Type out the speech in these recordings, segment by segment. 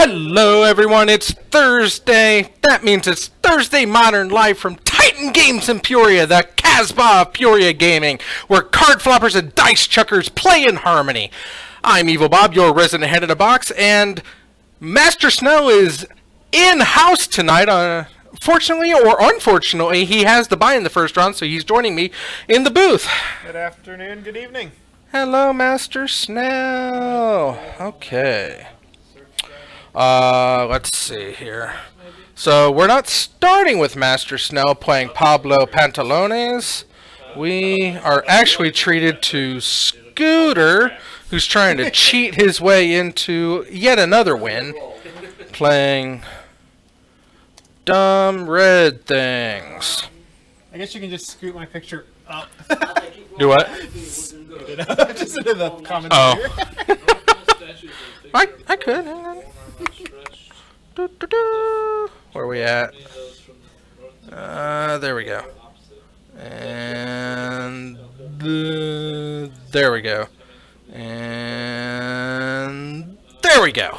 Hello everyone, it's Thursday. That means it's Thursday Modern live from Titan Games in Peoria, the Casbah of Peoria Gaming, where card floppers and dice chuckers play in harmony. I'm Evil Bob, your resident head of the box, and Master Snow is in-house tonight. Fortunately or unfortunately, he has the bye in the first round, so he's joining me in the booth. Good afternoon, good evening. Hello, Master Snow. Okay. Let's see here. So we're not starting with Master Snow playing Pablo Pantalones. We are actually treated to Scooter, who's trying to cheat his way into yet another win, playing Dumb Red Things. I guess you can just scoot my picture up. Do what? Just into the commentary. Oh. I could. Hang on. Where are we at? There we go. And there we go. And there we go.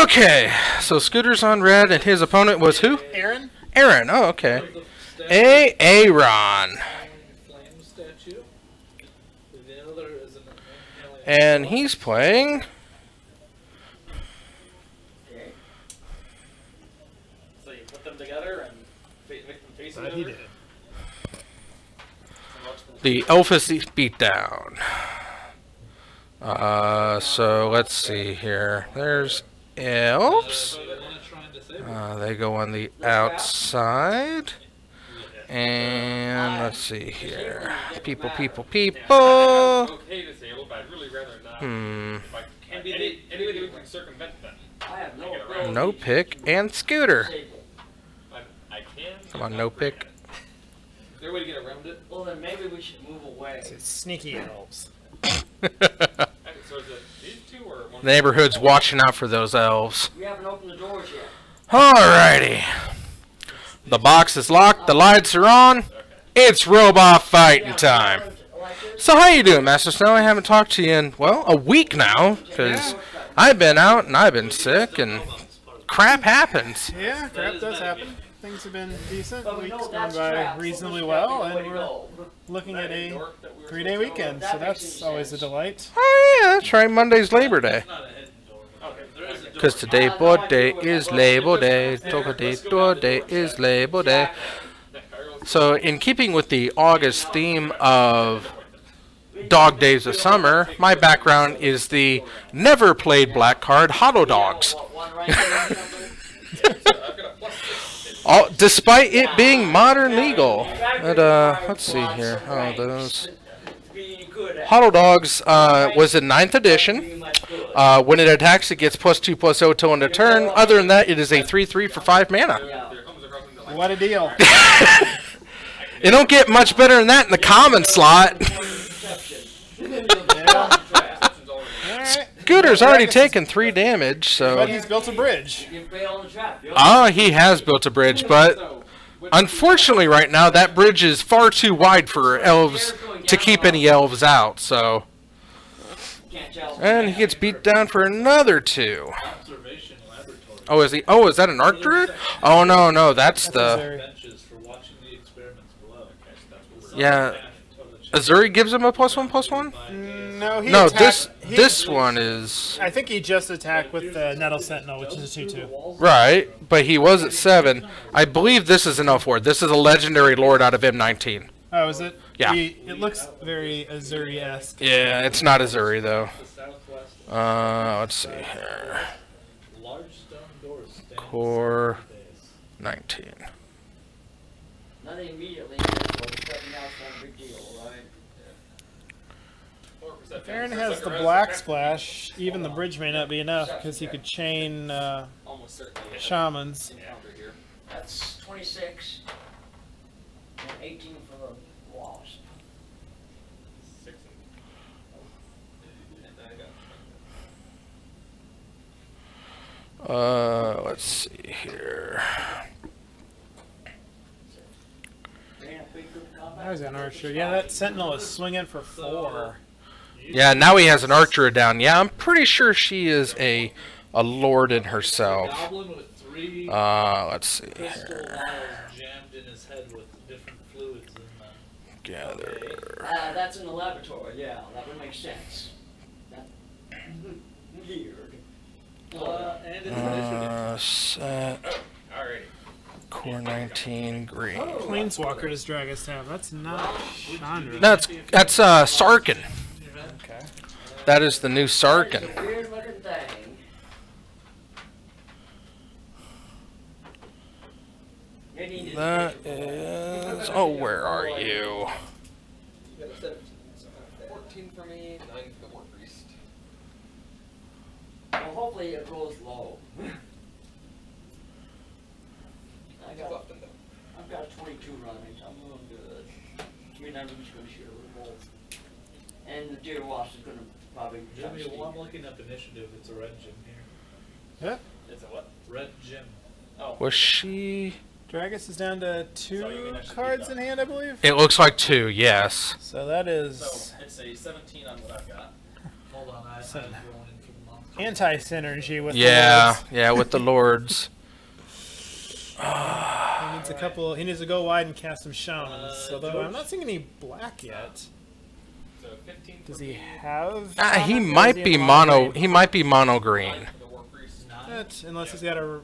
Okay, so Scooter's on red, and his opponent was who? Aaron? Aaron, oh, okay. Aaron. And he's playing... So you put them together and make them face each other? The Elphys Beatdown. So let's see here. There's elves. They go on the outside. And let's see here. People. No pick and Scooter. Come on, no pick. Is there a way to get around it? Well, then maybe we should move away. It's sneaky elves. So is it these two or one? The neighborhood's watching out for those elves. We haven't opened the doors yet. Alrighty. The box is locked, the lights are on. It's robot fighting time. So how you doing, Master Snow? I haven't talked to you in, well, a week now, because I've been out and I've been sick and crap happens. Yeah, crap does happen. Things have been decent. Week's gone by reasonably well, and we're looking at a 3-day weekend, so that's always a delight. Oh yeah, that's right, Monday's Labor Day. Because today, birthday is Labor Day. Today is Labor Day. So, in keeping with the August theme of Dog Days of Summer, my background is the never played black card, Hotto Dogs. Despite it being modern legal. But, let's see here. Oh, those. Hotto Dogs was in 9th edition. When it attacks, it gets +2/+0 till end of turn. Other than that, it is a 3/3 for 5 mana. What a deal. You don't get much better than that in the common slot. Scooter's already taken 3 damage, so... But he's built a bridge. He has built a bridge, but unfortunately right now that bridge is far too wide for elves to keep any elves out, so... And he gets beat down for another 2. Oh, is he? Oh, is that an Arc Druid? Oh, no, that's the... Yeah. Azuri gives him a +1/+1? No, this one is... I think he just attacked with the Nettle Sentinel, which is a 2/2. Right, but he was at 7. I believe this is an Elf Lord. This is a legendary lord out of M19. Oh, is it? Yeah. It looks very Azuri-esque. Yeah, it's not Azuri, though. Let's see here. Core 19. Not immediately. Big deal, right? If Aaron has the black splash, even the bridge may not be enough because he could chain shamans. That's 26 and 18 for the wasp. Let's see here. I was an archer. Yeah, that sentinel is swinging for 4. Yeah, now he has an archer down. Yeah, I'm pretty sure she is a lord in herself. Goblin with 3 Let's see crystal here. vials jammed in his head with different fluids in them. Gather. That's in the laboratory, yeah, that would make sense. That, weird. And it's initiative. Set. Alrighty. Core 19 green. Planeswalker does Dragon's Tab. That's not Chandra. That's Sarkin. Okay. That is the new Sarkin. It's a weird looking thing. That is. Oh, where are you? 14 for me, 9 for the War Priest. Well, hopefully it goes low. I've got 22 runnings. I'm doing good. I mean, I'm just going to shoot a revolt. And the Deer Wasp is going to probably jump Jimmy, steep. while I'm looking up initiative, it's a red gem here. Yeah. It's a what? Red gem. Oh. Was she? Dragus is down to So you 2 mean I should cards keep in hand, I believe. It looks like 2. Yes. So that is So it's a 17 on what I've got. Hold on, I was So- going in for the monster. anti-synergy with Yeah. the Yeah. With the lords. Lords. He needs a couple. He needs to go wide and cast some shamans. Although I'm George? not seeing any black yet. So 15 for Does he me, have? He shamans, or is might in be mono mono. green? He might be mono 9 green. for the War Priest. Unless he's got a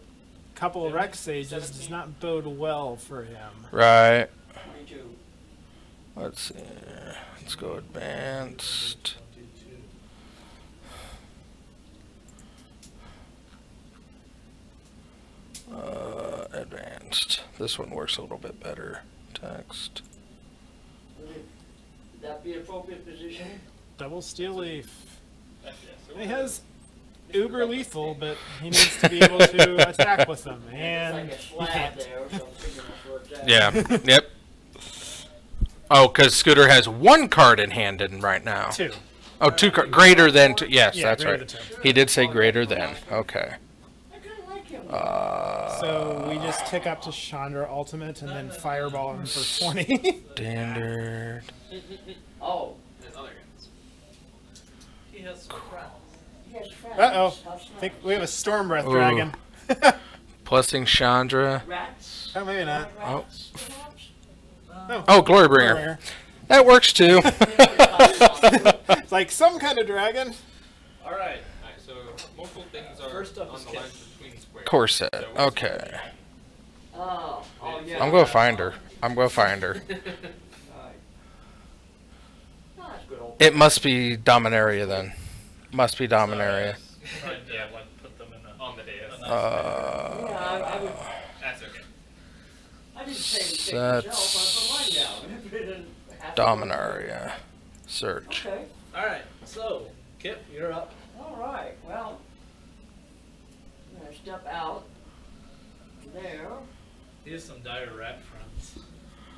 couple of Rex Sages, does not bode well for him. Right. 22. Let's see. Let's go advanced. 22. Advanced. This one works a little bit better. Text. Would that be appropriate position? Double Steel Leaf. Yeah, so He has uber lethal, but he needs to be able to attack with them, and It's he like a slab can't. there or something, you know, for attack. Yeah. Yep. Oh, because Scooter has 1 card in hand in right now. 2. Oh, 2 card. Greater than 2. Yes, Yeah, that's greater right. than 2. He did say greater than. Okay. I kind of like him. So we just tick up to Chandra Ultimate and then Fireball him for 20. Standard. Oh, there's other guys. He has some crowns. he has friends. Uh-oh. How I smart. think we have a Storm Breath Ooh. Dragon. Plussing Chandra. Rats? Oh, maybe not. Rats, perhaps? Oh, Glorybringer. That works too. It's like some kind of dragon. Alright. Alright, so multiple things are First up on is the Kit. lines between squares. Corset. Okay. Oh, yeah. I'm gonna find her. I'm gonna find her. Alright. Oh, that's good old. It must be Dominaria then. Must be Dominaria. Right, yeah, like put them in a... On the dais. Yeah, I would. That's okay. I didn't say anything That's myself. I put mine down. It didn't have to- Dominaria. Search. Okay. Alright, so, Kip, you're up. All right. Well, I'm gonna step out there, Here's some dire rat friends.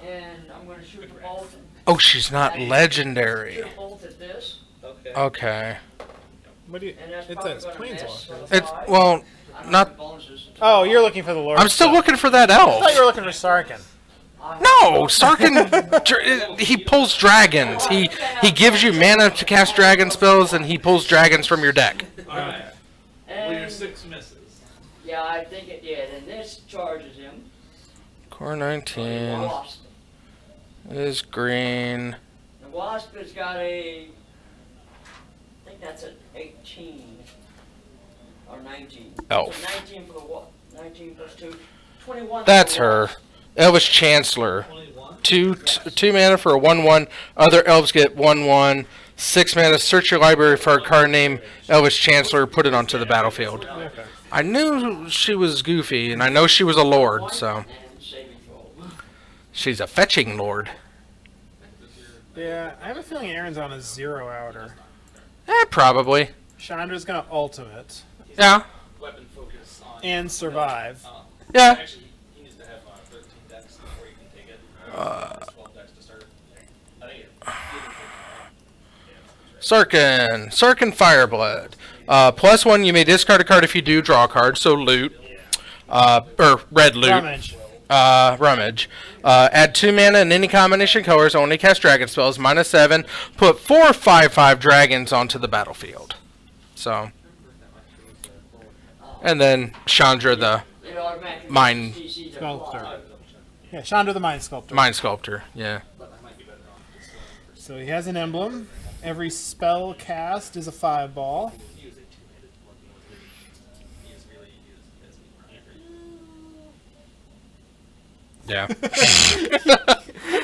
and I'm gonna shoot the bolt. Oh, she's not Shoot legendary. a bolt at this, Okay. Okay. What do you? and that's It probably says gonna miss. Planeswalker. So It's five. well, I don't not. have bonuses to Oh, five. you're looking for the Lord. I'm still stuff. looking for that I elf. thought you were looking for Sarkin. No, Sarkin. He pulls dragons. He gives you mana to cast dragon spells, and he pulls dragons from your deck. Alright. Well, your And 6 misses. yeah, I think it did, and this charges him. Core 19 Wasp. is green. The wasp has got a. I think that's an 18 or 19. Elf. So 19 for the 19 plus 2. 21. That's for the her. wasp. Elvish Chancellor. 21. Two mana for a 1/1. Other elves get 1/1. 6 mana. Search your library for a card named Elvish Chancellor. Put it onto the battlefield. Okay. I knew she was goofy, and I know she was a lord, so And saving throw. she's a fetching lord. Yeah, I have a feeling Aaron's on a 0 outer. Probably. Chandra's gonna ultimate Yeah. Weapon focus on. and survive. Yeah. Actually, he needs to have 13 decks before he can take it. 12 decks to start. I think it. Sarkin Fireblood. +1, you may discard a card if you do draw a card, so loot. Or red loot. Rummage. Rummage. Add 2 mana in any combination colors. Only cast dragon spells. -7. Put 4 5/5 dragons onto the battlefield. So, and then Chandra the It automatically Mind CCs are Sculptor. applied. Yeah, Chandra the Mind Sculptor. Mind Sculptor. Yeah. So he has an emblem. Every spell cast is a 5-ball. Yeah.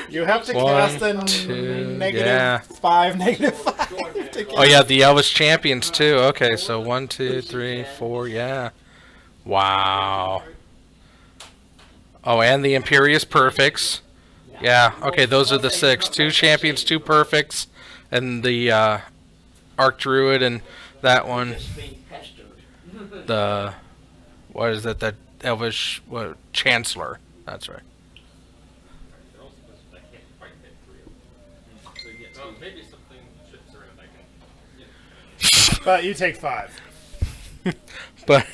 You have to One, cast a two, negative yeah. 5, -5 to Oh yeah, the Elvish Champions too. Okay, so 1, 2, 3, 4. Yeah. Wow. Oh, and the Imperious Perfects. Yeah. Okay, those are the 6. 2 champions, 2 perfects, and the Arc Druid and that one. Just being pestered. The what is that? That Elvish Chancellor. That's right. Maybe something shifts around. I can. But you take 5. But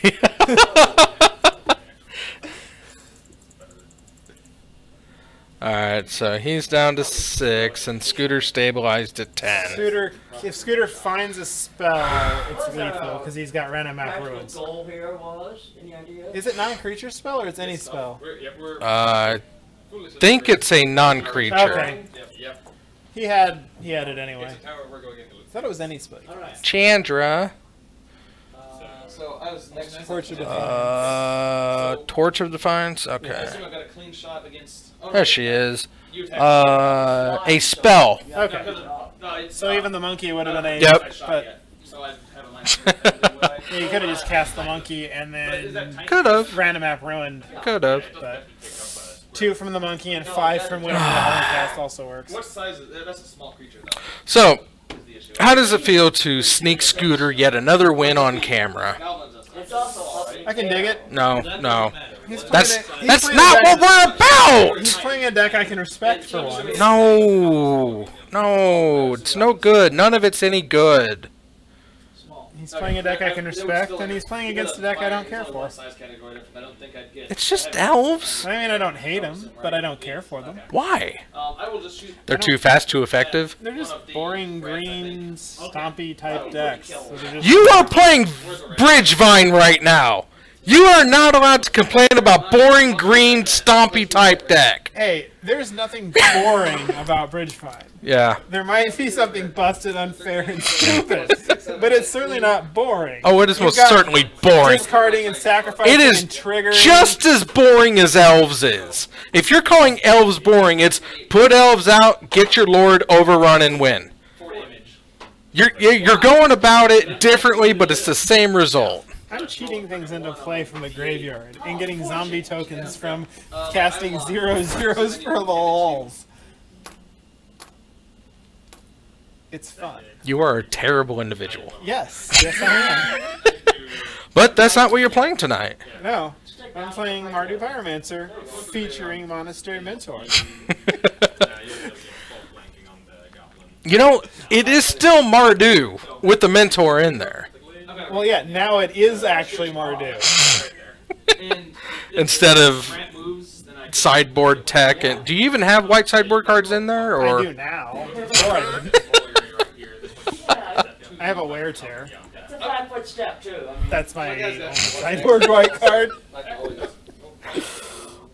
alright, so he's down to 6, and Scooter stabilized at 10. If Scooter finds a spell, it's lethal because he's got Random Map Actual Ruins. goal here was, any idea? Is it non-creature spell or it's any spell? I think it's a non-creature. Okay. Yep. He had it anyway. It's a tower. We're going into I thought it was any spell. Alright. Chandra. So I was next. Torch of Defiance. Torch of Defiance? I Okay. assume I got a clean shot against. Oh, There she is. You attacked. A spell. Okay. No, it's So even the monkey would have been a... Yep. I shot But yet. So I have a line. yeah, you could have just cast the monkey and Is that then tiny? Could've. Random Map Ruined. Could've. But 2 from the monkey and 5 from Wind of the Cast also works. What size is that? That's a small creature though. So, Is the issue. how does it feel to sneak Scooter yet another win on camera? Goblins are It's also up in I can dig it. No, no. He's playing That's he's that's playing not a what deck- we're about! He's playing a deck I can respect for once. No, no, it's no good. None of it's any good. small. He's playing a deck I can respect, and he's playing against a deck I don't care for. It's just elves. I mean, I don't hate them, but I don't care for them. Why? I will just shoot. They're too fast, too effective. They're just boring green, stompy type decks. So they're just- You are playing Bridgevine right now. You are not allowed to complain about boring green stompy type deck. Hey, there's nothing boring about Bridgefine. Yeah. There might be something busted, unfair, and stupid, but it's certainly not boring. Oh, it is You've most got certainly boring. Discarding and sacrificing It is and triggering. just as boring as elves is. If you're calling elves boring, it's put elves out, get your lord, overrun, and win. You're going about it differently, but it's the same result. I'm cheating things into play from the graveyard and getting zombie tokens from casting 0/0s for the lulz. It's fun. You are a terrible individual. Yes, yes I But that's not what you're playing tonight. am. No, I'm playing Mardu Pyromancer featuring Monastery Mentor. You know, it is still Mardu with the mentor in there. Well, yeah, now it is actually Mardu. Instead of sideboard tech. And do you even have white sideboard cards in there? I Or do now. Before I didn't. I have a wear tear. It's a 5-foot step too. I mean, That's my sideboard white card.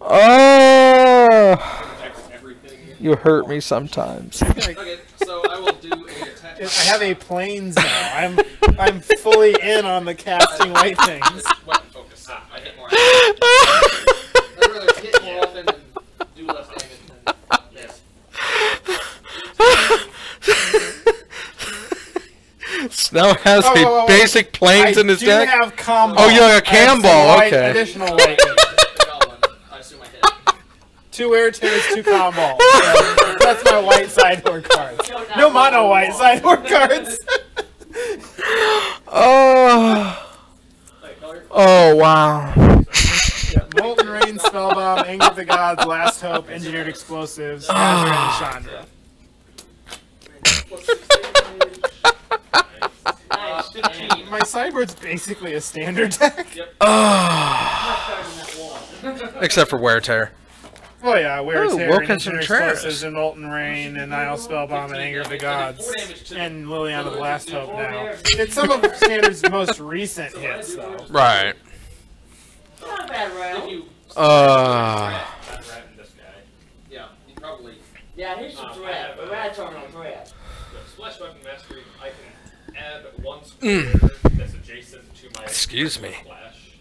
Oh, you hurt me sometimes. Okay, so I will do a attack. I have a planes now. I'm fully in on the casting white things. Weapon focus. I hit more. I'd rather hit more often and do less damage than this. Snow has Oh, a basic planes in his I deck. do have combo. Oh, you have a I have Cam some Ball, white- okay. Additional white. The goblin, I assume I hit. 2 wear tears, 2 combo. So that's my white sideboard cards. No mono white sideboard cards. Oh, oh wow. Yeah, Molten Rain, Spellbomb, Anger of the Gods, Last Hope, Engineered Explosives, Azure, and Chandra. nice. 15. My sideboard's basically a standard deck. Except for wear tear. Oh yeah, Weird Ooh, Terror, Wilkinson Incendiary Trash. Explosives, and Molten Rain, and Isle Spellbomb, and Anger of the Gods, and Liliana the Last Hope now. It's some of Standard's most recent hits, though. Right. Not a bad round. Uh. I'm ratting this guy. Yeah, he probably. Yeah, here's the threat. The rats aren't on threat. The Splash Weapon Mastery, I can add one square that's adjacent to my Excuse me. splash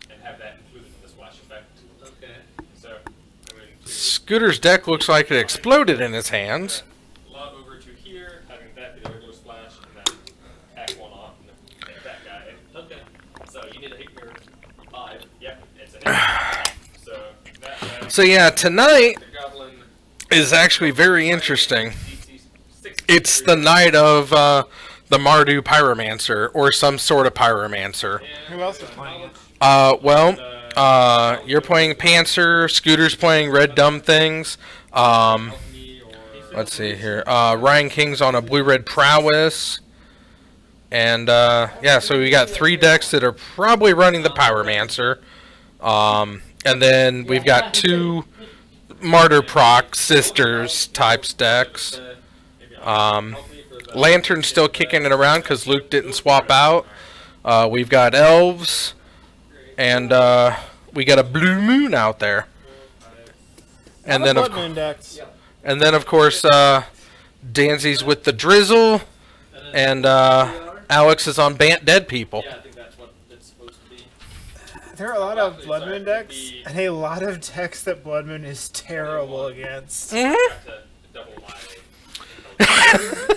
and have that included in the splash effect. Okay. So, I'm going to Scooter's deck looks like it exploded in his hands. lob over to here, having that be the regular splash, and then hack one off and then hit that guy. Okay. So, you need a hit mirror 5. Yep, it's a hit. So, that way, So yeah, tonight the Goblin is actually very interesting. DC 6. It's the night of the Mardu Pyromancer, or some sort of Pyromancer. Who else is playing it? Well, you're playing Panzer, Scooter's playing Red Dumb Things. Let's see here. Ryan King's on a Blue-Red Prowess. And, yeah, so we got 3 decks that are probably running the Pyromancer. And then we've got 2 Martyr Proc Sisters types decks. Lantern's still kicking it around because Luke didn't swap out. We've got Elves. And, we got a Blue Moon out there. And then, Blood Moon decks. and then, of course, Danzy's with the Drizzle. And, Alex is on Bant Dead People. Yeah, I think that's what it's supposed to be. There are a lot of Blood Moon decks, and a lot of decks that Blood Moon is terrible against. Mhm. Got to double my.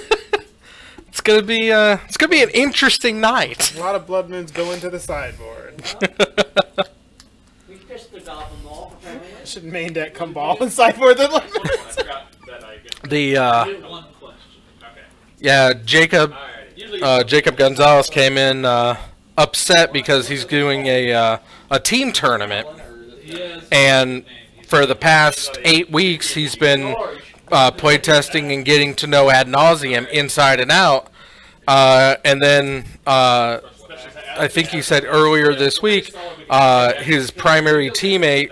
It's gonna be an interesting night. A lot of Blood Moons go into the sideboard. We pissed the goblin off, apparently. Should main deck come ball and sideboard the I forgot that I get. The One question. Okay. yeah, Jacob Alright. Usually. Jacob Gonzalez came in upset because he's doing a team tournament, He has and for the past 8 weeks he's been playtesting and getting to know ad nauseum inside and out, and then I think he said earlier this week his primary teammate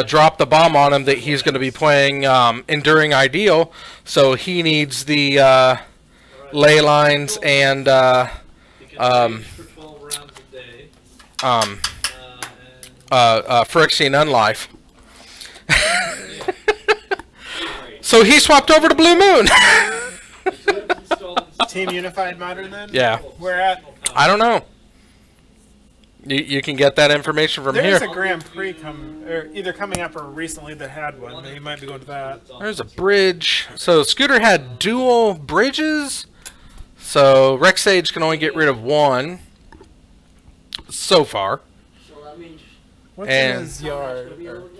dropped the bomb on him that he's going to be playing Enduring Ideal, so he needs the ley lines and he can rage for 12 rounds a day. And Phyrexian Unlife. So he swapped over to Blue Moon. Team Unified Modern then? Yeah, Where at? I don't know. You can get that information from There's here. a Grand Prix either coming up or recently that had one, but you might be going to that. There's a bridge. So Scooter had dual bridges. So Rex Sage can only get rid of 1 so far. So that means What's And- in his yard?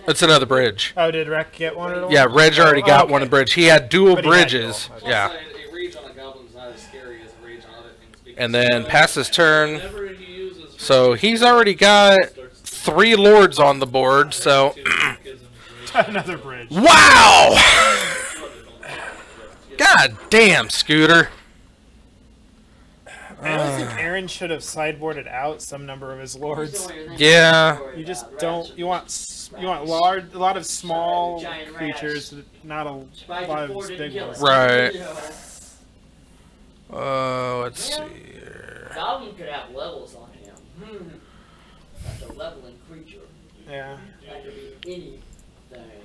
It's another bridge. Oh, did Rec get one at all? Yeah, Reg already got okay. one of the bridge. He had dual But he had bridges. dual, Plus, Yeah. a rage on a goblin's not as scary as a rage on other things. Because And then pass his turn. whenever he uses So he's already got 3 lords on the board. So Another bridge. wow! God damn, Scooter. I don't think Aaron should have sideboarded out some number of his lords. Yeah. You just don't. You want a lot of small creatures, not a lot of big ones. Right. Let's see here. Goblin could have levels on him. That's a leveling creature. Yeah. That could be anything.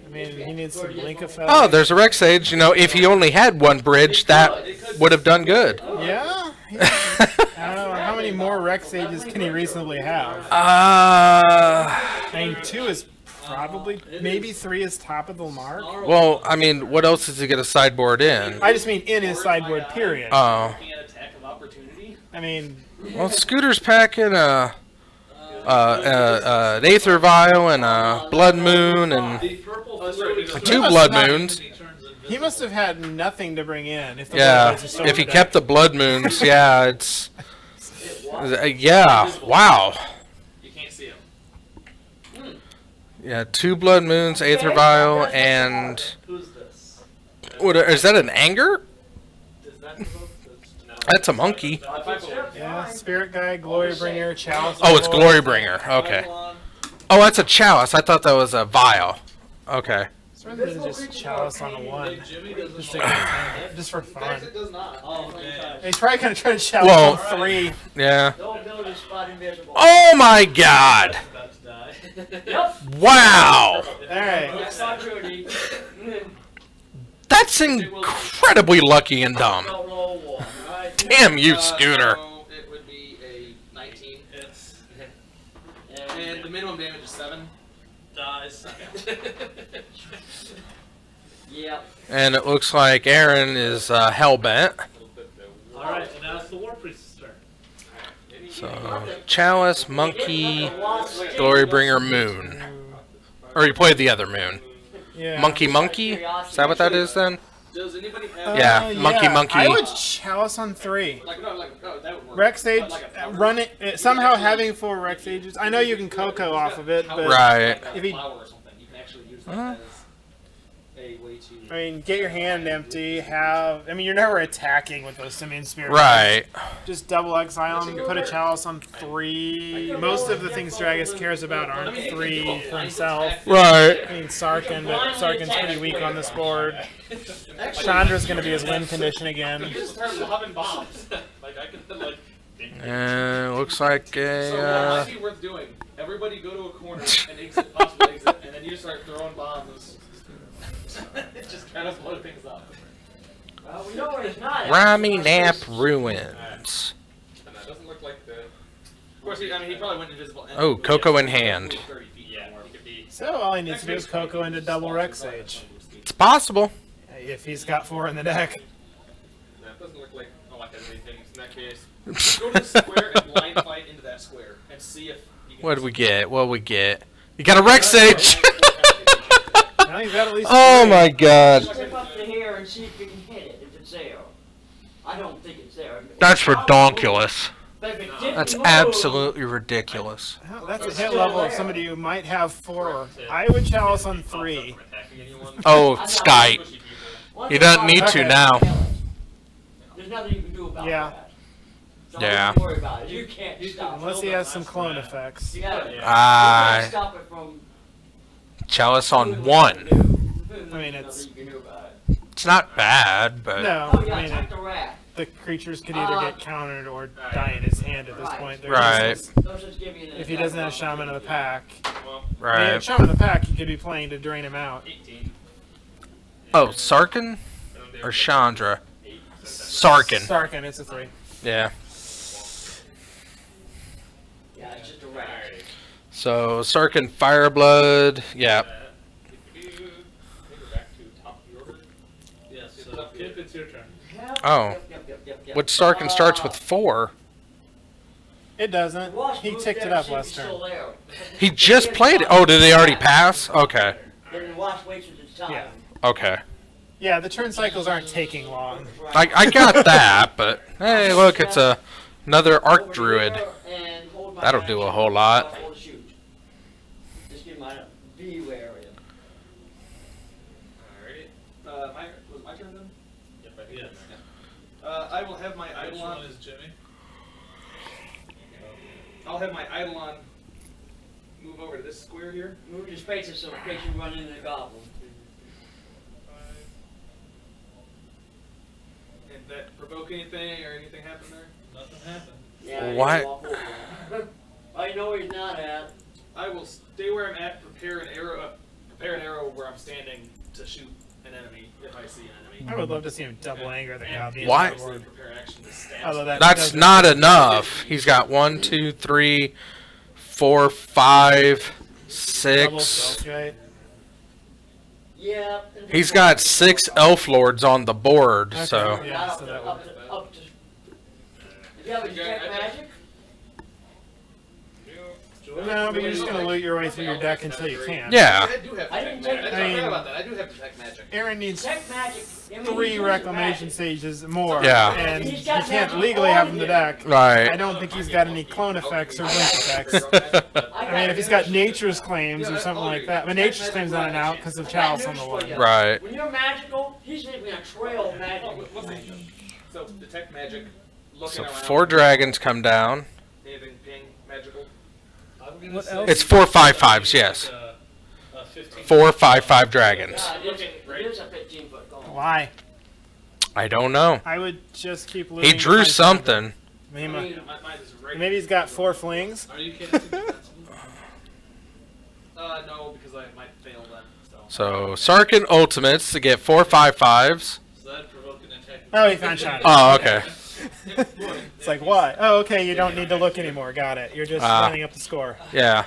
I mean, he needs some Blink Effect. Oh, there's a Rex Sage. You know, if he only had 1 bridge, that would have done good. Yeah. I don't know how many more Rex Sages can he reasonably have. I mean, 2 is probably maybe 3 is top of the mark. Well, I mean, what else is he gonna sideboard in? I just mean in his sideboard. Period. Oh, Looking at attack of opportunity. I mean, well, Scooter's packing an Aether Vial and a Blood Moon and the purple Oh, that's right, fluid because- 2 must Blood not- Moons. he turns invisible. he must have had nothing to bring in. If the Yeah, Blood Moons are if he so kept the Blood Moons, yeah, it's yeah. Wow. You can't see him. Yeah, 2 Blood Moons, Aether Vial, and Who's this? what is that? An Anger? Is that the vote? No. That's a monkey. Yeah, Spirit Guy, Glory Bringer, Chalice. Oh, it's Lord. Glorybringer. Okay. Oh, that's a chalice. I thought that was a vial. Okay. So rather than just chalice on a Hey, 1, Jimmy doesn't just, like just for In fact, fun. it does not. Oh, 25. He's probably gonna try to chalice Well- on 3. Yeah. Don't build a spot invisible. Oh my god! about to die. Yep. Wow! Alright. That's not Trudy. That's incredibly lucky and dumb. Don't roll 1, alright? Damn you, Scooter. So it would be a 19. It's And the minimum damage is 7. dies. Yep. And it looks like Aaron is hell-bent. Alright, and now it's the War Priest's turn. So, Chalice, Monkey, Glorybringer, Moon. Or you played the other Moon. Yeah. Monkey? Is that what that is then? Does anybody have Yeah, monkey. I would chalice on 3. no, that would work. Rex Sage, But like a run it, somehow having 4 Rex Sages. I know you can Coco off of it, but Right. if he, flower or something, you can actually use that Uh-huh. as a way to. I mean, get your hand empty, you're never attacking with those Simian Spirit. Right. Just double exile him, put a chalice on 3. Most of the things Dragus cares about aren't 3 for himself. Right. I mean, Sarkin, but Sarkin's pretty weak on this board. Chandra's gonna be his win condition again. You just start lobbing bombs. Like I can like. And looks like So what might be worth doing? Everybody go to a corner and exit, possible exit, and then you start throwing bombs. Just kind of blow things up. Well, we know where it's not. Rami Nap Ruins. And that doesn't look like the. Of course, he probably went invisible. And Oh, Coco in hand. 30 feet more. He could be. So all he needs to do is Coco into double Rex Sage. It's possible. If he's got 4 in the deck. That doesn't look like a lot of things in that case. Go to the square and blind fight into that square and see if. You can What do we get? What do we get? You got a Rex Sage! Now he's got at least Oh 3. my god. Step up to here and see if you can hit it, if it's there. I don't think it's there. That's redonkulous. But if it didn't That's move- absolutely ridiculous. Well, that's a hit level of somebody who might have 4. I would chalice on 3. attacking anyone. Oh, Skype. Pushy people. Once He it's doesn't out, need to Okay. now. There's nothing you can do about Yeah. that. So Yeah. don't worry about it. You can't stop Unless he has some clone effects. You gotta, you Ah. can't stop it from Chalice on doing 1. what you do. I mean, There's it's- nothing you can do about it. It's not bad, but... No, Oh, yeah, I mean, attack the rat. the creatures could either get countered or die in his hand at this point. They're Right. useless. Those just give you an If he attack doesn't have roll. Shaman of the Pack. Well, I mean, Right. Shaman of the Pack, he could be playing to drain him out. 18. Oh, Sarkin? Or Chandra? Sarkin. Sarkin, it's a 3. Yeah. Yeah, it's just a rat. Alright. So, Sarkin Fireblood. Yeah. Take her back to top of the order. Yes, so Kip, it's your turn. Yep, Oh. yep. Which Sarkin starts with 4. It doesn't. Wash He moved ticked it there, up see if last he's turn. still there. He just played it. Oh, did they already pass? Okay. Then the wash waits its time. Yeah. Okay. Yeah, the turn cycles aren't taking long. I got that, but hey, look, it's another Arc Druid. That'll do a whole lot. Just give my view area. Alrighty. Was it my turn then? Yep, I think Yes. I will have my Which Eidolon. one is Jimmy? I'll have my Eidolon move over to this square here. Move your spaces so in case you run into the goblin. And that provoke anything or anything happen there? Nothing happened. Yeah, you What? walk over him. I know where he's not at. I will stay where I'm at, prepare an arrow where I'm standing to shoot an enemy if I see an enemy. I would love to see him double anger the goblin. Why? Obviously, prepare action to stab. Although that That's doesn't- not enough. He's got 1, 2, 3, 4, 5, double 6. stealth, right? Yeah. He's got 6 Elf Lords on the board, Okay. so... Yeah, so that up to. If you have a detect magic, No, but you're just gonna loot your way through your deck until you can. Yeah. I do have I detect didn't take magic. it. I I mean- forgot about that. I do have detect magic. Aaron needs detect magic. I mean, 3 he's using reclamation magic. stages more. Yeah. And He's he got can't magic legally on have him in the him. deck. I Right. don't think he's got any clone effects or blink effects. I I mean, if he's got nature's claims or something like that, but nature's claims not an out because of Chalice on the one. Right. When you're magical, he's leaving a trail of magic. What's the So detect magic. Looking So around. 4 dragons come down. Anything ping magical. I'm gonna What say else? It's 4, 5, 5s, yes. A 15. 4 5/5 dragons. It is a 15-foot goal. Why? I don't know. I would just keep looting. He to drew find something. Maybe, Mine is right. maybe he's got 4 flings. Are you kidding? No, because I might fail then. So Sarkin ultimates to get 4 5/5s. So that'd provoke an attack. Oh, he found shot. Oh, okay. It's like, why? Oh, okay, you don't need to look anymore. Got it. You're just running up the score. Yeah.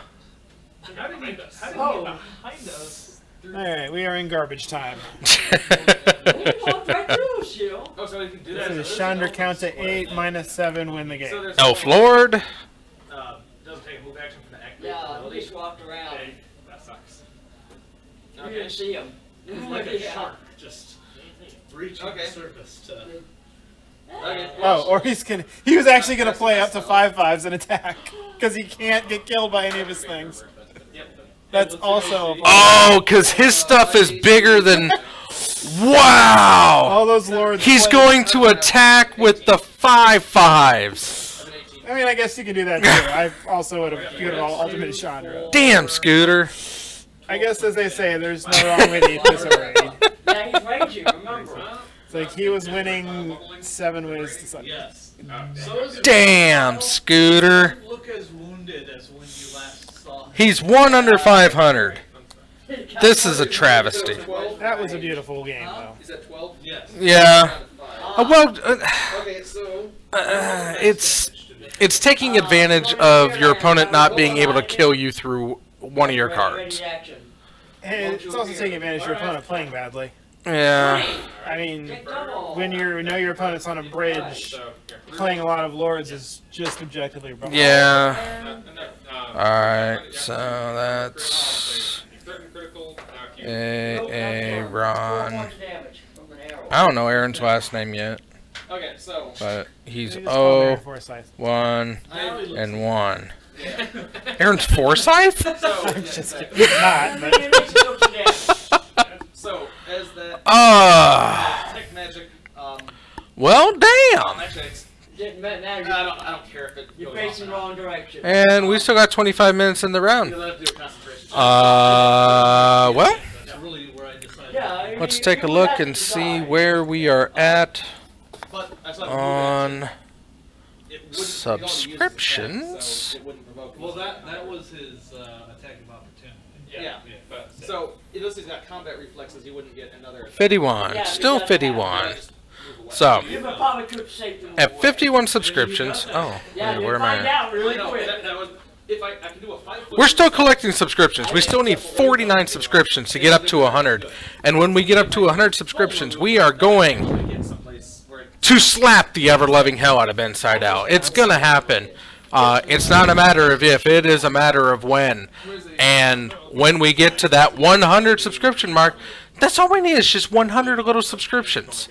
How did he get behind us? Alright, we are in garbage time. You walked right through, Shield. Oh, so we can do that. So Chandra count to 8, -7, win the So game. there's Elf Lord. doesn't take a move action from the active Yeah, he ability. just walked around. Okay, that sucks. You Okay. didn't see him. It's like a Yeah. shark just breaching Okay. the surface to. Okay. Oh, or he was actually gonna play up to 5/5s and attack. Because he can't get killed by any of his things. Yep. That's also Oh, because his stuff is bigger than... Wow! all those lords. He's play- going to attack with the 5/5s. I mean, I guess you can do that too. I also would have given all ultimate Chandra. Damn, Scooter. I guess, as they say, there's no wrong way to eat this array. Yeah, he's raging, remember. It's like he was winning 7 ways to Sunday. Yes. So is Damn, Scooter. look as wounded as when you last saw him. He's 1 under 500. This is a travesty. That was a beautiful game, though. Is that 12? Yes. Yeah. Well, Okay, so it's taking advantage of your opponent not being able to kill you through one of your cards. And it's also taking advantage of your opponent playing badly. Yeah. I mean, when you know your opponent's on a bridge, playing a lot of lords is just objectively wrong. Yeah. Alright, so that's Aaron. I don't know Aaron's last name yet, Okay, so but he's They just call him Aaron 0, Forsyth. 1, and 1. Aaron's Forsyth? Just kidding. He's not, but so as that tech magic Well, damn. actually it's, Didn't matter. I don't care if it You're goes facing the off or wrong direction. And we still got 25 minutes in the not. round. You'll have to do a concentration. Well, That's really where I decided. Yeah, I mean, let's you- take a you look have and to see decide. where we are at But I saw the on move action, it wouldn't- he'd already used his attack, subscriptions. so it wouldn't provoke him. Well, that was his attack of opportunity. Yeah. But, so it looks like he's got combat reflexes. He wouldn't get another. attack. 51. Yeah, Still because 51. Just move away. So, You would probably could save them at away. 51 subscriptions. Oh, Yeah, wait, you where am I find at? out really No, quick. that was if I can do a 5-foot. We're still collecting subscriptions. We still need 49 subscriptions to get up to 100. And when we get up to 100 subscriptions, we are going Get someplace where it- to slap the ever-loving hell out of Inside Out. It's gonna happen. It's not a matter of if, it is a matter of when. And when we get to that 100 subscription mark, that's all we need is just 100 little subscriptions.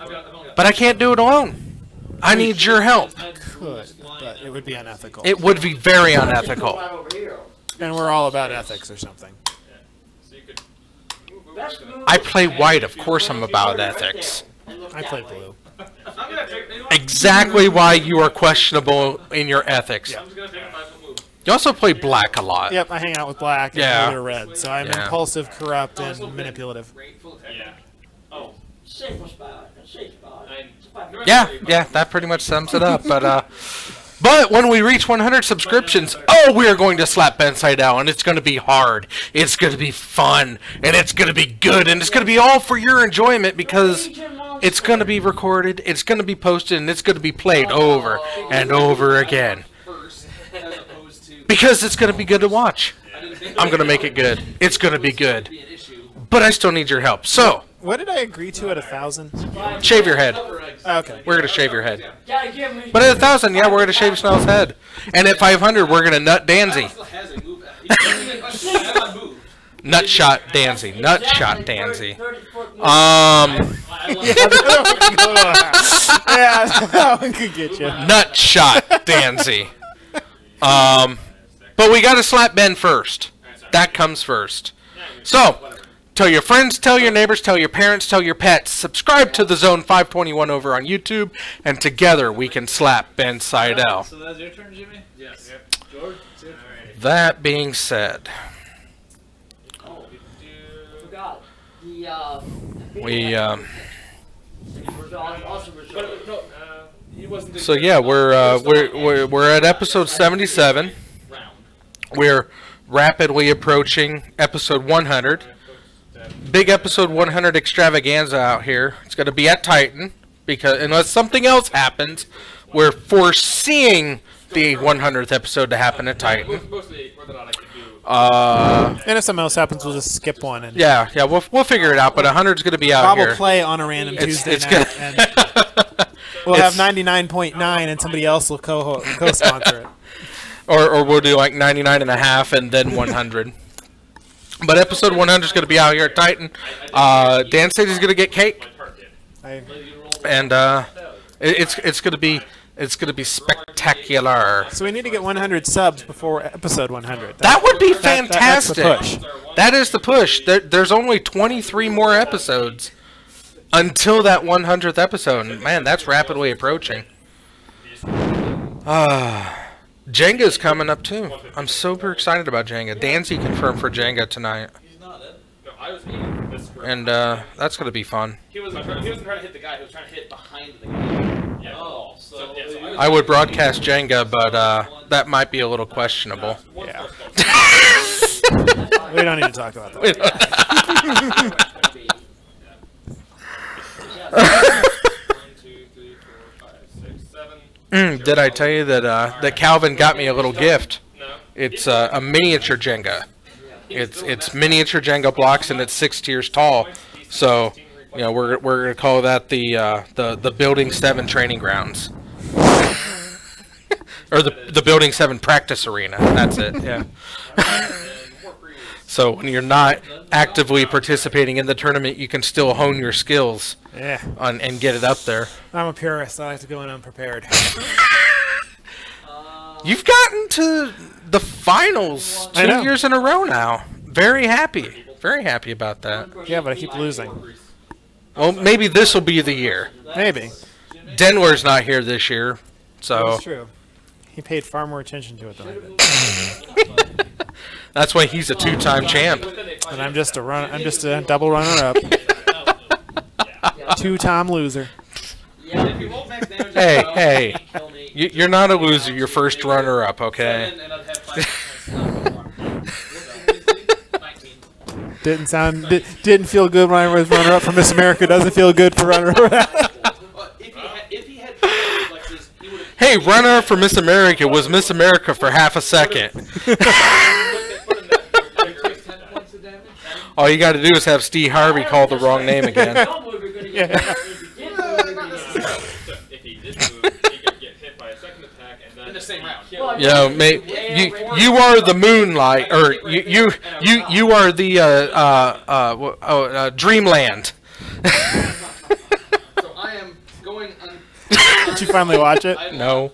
I've only got But I can't do it alone. I need your help. could, but it would be unethical. It would be very Right unethical. over here. And we're all about ethics or something. so you could move over Best to the- move I play white, of course I'm about ethics. I play blue. I'm gonna take. You know what? Exactly why you are questionable in your ethics. I'm just gonna take a 5-foot move. You also play black a lot. Yep, I hang out with black and Yeah. blue or red, so I'm Yeah. impulsive, corrupt, and manipulative. Full attack. Yeah. Oh. Safe spot. A safe spot. It's a five- Yeah, that pretty much sums it up. But when we reach 100 subscriptions, we are going to slap Inside Out, and it's going to be hard. It's going to be fun, and it's going to be good, and it's going to be all for your enjoyment because it's going to be recorded, it's going to be posted, and it's going to be played over and over again. First, as opposed to. Because it's going to be good to watch. I didn't think I'm going to make it good. It's going to be be good. an issue. But I still need your help. So, What did I agree to at 1,000? shave your head. Okay. We're going to shave your head. Gotta give me. But at 1,000, yeah, we're going to shave Snell's head. And at 500, we're going to nut Danzy. Still has a move. He has a move. Nut shot Danzy. Nut shot Danzy. 30-foot move. Yeah, that one could get you. Nut shot Danzy. But we got to slap Ben first. That comes first. So, tell your friends, tell your neighbors, tell your parents, tell your pets. Subscribe to the Zone 521 over on YouTube, and together we can slap Ben Seidel. So that's your turn, Jimmy? Yes. George, it's your turn. That being said, forgot. We Also But no, he wasn't. so yeah, we're at episode 77. Round. We're rapidly approaching episode 100. Big episode 100 extravaganza out here. It's going to be at Titan because unless something else happens, we're foreseeing the 100th episode to happen at Titan. Mostly whether or not I can do. And if something else happens, we'll just skip one. And Yeah, we'll figure it out. But 100 is going to be out Bob here. will play on a random Tuesday it's night, gonna- and we'll have It's- 99.9, and somebody else will co-sponsor it. or we'll do like 99.5 and then 100. But episode 100 is going to be out here at Titan. Dan said he's going to get cake, and it's going to be spectacular. So we need to get 100 subs before episode 100. That would be That's the fantastic. push. That is the push. There's only 23 more episodes until that 100th episode. And man, that's rapidly approaching. Jenga's coming up too. I'm super excited about Jenga. Danzy confirmed for Jenga tonight, He's not it. No, I was eating this. and that's gonna be fun. He wasn't trying to hit the guy. He was trying to hit behind the guy. Yeah. Oh, so yeah, so I was- I would broadcast Jenga, but that might be a little questionable. Yeah. We don't need to talk about that. 1, 2, 3, 4, 5, 6, 7. Did I tell you that Calvin got me a little gift? No. It's a miniature Jenga. It's miniature Jenga blocks, and it's 6 tiers tall. So, you know, we're gonna call that the Building 7 training grounds, or the Building 7 practice arena. That's it. Yeah. So when you're not actively participating in the tournament, you can still hone your skills Yeah. and get it up there. I'm a purist. I like to go in unprepared. You've gotten to the finals I know. 2 years in a row now. Very happy. Very happy about that. Yeah, but I keep losing. Well, maybe this will be the year. Maybe. Denler's not here this year, so That's true. He paid far more attention to it than I did. that's why he's a 2-time champ. And I'm just a double runner-up. 2-time loser. If you won't max damage, Hey, kill me. you're not a loser. You're first runner-up, okay? And I'd have 5 19. Didn't feel good when I was runner-up for Miss America. Doesn't feel good for runner-up. If he had reflexes, he would have. Hey, runner-up for Miss America was Miss America for half a second. All you got to do is have Steve Harvey call the wrong name again. If he did move, he could get hit by a second attack and then in the same round. You know, you are the moonlight, or you are the Dreamland. So I am going. Did you finally watch it? No,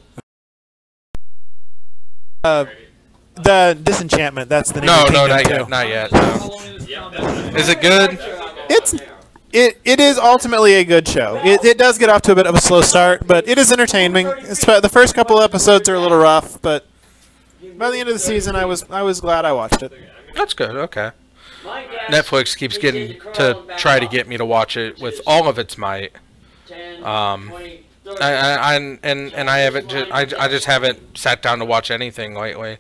The Disenchantment. That's the name. no, of no, Kingdom not 2. yet, not yet. No. Is it good? It is ultimately a good show. It does get off to a bit of a slow start, but it is entertaining. The first couple episodes are a little rough, but by the end of the season, I was glad I watched it. That's good. Okay. Netflix keeps getting to try to get me to watch it with all of its might. I haven't. I just haven't sat down to watch anything lately.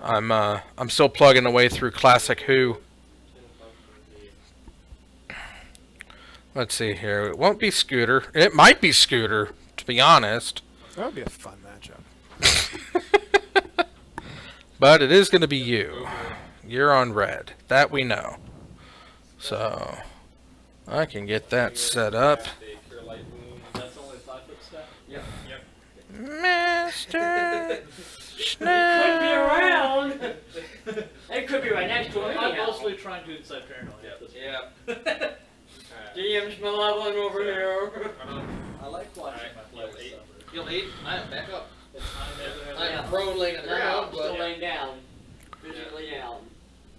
I'm still plugging away through Classic Who. Let's see here. It won't be Scooter. It might be Scooter, to be honest. That would be a fun matchup. But it is going to be you. You're on red. That we know. So, I can get that set up. That's only a 5-foot step. Yep. Mr. Could be around. It could be right next to him. I'm anyhow. mostly trying to incite paranoia. at this point. Yeah. DM's malevolent over here. I like watching my players Eight. suffer. Heal 8. I am back up. It's time to I am prone laying on the No, ground, I'm still but laying down. Physically down.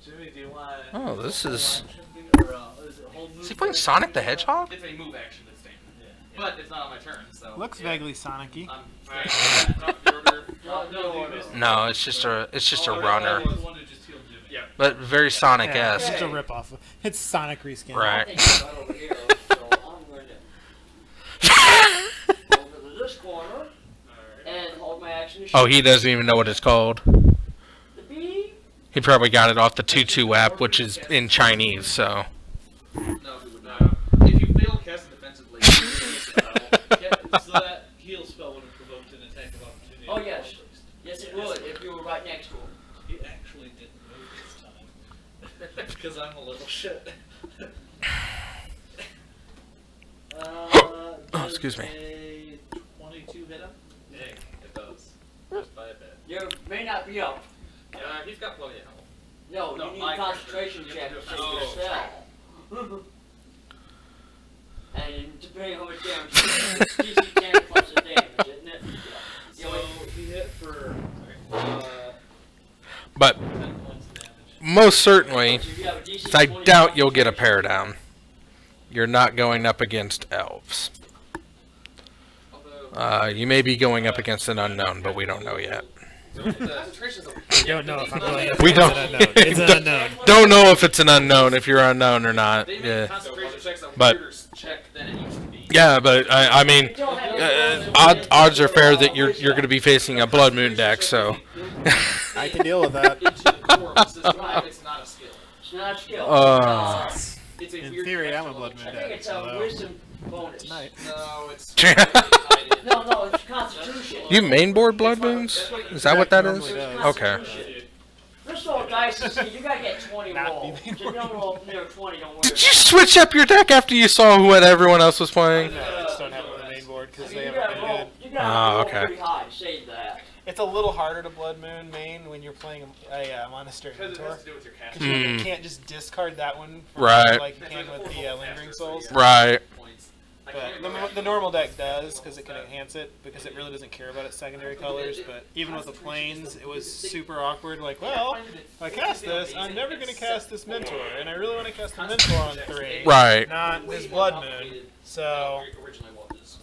Jimmy, do you want? Oh, this is... Is it whole move? Is he playing Sonic the Hedgehog? it's a move action this time. But it's not on my turn, so. Looks vaguely Sonic-y. I'm alright. No, you missed. No, it's just a runner. I was the one who just healed Jimmy. Yeah. but very Sonic-esque. It's a ripoff. It's Sonic reskin. Right. I think I'm right over here, so I'm going to go over to this corner and hold my action to shoot. Oh, he doesn't even know what it's called. The bee. He probably got it off the Tutu app, which is in Chinese, so. No, he would not. If you fail casting defensively, So that heal spell would have provoked an attack of opportunity. Oh, yes. Yes, it would if you were right next to him. He actually didn't move this time. Because I'm a little shit. Oh, excuse me. Does a 22 hit him? dang, it does. Just by a bit. You may not be up. He's got plenty of health. No, No, you need my a concentration character. check to You have save to your spell. And depending on how much damage, it's DC 10 plus the damage, isn't it? Yeah. So he hit for But 10 points of damage. most certainly, So you have a DC I 20 doubt you'll get a concentration. Paradown. You're not going up against elves. Although, You may be going up against an unknown, but we don't know yet. concentration's a I don't know if I'm going up We against don't. an unknown. It's an unknown. Don't know if it's an unknown, if you're unknown or not. They make Yeah, concentration checks a But- weirder check than it used to be. yeah, but I mean, You don't have odds are fair that you're going to be facing a Blood Moon deck, so. I can deal with that. Into the core of the system, it's not a skill. It's not a skill. It's a In weird theory, I'm a extra Blood level Moon I check. think deck. it's a Although, wisdom bonus. tonight. No, it's No, it's constitution. You mainboard Blood Moons? Is that what that is? Normally does. Okay. Constitution. This roll dice is, you gotta get 20 Not rolls. be If you don't roll near 20, don't worry Did about you it. switch up your deck after you saw what everyone else was playing? No, I just don't have it on the main board because they You haven't gotta been roll, good. you gotta Ah, roll okay. pretty high, save that. It's a little harder to Blood Moon main when you're playing a Monastery because it Mentor. has to do with your cast. Because you Hmm. can't just discard that one from Right. like you can with the Lingering Souls. Right. Points. But the normal deck does because it can enhance it because it really doesn't care about its secondary colors. But even with the planes, it was super awkward. Like, well, if I cast this, I'm never going to cast this Mentor, and I really want to cast the Mentor on 3, Right. not this Blood Moon. So, Originally was.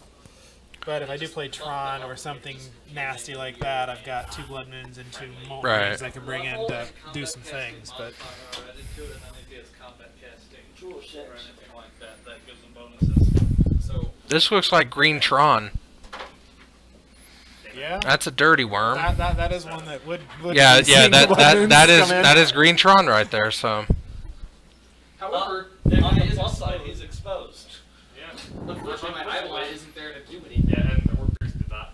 but if I do play Tron or something nasty like that, I've got 2 Blood Moons and 2 Molten Right. Rings I can bring in to do some things. But Added to it, and then if he has combat casting Two or or six. anything like that, that gives him bonuses. So This looks like Green Tron. yeah, That's a dirty worm. that is one that would Yeah, be yeah, seeing that Blood that Moons that is come in. that is Green Tron right there. So however, On the is plus side, exposed. he's exposed. Yeah. Unfortunately, my Idolite isn't there to do anything. Yeah, and the workers did not.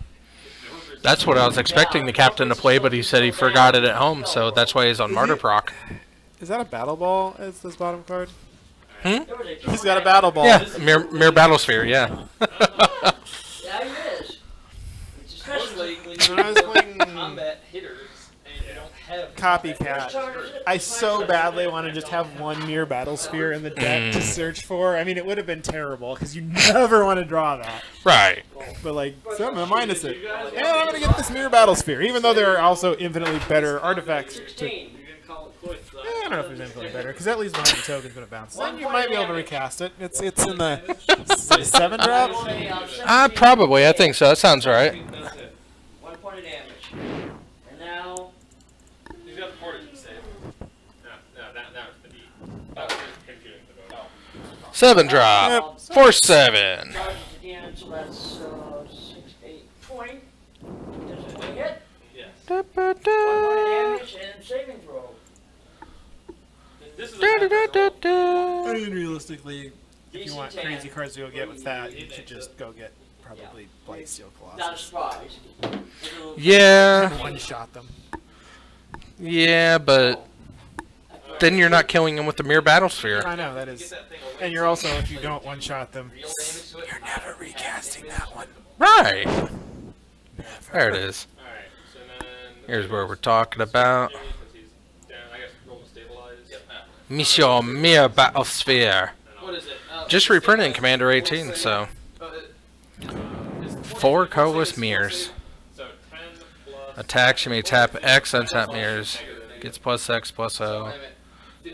The workers that's what I was expecting the captain to play, but he said he forgot it at home, so that's why he's on Martyr Proc. Is that a battle ball as this bottom card? There was a- He's got a battle ball. Yeah, mere Battlesphere. Yeah. Yeah, it is. It's especially Especially when When I was playing combat hitters and you don't have Copycat, I so badly want to just have one Mirror Battlesphere in the deck to search for. I mean, it would have been terrible because you never want to draw that. Right. But like, so I'm gonna minus it. And I'm gonna get this Mirror Battlesphere, even though there are also infinitely better artifacts. To, 16. You can call it quits. I don't know if there's infinitely better because at least one of the tokens would have bounced. Then you might be able to recast it. It's in the 7 drop. Okay, 17. Probably. I think so. That sounds right. 1 point of damage. And now, He's got the fortitude save. No, that was the D. That was just him shooting the bow. 7 drop. 4/7. charges again, so that's 6, 8, 20. Does it hit? Yes. 1 point of damage and saving throw. This is I mean, realistically, if you want DC 10. crazy cards to go get with that, you should just go get probably Blight Steel Not a Colossus. surprise. Yeah. One shot them. Yeah, but then you're not killing him with the Mere Battlesphere. I know that is, that thing away. and you're also if you don't one shot them. Real damage to it. You're never recasting that one. Right. There it is. Alright, so then. Here's where we're talking about. Since he's down, I guess roll to stabilize. Monsieur Mere Battlesphere. What is it? Just reprinted in Commander 18, so. 4 colorless mirrors. So 10 plus. Attacks, you may tap X, untap mirrors. Gets plus X, plus O.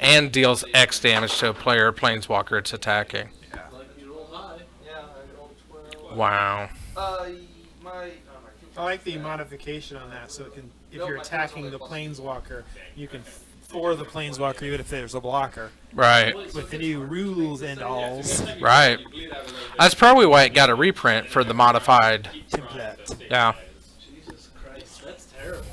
And deals X damage to a player or planeswalker it's attacking. Like you roll high. Yeah, I rolled 12. Wow. I like the modification on that, so it can, if you're attacking the planeswalker, you can for the Planeswalker, even if there's a blocker. Right. With the new rules and alls. Right. That's probably why it got a reprint for the modified. Template. Yeah. Jesus Christ, that's terrible.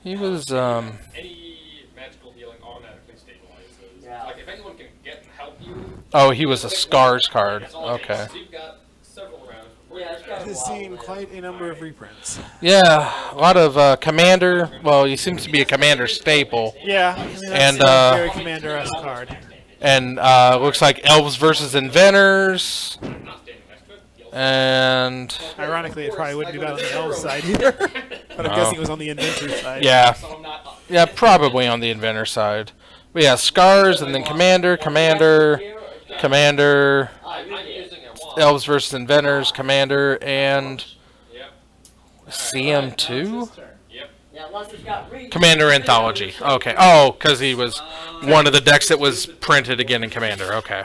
He was, Any magical healing automatically stabilizes. Yeah. Like, if anyone can get and help you, oh, he was a Scars card. that's all it takes. Okay. So you've got several rounds before Yeah, you're it's got I've seen quite a number of reprints. Yeah, a lot of Commander. Well, he seems to be a Commander staple. Yeah, I mean, that's And, a very Commander-esque card. And looks like Elves versus Inventors. not standing next to it. Yells. And Ironically, it probably wouldn't be bad on the Elves side either. But I'm guessing it was on the Inventor side. yeah, So I'm not up. yeah, probably on the Inventor side. But yeah, Scars and then Commander, Commander, Commander, I'm using a wand. Elves versus Inventors, Commander, and Yep. CM2? Yep. Yeah, unless it's got reach. Commander Anthology. Okay. Oh, because he was one of the decks that was printed again in Commander. Okay.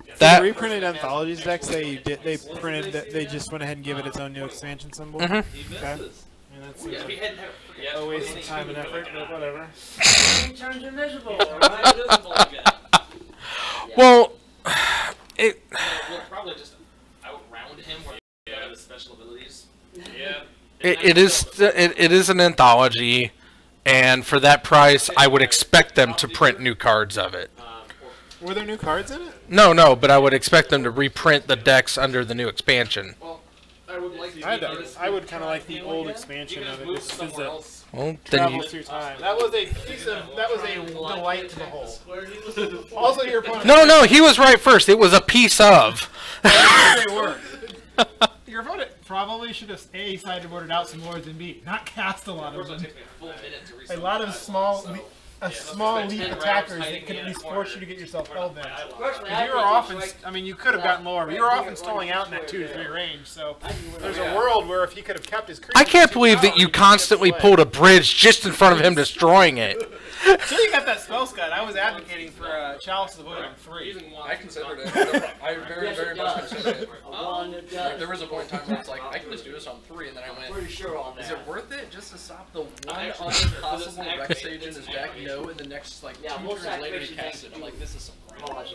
The That. reprinted Anthologies decks, they printed that they just went ahead and gave it its own new expansion symbol. Mhm. He Okay. misses. I mean, that Yeah, seems if we like hadn't had a a waste of time and effort, but whatever. He turns invisible, right? Invisible again. Well, it. We'll probably just outround him where he has his special abilities. Yeah. It is an anthology, and for that price, I would expect them to print new cards of it. Were there new cards in it? No, but I would expect them to reprint the decks under the new expansion. Well, I would like to I would kind of like the old expansion of it. move Just as somewhere it else. Well, then travels you, through time. That was a piece of. That was a delight to behold. Also, your opponent. no, he was right first. It was a piece of. They were. Your opponent probably should have A, sideboarded out some lords and B, not cast a lot of them. Take me a full minute to A reset lot of that. small, a small spend leap 10 rounds attackers hiding that could in at a least corner. force you to get yourself hellbent. Personally, Because you were often, I mean, you could have gotten lower, but you were often stalling out in that 2 to 3 range. So there's a world where if he could have kept his creatures, I can't believe that you constantly pulled a bridge just in front of him destroying it. Until you got that spell scud, I was advocating for Chalice of the Void on 3. Using one I considered it. I very, Yes, very it much does. considered it. A wand that does. There was a point in time where it's like, I can just do this on 3, and then I I'm went, pretty sure on is that. it worth it just to stop the one Actually, impossible this is Rex stage in his deck? No, in the next, like, Yeah, 2 most turns later he activations cast it. I'm like, this is some crap.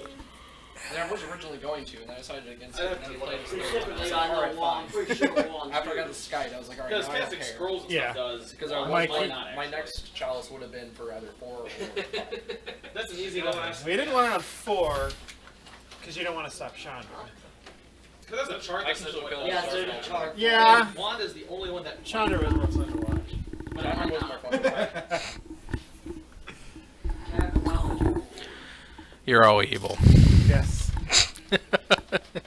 And I was originally going to, and then I decided against it, and then he played his third one. I Specifically was on like, the alright, wand, fine. pretty sure the wand. After I got the Skite, I was like, alright, Because now I don't casting care. scrolls and Yeah. stuff does. Because Mike, my next Chalice would have been for either 4 or 5. That's an easy one. We didn't want it on 4 because you don't want to stop Chandra. Because that's a chart I that can says still what kill all Yeah, him. stars so the have. chart. Yeah, Wand is the only one that. Chandra was more fun to watch. Chandra was more fun to watch. You're all evil. Yes.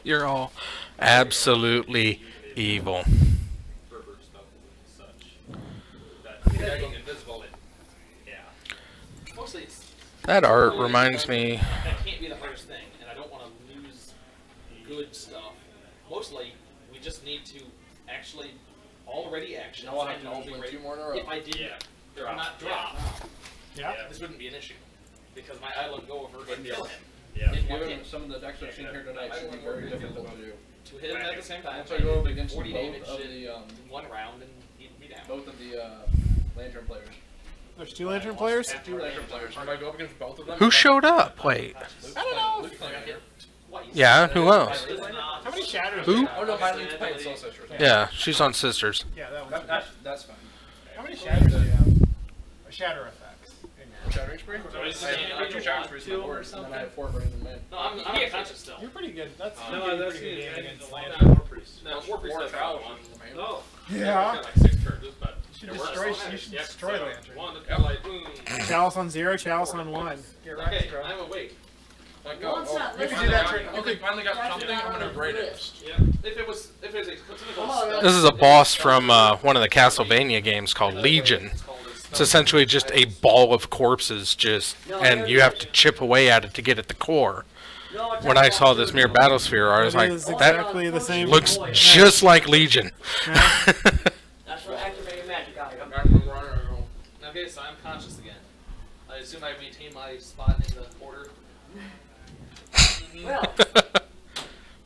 You're all absolutely evil. Berber stuff and such. That being invisible, yeah. Mostly it's. That art reminds me. That can't be the hardest thing, and I don't want to lose good stuff. Mostly, we just need to actually already action. Now I'll have to all win 2 more in a row. If I did not drop, Yeah. this wouldn't be an issue. Because my island go over and kill him. Yeah. In one Given hit. some of the decks I've seen here tonight should be very difficult to do. To hit him at the same time. Once I go up against and 40 both damage of in the, 1 round and he'd be down. both of the Lantern players. There's 2 Lantern players? 2 Lantern players. If I go up against both of them, Who showed up? Wait. I don't know. Luke's playing here. Twice. Yeah, who else? How many shatters? Who? do you have? Oh no, Myleen's playing Soul Sisters. Yeah, she's on Sisters. Yeah, that was. That's fine. How many shatters do you have? Shatter effects. in your- Shattering Spree? I have 2 Shattering Sprees on the board, and then I have 4 Brains and Men. No, I'm conscious still. You're pretty good. That's No, that's pretty good the game against advantage. Lantern. No, War Priest does Travel that one. No. Yeah. Like 6 turns, but You should it works. destroy. You should Yep, destroy so Lantern. One, it's kinda like, boom. Chalice on 0, Chalice on 1. Get right, Okay, bro. I'm awake. Like, Well, it's not You can listed. do that trick. Okay, finally got something. I'm gonna grade it. Yeah. If it was a This is a boss from one of the Castlevania games called Legion. It's essentially just a ball of corpses, and you have to chip away at it to get at the core. No, it's When not I saw this mere Battlesphere, I was It like, is that exactly the same. looks just like Legion. That's for activating magic item. Okay, so I'm conscious again. I assume I maintain my spot in the order. Well,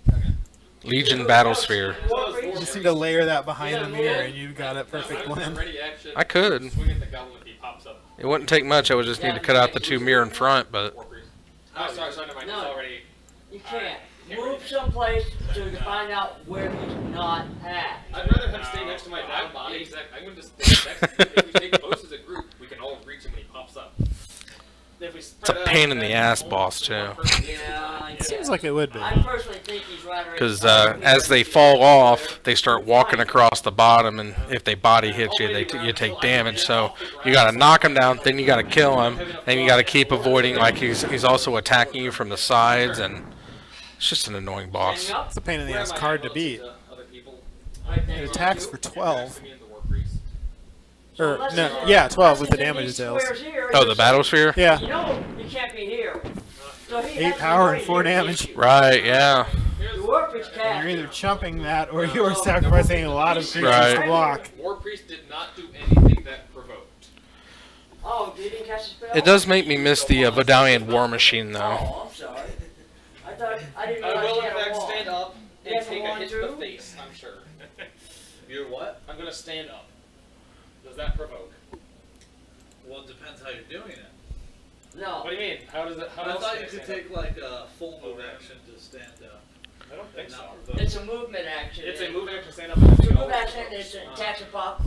Okay. Legion Battlesphere. You just need to layer that behind the mirror, and you've got a perfect blend. Ready action. I could. Swing at the goblin if he pops up. It wouldn't take much. I would just need to cut out the 2 mirror in front, but Oh, sorry, never mind. No. It's already. You can't. Move someplace so you can find out where he's not at. I'd rather him stay next to my back body. Exactly. I'm going to stay next to him. If we take most as a group, we can all reach him when he pops up. If we it's a pain in the ass, boss, too. Yeah, It seems like it would be. I personally think he's right. Because as they fall off, they start walking across the bottom, and if they body hit you, you take damage. So you got to knock him down, then you got to kill him, and you got to keep avoiding, like he's also attacking you from the sides, and it's just an annoying boss. It's a pain in the ass card to beat. It attacks for 12. Or, no, yeah, 12 with the damage details. Oh, the Battlesphere? Yeah. You know, you can't be here. So he 8 has power to and 4 damage. Right, yeah. The Warpriest And cast. you're either chumping that or you are sacrificing a lot of creatures Right. to block. War Priest did not do anything that provoked. Oh, you didn't catch the spell? It does make me miss the Vidalian War Machine, though. Oh, I'm sorry. I didn't I realize will he in had a fact wall. stand up He and has a take a wand hit to the too? face, I'm sure. You're what? I'm gonna stand up. Does that provoke? Well, it depends how you're doing it. No. What do you mean? How does it? How I else thought can you I could stand take like a full move action to stand up. up? I don't think so. Not provoke. It's a movement action. It's a move action stand up. And It's a do move all action, this it's an stuff. attack of pop.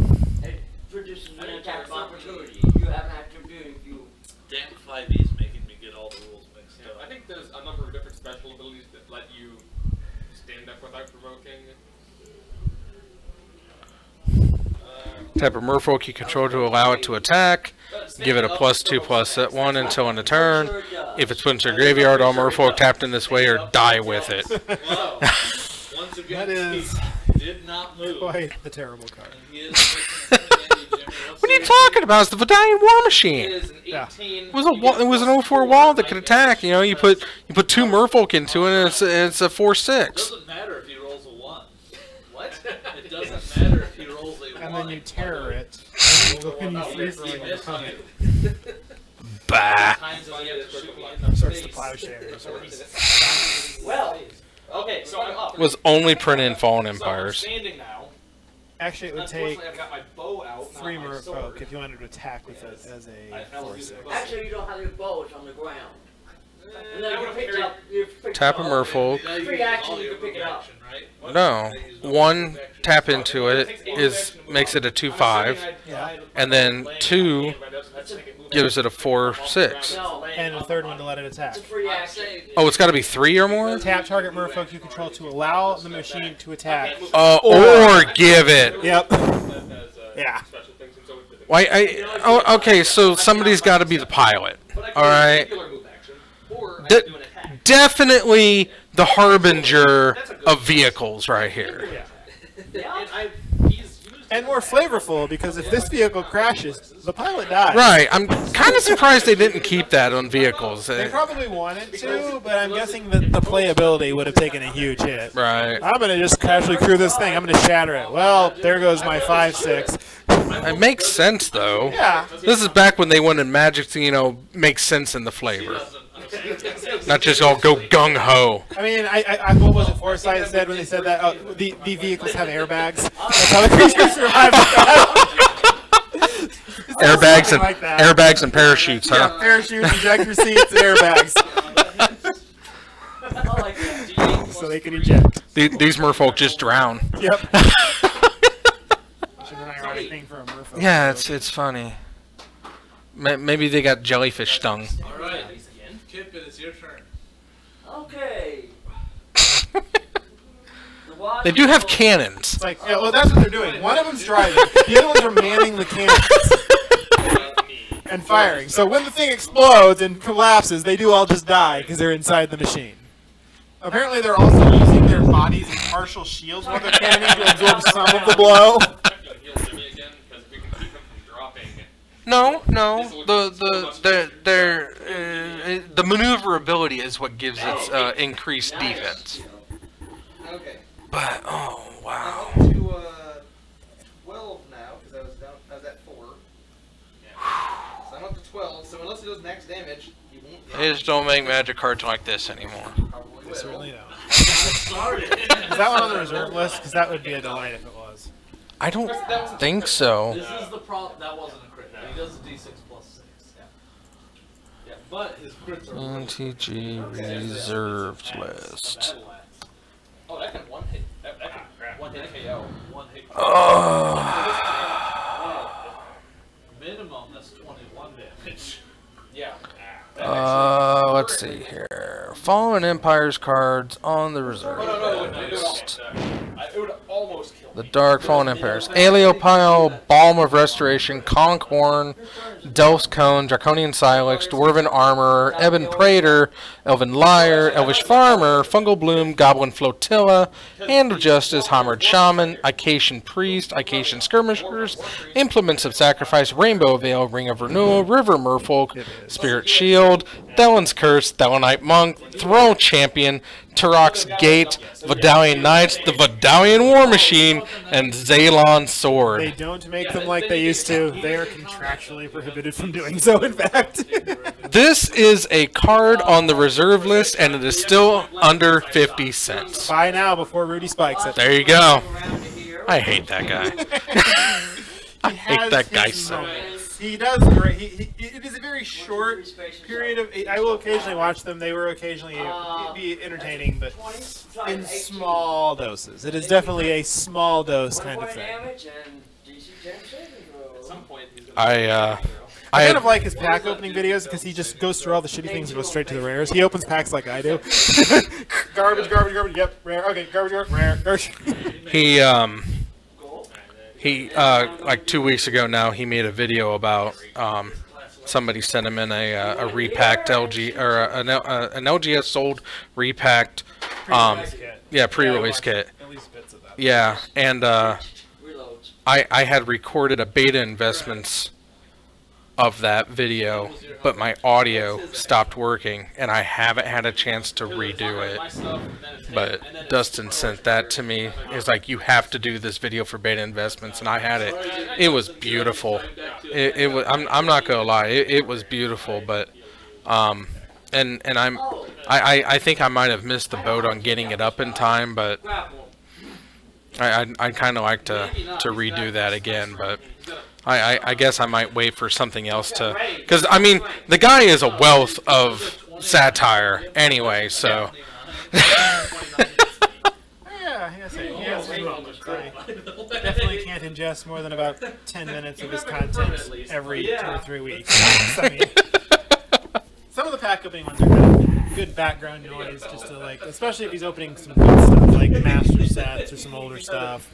It produces an attack of opportunity. You have an opportunity if you. Damn 5e's making me get all the rules mixed Yeah, up. I think there's a number of different special abilities that let you stand up without provoking. Type of merfolk you control to allow it to attack. Give it a +2/+1 until end of turn. If it's put into a graveyard, all merfolk tapped in this way or die with it. Whoa. Once again, That is he did not move. quite a terrible card. And he is making a Andy Jimmy. Let's What are you see. talking about? It's the Vidalian War It Machine. is an Yeah. 18. It was an 04 wall that could attack. You know, you put 2 merfolk into it, and it's a It 4/6. doesn't matter if he rolls a 1. What? It doesn't matter if he rolls a 1. And then you terror it. And you free throw it with a Bah. Times when you have to shoot me in the Starts to face. plowshare. Well, Okay, so I'm up. Was only printed in Fallen So I'm Empires. standing now. Actually, it would take Unfortunately, I've got my bow out. not 3 my merfolk sword. if you wanted to attack with it as I a fell using 4/6. the bow. actually, you don't have your bow, it's on the ground. And then I you would've picked carried- up. You picked Tap a up. merfolk. Now you Free use action, all you your can pick it move up. action, right? No. They use no 1 move action. tap into it makes it a 2/5, and then 2 gives it a 4/6. No, And a third one to let it attack. it's a free action. Oh, it's got to be 3 or more? Tap target merfolk you control to allow the machine to attack. Or give it. Yep. Yeah. Why? Okay, so somebody's got to be the pilot. All right. Definitely the harbinger of vehicles right here. Yeah. And more flavorful because if this vehicle crashes, the pilot dies. Right. I'm kind of surprised they didn't keep that on vehicles. They probably wanted to, but I'm guessing that the playability would have taken a huge hit. Right. I'm going to just casually crew this thing. I'm going to shatter it. Well, there goes my 5/6. It makes sense though. Yeah. This is back when they wanted magic to, make sense in the flavor. Not just all go gung ho. I mean, I what was it Foresight said when they said that? Oh, the vehicles have airbags. That's how the creatures survive. Airbags and like that. airbags and parachutes, Yeah, huh? parachutes, ejector seats, airbags, I like that. so they can eject. These merfolk just drown. Yep. Which is an ironic thing for a merfolk. Yeah, it's funny. Maybe they got jellyfish stung. All right. Kip, it is your turn. Okay. The They do have cannons. It's like, yeah, well, that's what they're doing. One of them's driving, the other ones are manning the cannons and firing. So when the thing explodes and collapses, they do all just die because they're inside the machine. Apparently, they're also using their bodies as partial shields while they're cannoning to absorb some of the blow. No. The maneuverability is what gives it increased defense. Okay. But oh wow. I'm up to 12 now because I was at 4. So I'm up to 12. So unless it does max damage, you won't. They just don't make magic cards like this anymore. Probably They certainly will. don't. Sorry. Is that one on the reserve list? Because that would be a delight if it was. I don't think so. This is the problem. That wasn't a crit. He does a d6 plus 6. Yeah. Yeah, but his crits are. NTG reserved list. Oh, that can one hit. That can one hit KO. One hit. Oh. Minimum, that's 21 damage. Yeah. Let's see here. Fallen Empires cards on the reserve list. It would almost kill The Dark Fallen Empires. Aeleopile, Balm of Restoration, Conkhorn, Delph's Cone, Draconian Silex, Dwarven Armorer, Ebon Praetor, Elven Lyre, Elvish Farmer, Fungal Bloom, Goblin Flotilla, Hand of Justice, Hammered Shaman, Icatian Priest, Icatian Skirmishers, Implements of Sacrifice, Rainbow Veil, Ring of Renewal, River Merfolk, Spirit Shield, Thelen's Curse, Thelenite Monk, Throne Champion, Turok's Gate, Vidalian Knights, the Vidalian War Machine, and Zaylon Sword. They don't make them like they used to. They are contractually prohibited from doing so, in fact. This is a card on the reserve list, and it is still under 50 cents. Buy now before Rudy spikes it. There you go. I hate that guy. I hate has that guy his so. moments. He does great. It is a very short period of. I will occasionally watch them. They were occasionally be entertaining, but in small doses. It is definitely a small dose kind of thing. At some point, he's gonna I I kind of like his pack opening videos because he just goes through all the shitty things and goes straight to the rares. He opens packs like I do. Garbage, garbage, garbage. Yep, rare. Okay, garbage, garbage, rare. Garbage. He like 2 weeks ago now, he made a video about somebody sent him in a repacked LG or an LGS sold repacked pre-release kit. At least bits of that. Yeah, and I had recorded a beta investments of that video, but my audio stopped working, and I haven't had a chance to redo it. But Dustin sent that to me. It's like, you have to do this video for beta investments, and I had it. It was beautiful. It was. I'm not gonna lie. It was beautiful, but I think I might have missed the boat on getting it up in time, but I'd kind of like to redo that again, but. I guess I might wait for something else to, because I mean the guy is a wealth of satire anyway, so. Yeah, he has his moments. I definitely can't ingest more than about 10 minutes of his content every 2 or 3 weeks. I mean, some of the pack opening ones are good background noise, just to like, especially if he's opening some good stuff like master sets or some older stuff.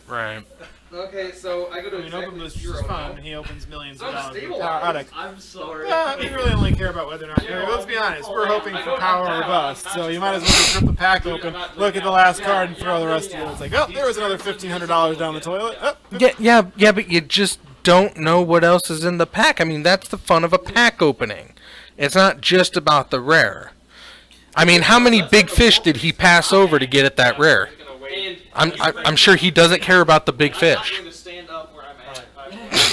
Right. Okay, so I go to Open Boost is fun. He opens millions of dollars Unstable. of power product. I'm sorry. We really only care about whether or not. Let's be honest. We're hoping for power or bust. So you might as well just rip the pack open, look at the last card, and throw the rest of it. It's like, oh, there was another $1,500 down the toilet. Oh. Yeah, but you just don't know what else is in the pack. I mean, that's the fun of a pack opening. It's not just about the rare. I mean, how many big fish did he pass over to get at that rare? I'm sure he doesn't care about the big fish.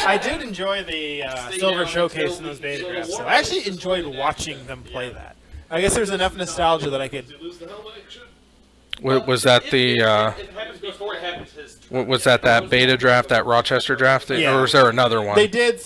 I did enjoy the Silver Showcase in those beta drafts, so I actually enjoyed watching them play that. I guess there's enough nostalgia that I could... Was that the... was that beta draft, that Rochester draft? Yeah. Or was there another one? They did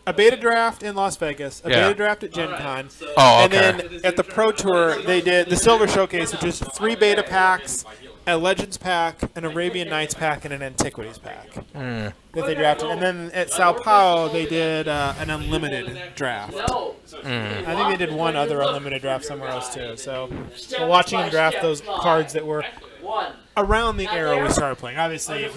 a beta draft in Las Vegas, a beta draft at Gen Con, Oh, and okay. then at the Pro Tour, they did the Silver Showcase, which is 3 beta packs, a Legends pack, an Arabian Nights pack, and an Antiquities pack that they drafted. And then at Sao Paulo, they did an unlimited draft. I think they did one other unlimited draft somewhere else too. So we're watching them draft those cards that were around the era we started playing. Obviously,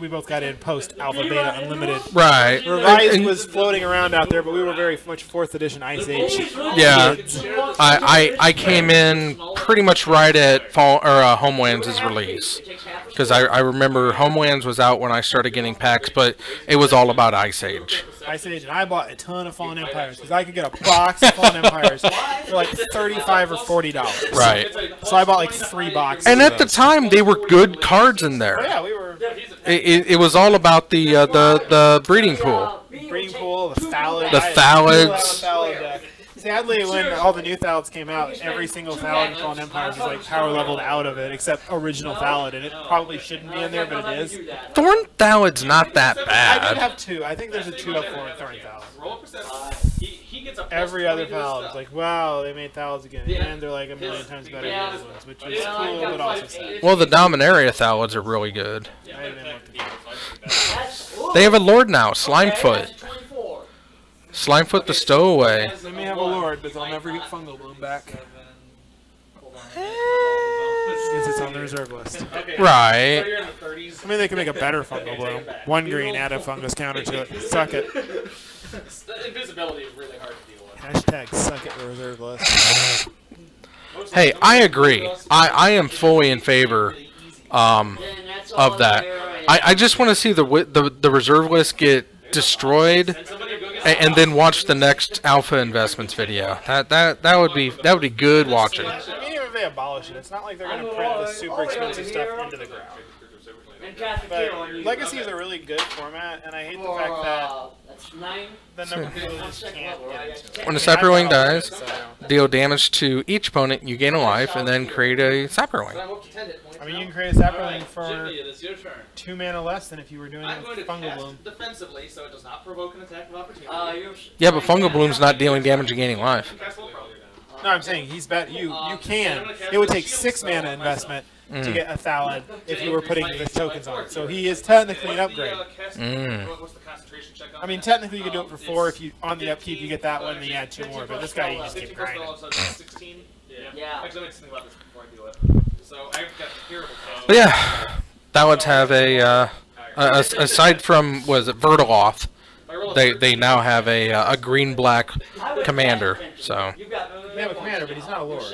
we both got in post Alpha Beta Unlimited. Right. Revised was floating around out there, but we were very much 4th edition Ice Age. Yeah, kids. I came in pretty much right at Homelands' release, because I remember Homelands was out when I started getting packs, but it was all about Ice Age. Ice Age, and I bought a ton of Fallen Empires because I could get a box of Fallen Empires for like $35 or $40. Right. So I bought like 3 boxes. And of at the those. time, they were good cards in there. Oh, yeah, we were It was all about the breeding pool. breeding pool, the Thallid. The Thallids. Thallid deck. Sadly, when all the new Thalids came out, every single Thalid in Fallen Empires is like power leveled out of it, except original Thalid, and it probably shouldn't be in there, but it is. Thorn Thalid's not that I did bad. have 2. I think there's a 2 up for Thorn Thalid. Roll percent. He gets a Every other +20 to his Thalid is stuff. like, wow, they made Thalids again, Yeah. and they're like a million times better Yeah. than these ones, which is cool, but also sad. Well, the Dominaria Thalids are really good. Yeah, I didn't attack look at people, so I think that- They have a lord now, Slimefoot. Slimefoot the Stowaway. They may have a lord, but they'll never get Fungal Bloom back. Since it's on the reserve list. Okay, Right. So you're in the 30s. I mean, they can make a better Fungal Bloom. 1 green, add a fungus counter to it. Suck it. The invisibility is really hard to deal with. Hashtag suck it reserve list. Hey, I agree. I am fully in favor of that. I just want to see the reserve list get destroyed, and then watch the next Alpha Investments video. That would be good watching. I mean, even if they abolish it, it's not like they're going to print the super expensive stuff into the ground. But Legacy is a really good format, and I hate the fact that That's 9. the number of people just can't get into it. When a Cyberwing dies, So, deal damage to each opponent, you gain a life, and then create a Cyberwing. I'm up to 10 hit points I mean, now. you can create a Cyberwing Alright, for Jimmy, it is your turn. 2 mana less than if you were doing I'm it going with to Fungal cast Bloom. defensively, so it does not provoke an attack of opportunity. Yeah, but Fungal Bloom's not dealing damage and gaining life. Cast Will Pro. No, I'm saying he's bet you can. It would take 6 mana investment to get a Thalid if you were putting the tokens on it. So he is technically an upgrade. What's the concentration check on I mean, that? technically you could do it for 4 if you on the upkeep you get that one, then you add 2 more. But this guy you just 50 keep plus grinding. dollars, so it's 16. Yeah. Actually, let me think about this before I do it. So I've got terrible. But yeah, Thalids have aside from, was it Vertiloth, they now have a green-black commander, so. They have a commander, but he's not a lord.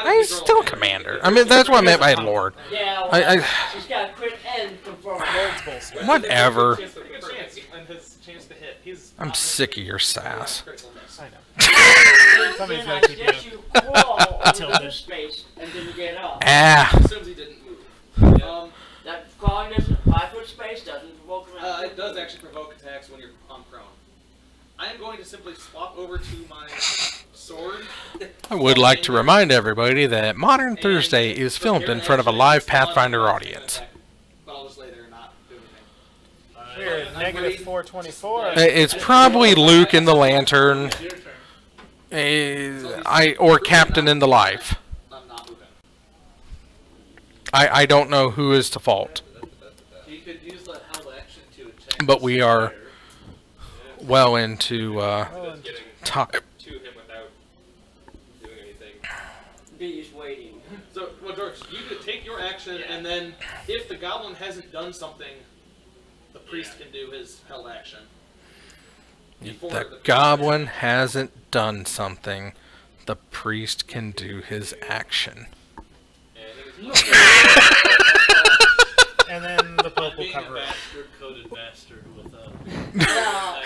He's still a commander. I mean, that's what I meant by lord. Yeah, I- she's got a crit and confirmed. Lord's bullshit. Whatever. Chance and his chance to hit. He's I'm sick of your sass. critical miss. I know. Somebody's Then I gotta keep suggest you you crawl into tilted. the space and then get up. Ah. Assumes he didn't move. That crawling doesn't, 5-foot space doesn't provoke an It does actually provoke attacks when you're on prone. I am going to simply swap over to my sword. I would like to remind everybody that Modern Thursday is filmed in front of a live Pathfinder audience. But I'll just lay there and not do anything. Weird. Negative 424. It's probably Luke in the Lantern, or Captain in the Life. I'm not moving. I don't know who is to fault, You could use that held action to attack. but we are well into Getting time. to him without doing anything. Bees waiting. So, well, George, you could take your action, and then if the goblin hasn't done something, the priest can do his held action. Before The goblin hasn't done something. The priest can do his action. And then the Pope will Being a cover it. bastard-coded bastard with Now,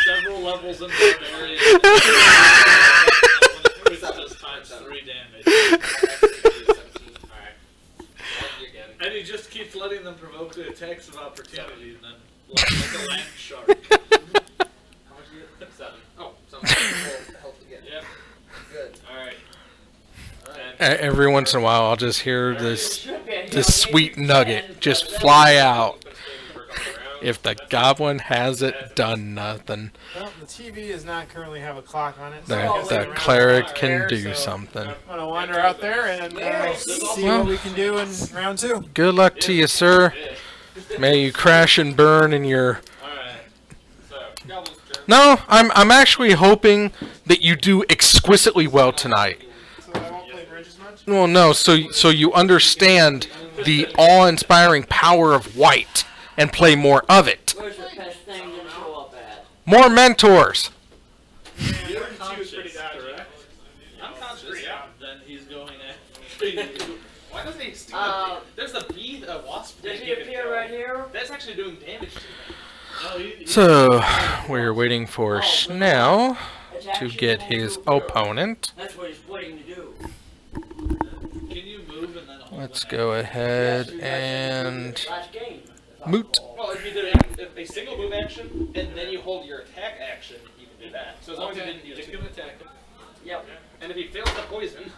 several levels in that area. Just times 3 damage. And he just keeps letting them provoke the attacks of opportunity, and then like a land shark. How much do you get? 7. Oh, something. Help again. Yep. Good. Alright. Every once in a while, I'll just hear this sweet nugget just fly out. If the goblin hasn't done nothing, Well, the TV does not currently have a clock on it. So I guess the they're cleric around can there, do so something. I'm gonna wander out there and see Well. what we can do in round 2. Good luck to you, sir. May you crash and burn in your... Alright. So, goblin's turn. No, I'm actually hoping that you do exquisitely well tonight. So I won't play bridge as much. Well, no, so you understand the awe-inspiring power of white and play more of it. where's the best thing to show up at? More mentors. You're conscious, pretty bad, correct? I'm conscious, yeah. Then he's going after you. Why doesn't he steal There's the bee, the wasp. Does thing he you can appear kill. right here? That's actually doing damage to me. No, he So, we're waiting for Schnell Attack to should get move his to zero. opponent. That's what he's waiting to do. can you move and then hold Let's an go action? ahead and Last game. moot. Well, if you did a single move action, and then you hold your attack action, you can do that. So as long as he Okay, didn't use you it. can attack him. Yep. And if he fails the poison,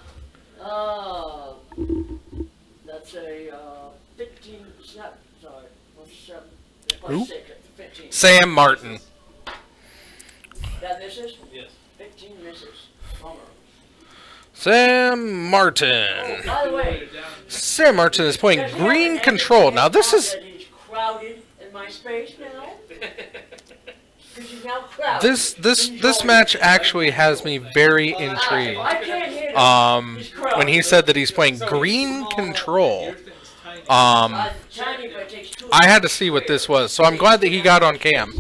That's a 15. Sorry. What's Who? 15. Sam Martin. That misses. Yes. 15 misses. Bummer. Sam Martin. Oh, by the way, Sam Martin is playing does he green have an control. evidence Now this is that he's crowded in my space now? Because he's now crowded. this match actually has me very intrigued. I can't hit him. He's crowded. When he said that he's playing green control, Your thing's tiny. Tiny, but it takes 2. I had to see what this was. So I'm glad that he got on cam.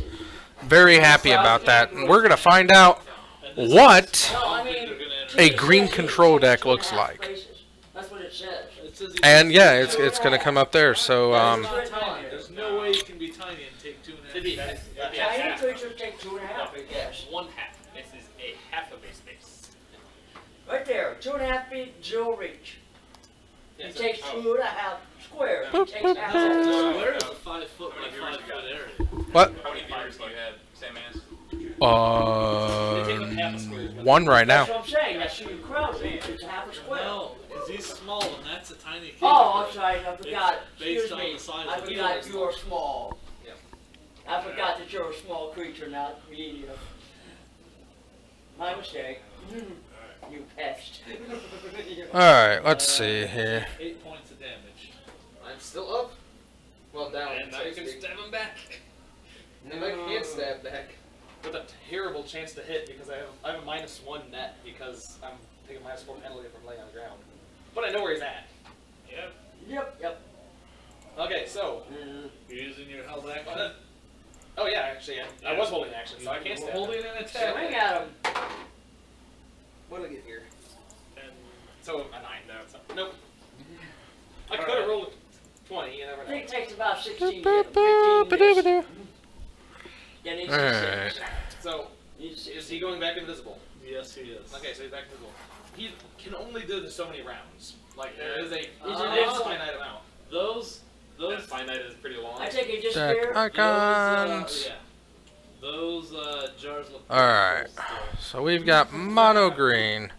Very happy about that. And we're gonna find out what No, I mean, a green control deck looks like. That's what it says. It says he And yeah, it's gonna come up there. So It's not tiny. There's no way you can be tiny and take 2.5. to be space. Tiny creatures take 2.5, I guess. 1/2. This is a half of a space. Right there, 2.5 feet, 0 reach. He Yes, takes oh. 2.5 squares. He takes half So of it. where is a 5 foot by 5 foot area? what? How many viewers do you have, Sam Ass? One right now. That's what I'm saying. That's you crowd. It's half a square. No, because he's small and that's a tiny kid. Oh, I'm sorry. I forgot. based Excuse on me. the size I of the forgot kid. you're small. Yep. I forgot that you're a small creature, not medium. My mistake. You pest. Alright, let's see here. 8 points of damage. I'm still up. Well, down. And now you can stab him back. And I can't stab back. With a terrible chance to hit because I have a -1 net because I'm taking -4 penalty from laying on the ground. But I know where he's at. Yep. Yep. Okay, so. You're using your held action. Oh yeah, actually, I was holding action, so I can't stab. Holding an attack. Swing at him. What did I get here? And so a 9. No, it's not. Nope. I could have rolled a 20. You never I know. think it takes about 16 minutes. Yeah, needs Alright. So is he going back invisible? Yes, he is. Okay, so he's back invisible. He can only do so many rounds. Like there is a invisible. finite amount. Those finite is pretty long. I take it just Deck here. icons. yeah. Those jars look Alright. pretty cool still. So we've got mono green.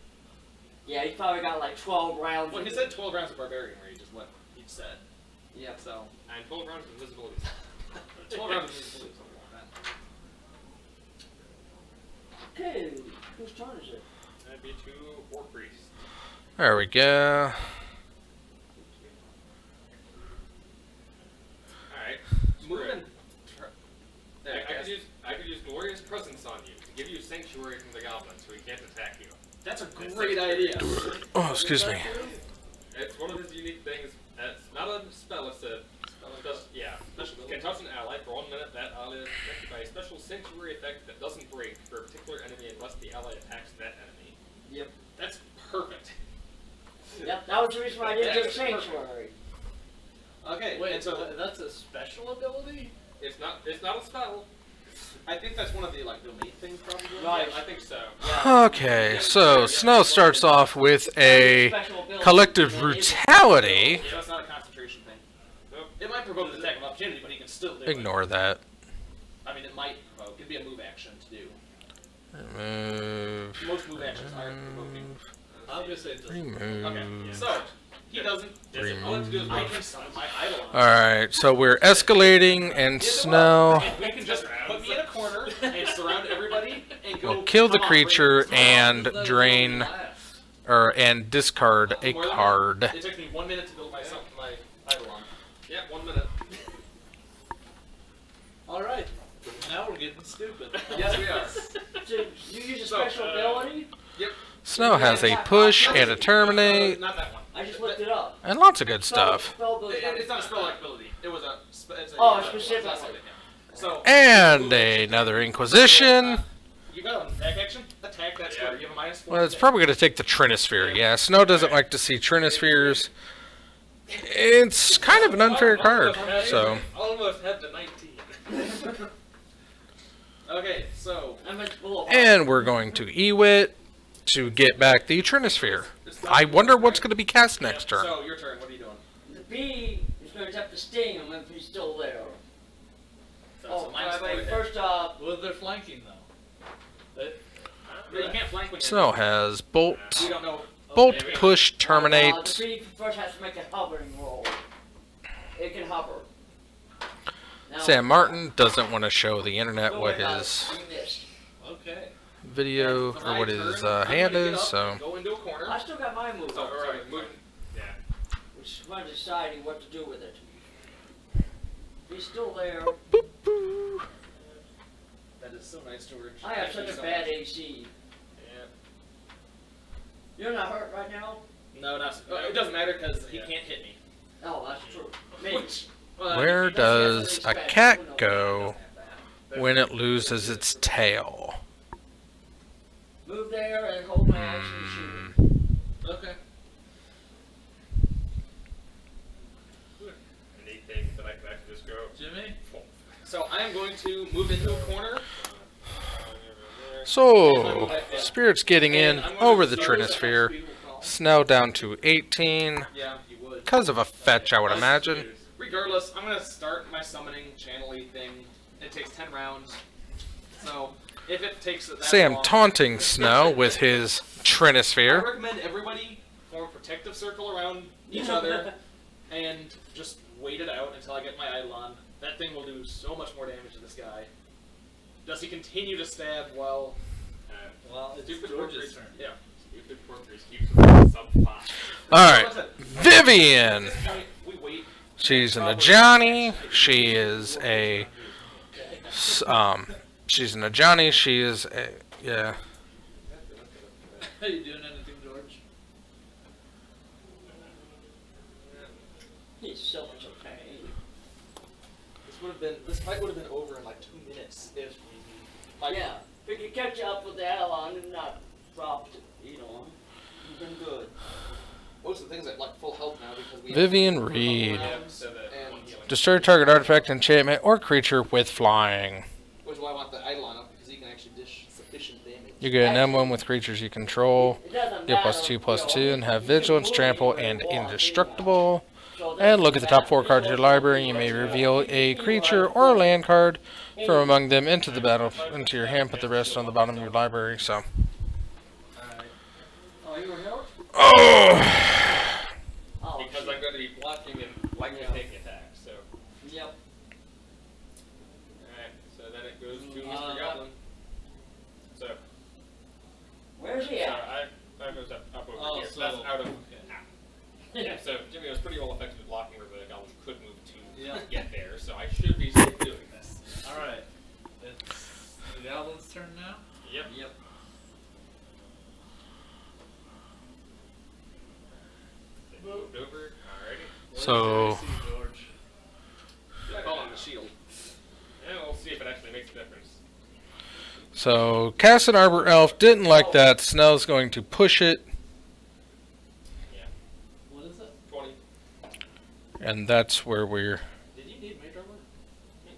Yeah, he's probably got like 12 rounds. Well, he said 12 rounds of barbarian, where he just went each set. Yeah. So and 12 rounds of invisibility. 12 rounds of invisibility, something like that. Okay, whose turn is it? That'd be 2 or priest. There we go. Alright. Moving. I could use glorious presence on you to give you sanctuary from the goblins, so he can't attack you. That's a great idea. Oh, excuse me. It's one of his unique things. It's not a spell. It's a special. Can touch an ally for 1 minute. That ally is affected by a special sanctuary effect that doesn't break for a particular enemy unless the ally attacks that enemy. Yep. That's perfect. Yep, that was the reason why I didn't get Sanctuary. Okay. Wait, and so that's a special ability? it's not a spell. I think that's one of the domain things probably. Right. Yeah, I think so. Okay, so Snow starts off with a Special ability. collective brutality. Yeah, that's not a concentration thing. Nope. It might provoke an attack of opportunity, but he can still do it. Ignore that. I mean, it might provoke. It'd be a move action to do. Remove. Most move actions aren't provoking. I'm gonna say it doesn't. Okay, Remove. so he doesn't. All I have to do is I can summon my idol. Alright, so we're escalating, and Snow And we can just put me in a corner and surround everybody and go. will kill the come on, creature bring it. and Let it drain, last. and discard a More than card. that. It took me 1 minute to build my idol on. Yeah, 1 minute. Alright. Now we're getting stupid. Yes, we are. So you use a So, special ability? Yep. Snow has a push and a terminate, Not that one. I just looked it up. and lots of good stuff. Spell ability. It's not a spell-like ability. It was a. It's a Oh, specific. that's something, yeah. So. And another Inquisition. You got an attack action? Attack that square. You have a -4. Well, it's probably going to take the Trinisphere. Yeah, Snow doesn't like to see Trinispheres. It's kind of an unfair card, so. Almost had the 19. Okay, so. I'm a little And we're going to Ewit to get back the Trinisphere. I wonder what's going to be cast next turn. So, your turn. What are you doing? The bee is going to have to sting him if he's still there. So, Oh, minus by the way, four to hit. first off, Well, they're flanking though. But you can't flank when you're Snow has Bolt, We don't know. Bolt, Okay, Push, The Terminate. tree first has to make a hovering roll. It can hover. Now, Sam Martin doesn't want to show the internet don't what worry about his it. You missed. Okay. video When or I what turn, his I'm gonna hand get is. up So and go into a corner. I still got my move. So, alright, moving. Yeah. Which is when deciding what to do with it. He's still there. That is so nice, George. I have Thank such you a so bad much. AC. Yeah. You're not hurt right now? No, not. It doesn't matter because he can't hit me. No, that's true. Me. Which, where he does doesn't a have any cat special- go when it loses its tail? Move there and hold my action and shoot. Okay. a neat thing that I can actually just go. Jimmy? So I am going to move into a corner. So Spirit's getting in And I'm going over to the start- Trinisphere. Snow down to 18 Yeah, you would. because of a fetch, I would imagine. Regardless, I'm gonna start my summoning channel-y thing. It takes 10 rounds. So if it takes that Sam long, taunting Snow with his I Trinisphere. recommend everybody form a protective circle around each other and just wait it out until I get my Eidolon. That thing will do so much more damage to this guy. Does he continue to stab while... Well, it's Stupid George's Porkers- turn. Yeah. Stupid Porkers keeps us sub 5. Alright, Vivian. At this point, we wait. She's an Ajani. She is a... she's an Ajani. She is a... Yeah. Are you doing anything, George? He's so much of pain. This fight would have been over in like 2 minutes if my Yeah, if you could catch up with the Alon and not dropped, you know, you've been good. most of the things at like full health now because we Vivian have Reed. rounds and Destroy target artifact, enchantment, or creature with flying. which is why I want the Eidolon up because he can actually dish sufficient damage. You get an emblem with creatures you control. It doesn't Get matter, +2/+2 and have you can vigilance, move trample, anywhere and you want, indestructible. so And look at the top that's 4 cards of your library. You may reveal a creature or a land card from among them into the battle into your hand. Put the rest on the bottom of your library. So, Oh, you were hurt? oh, Oh, Because I'm going to be blocking and likely taking attacks. So, Yep. alright. So then it goes to Mr. Goblin. So, Where's he so at? I goes up over Oh, here. so- That's out of. okay. Yeah. So Jimmy was pretty well effective at blocking where the goblins could move to Yeah. get there. So I should be safe doing this. Alright. It's the Goblin's turn now? Yep. Yep. They moved over. Alrighty. So- What does it see, George? Good call on the shield. And we'll see if it actually makes a difference. so Cassid Arbor Elf didn't like that. Snell's going to push it, Yeah. What is it? 20. and that's where we're. Did you need Mage Armor?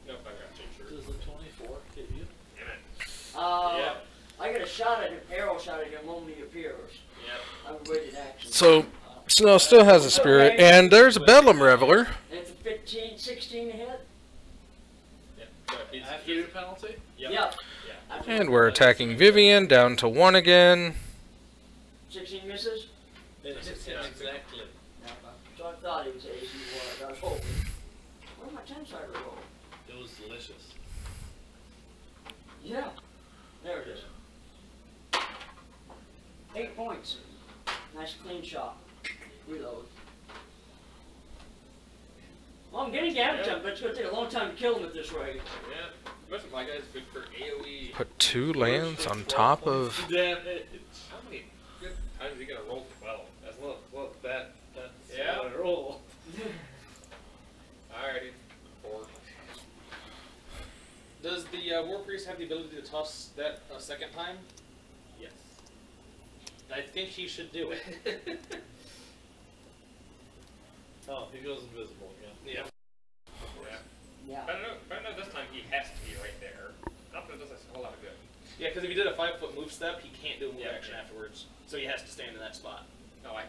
Nope, I got change Does the 24 hit you? Damn it. Uh, I get a shot at him, arrow shot at him the moment he appears. Yep. I waited action. So Snell still has a spirit, and there's a Bedlam Reveler. And it's a 15, 16 to hit? Yep. So he's, After your penalty? Yep. Yep. Yeah. And we're attacking Vivian, down to 1 again. 16 misses? It hits him exactly. So I thought he was AC was. I was hoping. Where's my 10-sided roll? It was delicious. Yeah. There it is. 8 points. Nice clean shot. Reload. Well, I'm getting damage on him, but it's going to take a long time to kill him at this rate. Yeah. Most of my guys good for AoE. Put 2 lands on top of. Damn it. How many good times are you going to roll 12? That's Look, that's Yeah. what I roll. Alrighty. 4. Does the War Priest have the ability to toss that a second time? Yes. I think he should do it. Oh, he goes invisible again. Yeah. Yeah. I don't know this time he has to be right there. Not that it does us a whole lot of good. Yeah, because if he did a 5-foot move step, he can't do a move action afterwards. So he has to stand in that spot. No, yeah.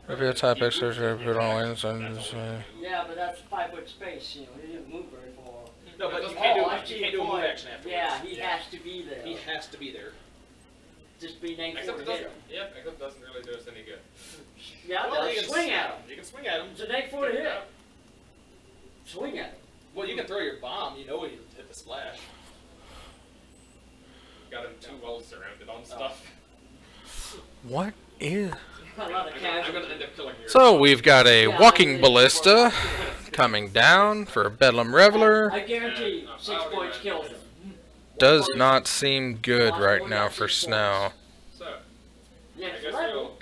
If you type extra, He put on moves, lands and that's just, all we do. Yeah, but that's a 5-foot space, you know. He didn't move very far. No, but you doesn't- can't do, I you see can't the do a move point. action afterwards. Yeah, he has to be there. He has to be there. Just be named Except for it to hit doesn't. him. Yep, except it doesn't really do us any good. Yeah, Well, no, you can swing at him. You can swing at him. It's a name for to hit. Yeah. Swing at him. Well, you can throw your bomb. You know you hit the splash. Got him too well surrounded on stuff. What is... A lot of I'm gonna casualties. end up killing your. So we've got a walking ballista coming down for a Bedlam Reveler. I guarantee Yeah, 6 points kills him. Does not seem good right now for Snow. So, Yeah, I it's guess 11. we'll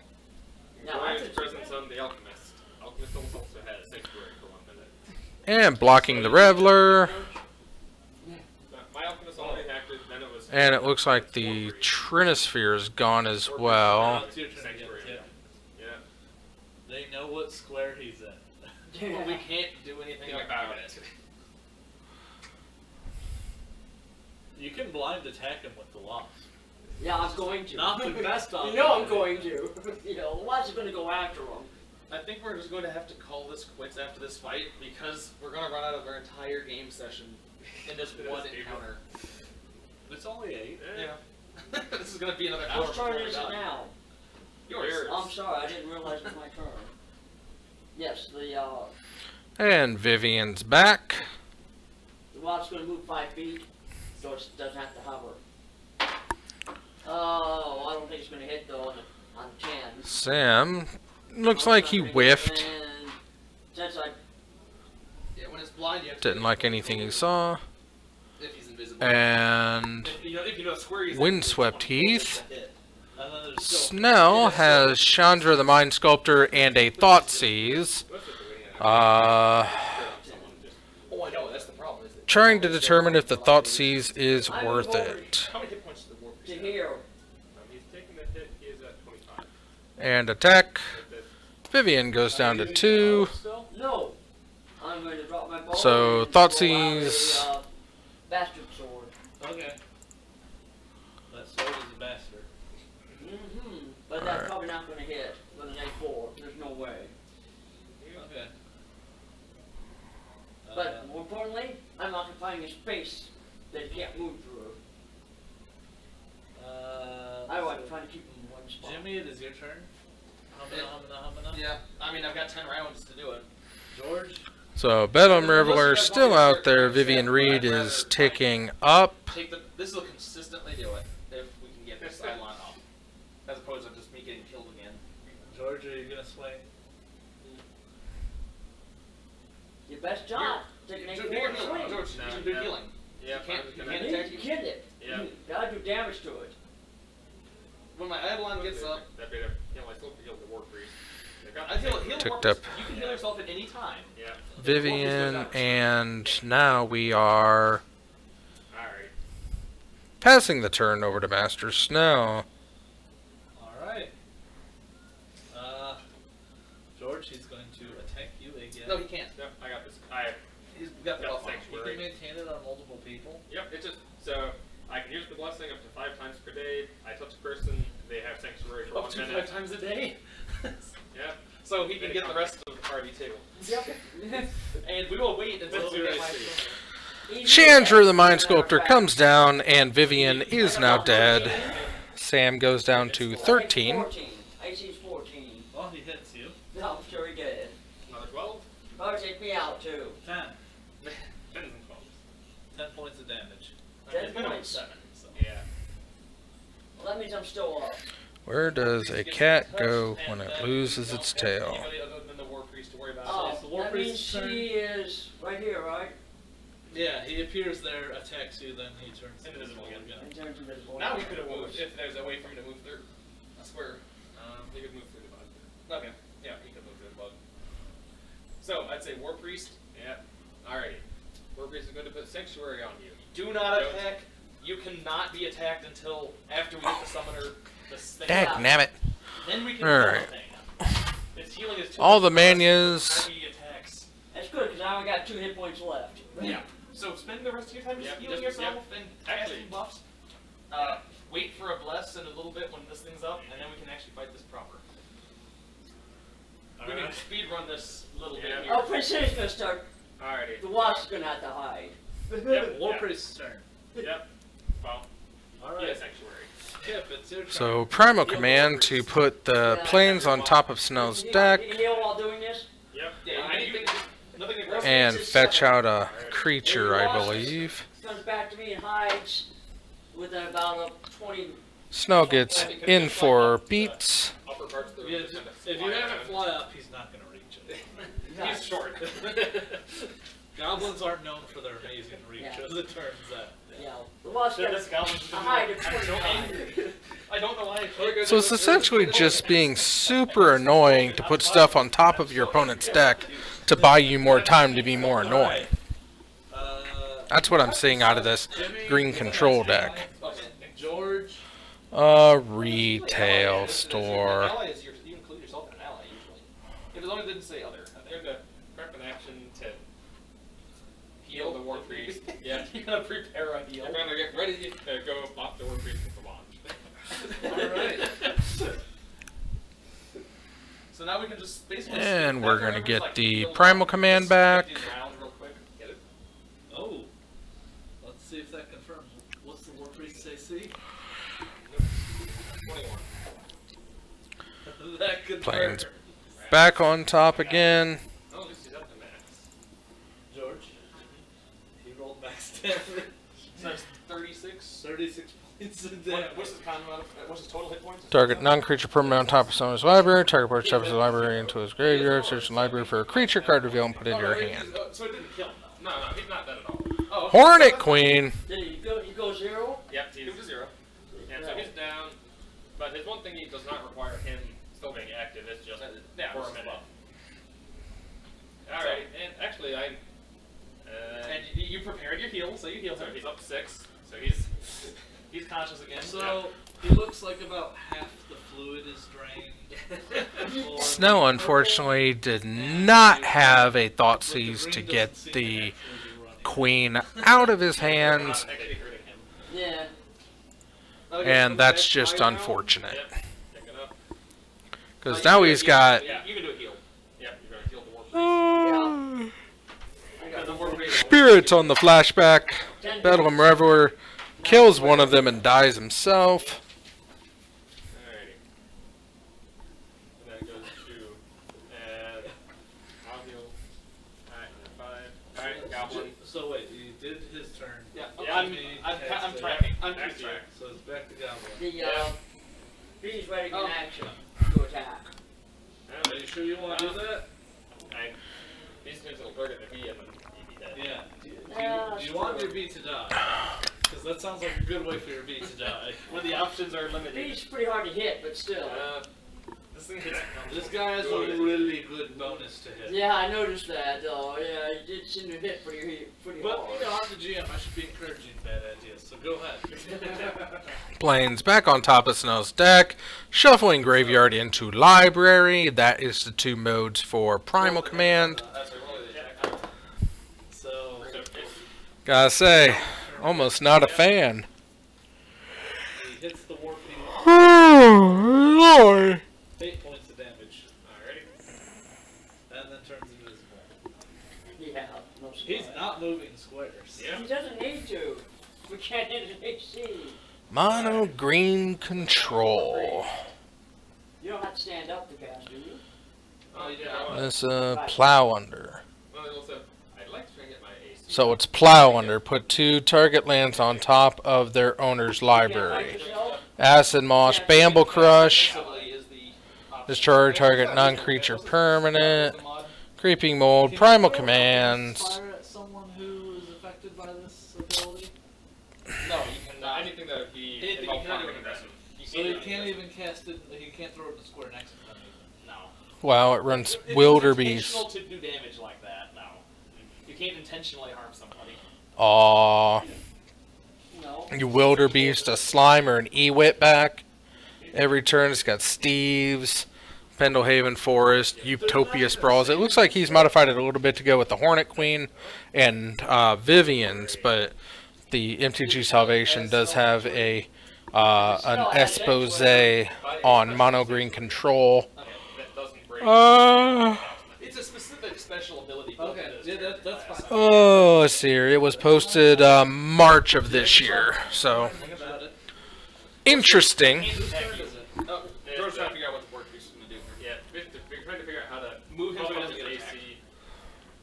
Now, I enjoy his could presence on the Alchemist. Alchemist also had a sanctuary for 1 minute. And blocking the Reveler. My Alchemist already acted, then it was. And it looks like the Trinosphere is gone as well. Now it's your turn again, Sanctuary. Tim. Yeah. They know what square he's in. But we can't do anything about it. You can blind attack him with the loss. Yeah, I'm going to. Not the best You option. know I'm going to. You know, Watts is going to go after him. I think we're just going to have to call this quits after this fight because we're going to run out of our entire game session in this one encounter. It's only 8. Yeah. This is going to be another hour Whose turn before is we're it done. now? Yours. I'm sorry, I didn't realize it was my turn. Yes, the And Vivian's back. Watts is going to move 5 feet, so it doesn't have to hover. Oh, I don't think it's going to hit though on 10. Sam looks like he whiffed. And since I Yeah, when it's blind, you have to Didn't like anything he saw. if he's invisible. And If you know square he's Windswept Heath. hit. And then there's still Snell has Chandra the Mind Sculptor and a Thoughtseize. Oh, I know, that's the problem. Is that Trying to determine if the Thoughtseize is worth it. how many hit points does the warp to have? here. He's taking the hit, he is at 25. And attack. But Vivian goes down to 2. Still? No, I'm going to drop my bow. So, and pull out Thoughtseize. a, bastard sword. Okay. That sword is a bastard. But that's Alright. probably not going to hit with an A4. There's no way. Okay. But more importantly, I'm occupying a space that you can't move through. I was trying to keep him in one spot. Jimmy, it is your turn. Humana. Yeah, I mean, I've got 10 rounds to do it. George, So, Bedlam Reveler still out there. Vivian Reed is ticking up. Take the. This will consistently do it if we can get this Cylon off, as opposed to just me getting killed again. George, are you gonna swing? Your best shot. Take an George, A4 and swing. George, you can do healing. Yeah, You can't- I'm you gonna- can't You attack need to kill it. Yeah. You gotta do damage to it. When my Eidolon gets up, That bit of, you know, I still have to heal the War Priest. They've got I heal Ticked Warp. up. You can heal yourself at any time. Yeah. Vivian, and now we are Alright. passing the turn over to Master Snow. Alright. George, he's going to attack you again. No, he can't. Yep, I got this. He's got the Got buff on. He Sanctuary. can maintain it on multiple people. Yep, it's just, so, I can use the blessing up to 5 times per day. I touch a person, they have sanctuary for Up 1 to minute. 5 times a day. Yep. So he can get the rest of the party too. Yep. And we will wait until we get my Chandra the Mind Sculptor comes down, and Vivian is now dead. Sam goes down to 13. 14. AC's 14. Well, he hits you. No, I'm sure he did. Another 12. Probably take me out too. 10. 10s and 12s. 10 points of damage. 10 minimum points. 7. So. Yeah. Well, that means I'm still up. Where does a cat go when it loses its tail? Anybody other than the War Priest to worry about. Oh, it's the War that means Priest's turn. she is right here, right? Yeah, he appears there, attacks you, then he turns Invisible again. In terms of his voice. Now he could have moved if there's a way for me to move through. I swear. He could move through the bug. Okay. Yeah, he could move through the bug. So I'd say War Priest. Yeah. Alrighty. War Priest is going to put Sanctuary on you. Do not attack. You cannot be attacked until after we get the summoner. This thing. Dagnabbit. Then we can Alright. kill the thing. Its healing is too All much the for us. manias. Heavy attacks. That's good, because I only got 2 hit points left. Yeah. So spend the rest of your time just Yep, healing just- yourself and Actually- casting buffs. Wait for a bless in a little bit when this thing's up, and then we can actually fight this proper. We can Alright. speed run this little Yeah. bit here. Oh, Prince City's gonna start. Alrighty. The Wasp's gonna have to hide. Yep. War Priest's turn. Yep. Well, Alright. yeah, sanctuary. Kip, it's your turn. So Primal Command to put the planes on top of Snell's deck You heal while doing this? Yep. Yeah, Anything. nothing aggressive. and fetch out a creature, I believe. Comes back to me and hides within about a 20. Snell gets in for beats. Upper parts of the room. Yeah, just kind of if you fly have it around. fly up, he's not going to reach it. He's short. Goblins aren't known for their amazing reach, Yeah. as it turns out. Yeah. The boss Then gets this goblin's a gonna hide be of like, I'm so 25. angry. I don't know why. So it's essentially just being super annoying to put stuff on top of your opponent's deck to buy you more time to be more annoying. That's what I'm seeing out of this green control deck. George, Retail store. Ally is you include yourself in an ally usually. If as long as it didn't say other. I You're think. gonna prep an action to heal the war priest. Yeah. You're gonna prepare a heal. You're gonna get ready to go off the war priest and come on. alright. So now we can just basically. And we're gonna just, get like, the build Primal up, Command just back. these rounds real quick. Get it? Oh. Let's see if that confirms. What's the War Priest's AC? 21. That confirms. Planes back on top again. Oh, at least he's up to max. George, he rolled max damage. So that's 36. 36 points of damage. What's his what's his total hit points? Target non-creature permanent on top of someone's library. Target player steps his library into his graveyard. Search the library for a creature card reveal and put it in your hand. So it didn't kill him though. No, he's not dead at all. Oh, okay. Hornet Queen. Then you go 0? Yep, he's Give him to 0. And so he's down. But his one thing he does not require him still being active is just Yeah, for a just minute. buff. Alright, and actually I And you prepared your heal, so you heal so him. he's up 6. So He's conscious again. So, he looks like about half the fluid is drained. Snell, unfortunately, did not have a Thoughtseize to get the Queen out of his hands, actually hurting him. Yeah. and that's just unfortunate. Yep, picking up. Because now he's got... Yeah, you can do a heal. Yep, you're gonna heal the war priest. Because the war priest Spirits on the flashback. Bedlam Reveler kills one of them and dies himself. Alrighty. And that goes to I'll heal. Alright, 5. Alright, goblin. So wait, he did his turn. Yeah, Yeah, I'm tracking. I'm Back keeping track. So it's back to Goblin. The B's ready Oh. in action to attack. Are you sure you want to do that? These things will target the bee and then he'd be dead. Yeah. Yeah, Do you want your bee to die? Because that sounds like a good way for your bee to die. When the options are The limited. B's pretty hard to hit, but still. This thing hits. This guy has a really good bonus to hit. Yeah, I noticed that though. Yeah, he did seem to hit pretty But, hard. you know, I'm the GM. I should be encouraging bad ideas, so go ahead. Planes back on top of Snell's deck. Shuffling Graveyard into Library. That is the 2 modes for Primal Command. That's really the attack. So, Gotta say, almost not a fan. he hits the War Fiend. Oh, Lord. 8 points of damage. Alrighty. And then turns invisible. Yeah, no He's surprise. not moving squares. Yeah. He doesn't need to. We can't hit his AC. Mono Green Control. You don't have to stand up to cast, do you? Oh, yeah. This Plow Under. Well, also, I'd like to try and get my AC. So it's Plow Under. Put 2 target lands on top of their owner's You can't library. fight yourself? Acid Moss, Bamble Crush. Defensively is the option. Destroy target non-creature permanent. The mod. Creeping Mold, Primal Commands. Fire at someone who is affected by this ability? No, you cannot. Anything that would be Anything you involved cannot do combat aggressive. You So he do can't aggressive. even cast it, he can't throw it in the square next to him even. No. Wow, it runs If it's Wildebeest. intentional to do damage like that, no. You can't intentionally harm somebody. Aw. No. You Wildebeest, a Slime, or an Ewit back. Every turn it's got Steve's, Pendlehaven Forest, Utopia Sprawls. It looks like he's modified it a little bit to go with the Hornet Queen and Vivian's, but the MTG Salvation does have a an expose on Mono Green Control. that doesn't break. It's a specific a special ability. Okay, yeah, that's fine. Oh, let's see here. It was posted March of this year. So, Think about it. interesting. Whose turn is it? Oh, George's trying to figure out what the work piece is going to do. Yeah, we're trying to figure out how to Move him so he up doesn't get his attacked. AC.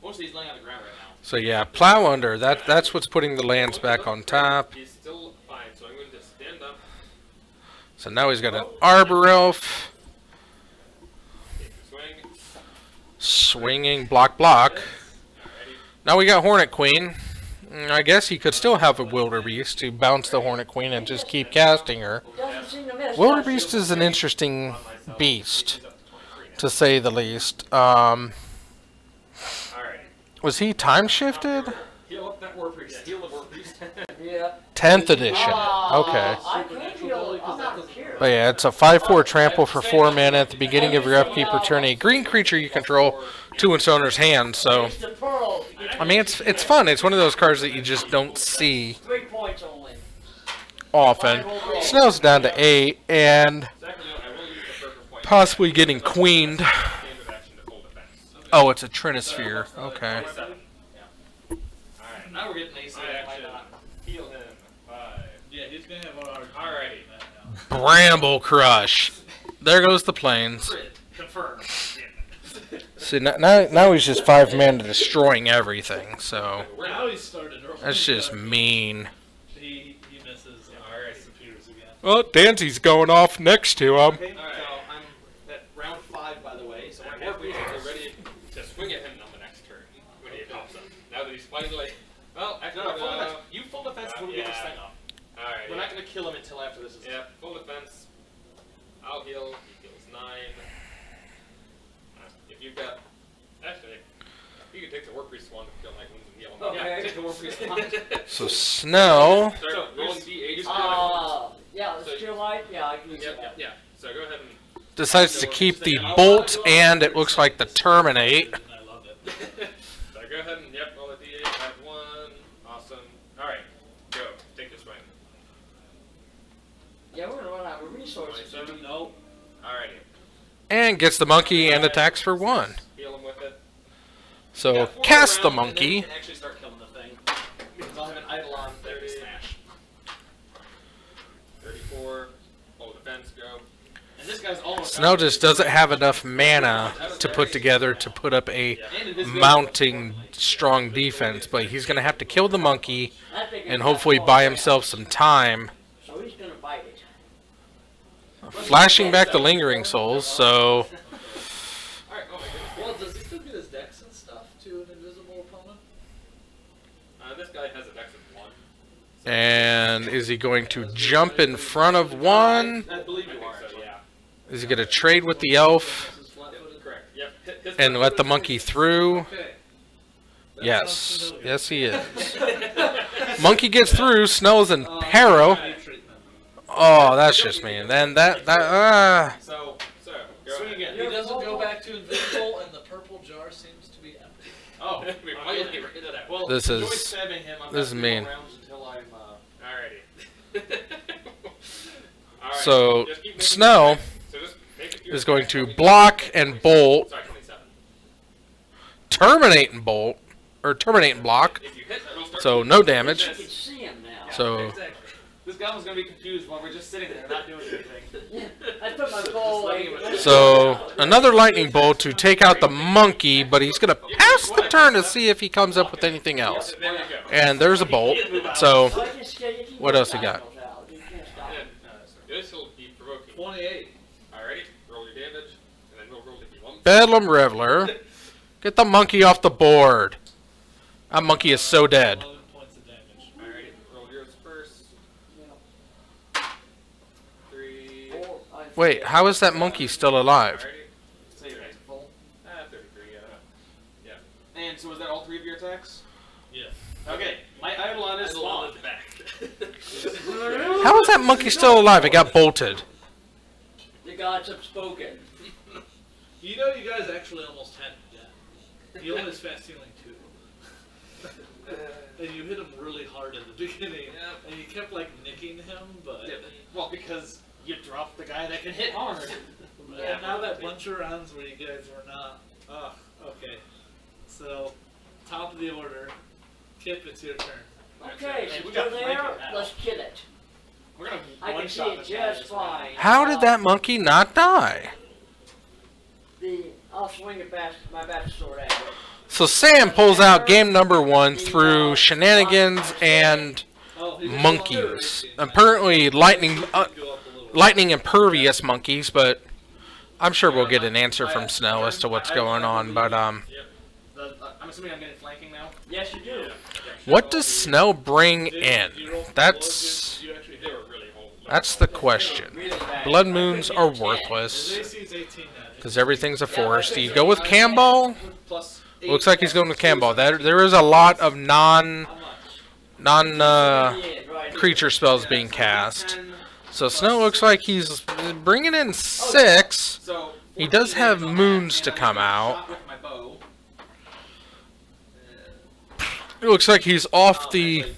Most of these laying on the ground right now. So yeah, plow under. That's what's putting the lands back on top. He's still fine, so I'm going to stand up. So now he's got an Arbor Elf. Take the swing. Swinging, block. Alrighty. Now we got Hornet Queen. I guess he could still have a Wildebeest to bounce the Hornet Queen and just keep casting her. Doesn't seem to miss. Wildebeest is an interesting beast, to say the least. Alrighty. Was he time shifted? Heal up that war priest. Heal the war priest. Yeah. 10th edition. Okay. I can't feel. I'm not here. But yeah, it's a 5/4 trample for 4 mana at the beginning of your upkeep. Return a green creature you control to its owner's hand. So, It's the pearl. I mean, it's fun. It's one of those cards that you just don't see 3 points only. often. Snow's down to 8, and Secondly, I will use the purple point. possibly getting queened. Standard action to full defense. Oh, it's a Trinisphere. Okay. 27. Alright. Now we're getting AC. My action. Heal him. 5. Yeah, he's gonna have a hard time Alrighty. doing that now. Bramble Crush. There goes the plains. Crit. Confirm. See, now he's just 5 mana destroying everything. So Now he started early. that's just mean. He misses. Alright. Disappears again. Well, Danzy's going off next to him. Okay, so I'm at round 5, by the way. So So my we're war priest is ready to swing at him on the next turn when he pops up. Now that he's finally, well, actually, No, full defense. You full defense when we get this Yeah. thing up. Alright. We're not going to kill him until after this is Yeah, full defense. I'll heal. He heals 9. If you've got, actually, you can take the work priest one to kill my wounds and heal him. Yeah, Okay. take the war priest. So Snow. Start rolling D8. Yeah, let's do light. Yeah, I can use Yep, that. yeah. So go ahead and Decides to keep the Bolt and it looks like the Terminate. And I love it. so go ahead and roll a D8. Have 1. Awesome. All right, go. Take this swing. Yeah, we're gonna run out of resources. 27. No. Alrighty. And gets the monkey and attacks for 1. Heal him with it. So Yeah, 4 cast the rounds, and then monkey. we can actually start killing the thing. Because I'll have an Eidolon there to smash. 34. Full defense. Go. And this guy's almost Snow just doesn't have enough mana to put together to put up a mounting strong defense, but he's going to have to kill the monkey That thing is and hopefully buy himself some time. So he's gonna bite it. Flashing back the Lingering Souls, so Alright. Oh my goodness. Well, does he still get his dex and stuff to an invisible opponent? This guy has a dex of 1. and is he going to jump in front of 1? I believe you are. So yeah. Is he going to trade with the elf This is flat-footed. Correct. Yep. His and let the monkey through? Okay. That Yes. sounds familiar. Yes, he is. Monkey gets through, Snow's in peril. Body treatment. Oh, that's just mean. Then that So go Swing ahead. again. He doesn't go back to invisible, and the purple jar seems to be empty. Oh, We finally get rid of that. well, This is- enjoy stabbing him. I'm this is not gonna go mean. rounds until I'm, Alrighty. Alright, So, just keep making Snow it. So just make a few is going attacks. to block and bolt, Sorry, 27. terminate and bolt, or terminate and block. If you hit, it'll start So to- no You damage. can see him now. So Exactly. This goblin's gonna be confused while we're just sitting there not doing anything. I put my bow away. So another lightning bolt to take out the monkey, but he's gonna pass the turn to see if he comes up with anything else. There you go. And there's a bolt. So So I just get- you keep What those else you got? diagonals out. You can't stop Yeah, it. this will be provoking. 28. Alrighty, roll your damage, and then we'll roll if you want. Bedlam Reveler, get the monkey off the board. That monkey is so dead. 11 points of damage. Alrighty, roll yours first. Yeah. 3. 4, 5, Wait, how is that monkey still alive? Alrighty. Say your next full. 33, yeah. And so is that all 3 of your attacks? Yes. Okay, my Eidolon is spawned. back. How is that monkey still alive? It got bolted. The gods have spoken. You know, you guys actually almost had him dead. He only has fast healing 2. And you hit him really hard at the beginning. Yeah. And you kept, like, nicking him, but... Yeah, well, because you dropped the guy that can hit hard. And now that bunch of rounds where you guys were not... Oh, okay. So, top of the order. Kip, it's your turn. Okay, Hey, so we still got there. flanking now. Let's kill it. We're gonna I can one see shot it this guy just this round. fine. How did that monkey not die? I'll swing it back, my back sword at it. So Sam pulls out game number 1 through shenanigans and Oh, he's monkeys. Apparently lightning impervious monkeys, but I'm sure we'll get an answer from Snow as to what's going on. But I'm assuming I'm getting flanking now. Yes, you do. what does Snow bring in? That's You actually hit. They were really old. that's the question. Really bad. Blood moons are His worthless AC is 18 now. because everything's a forest. Do you go with Camball? Plus Looks like he's going with Camball. There is a lot of non creature spells being cast. So Snow looks like he's bringing in 6. So He does have moons to come out. with my bow. It looks like he's off the Can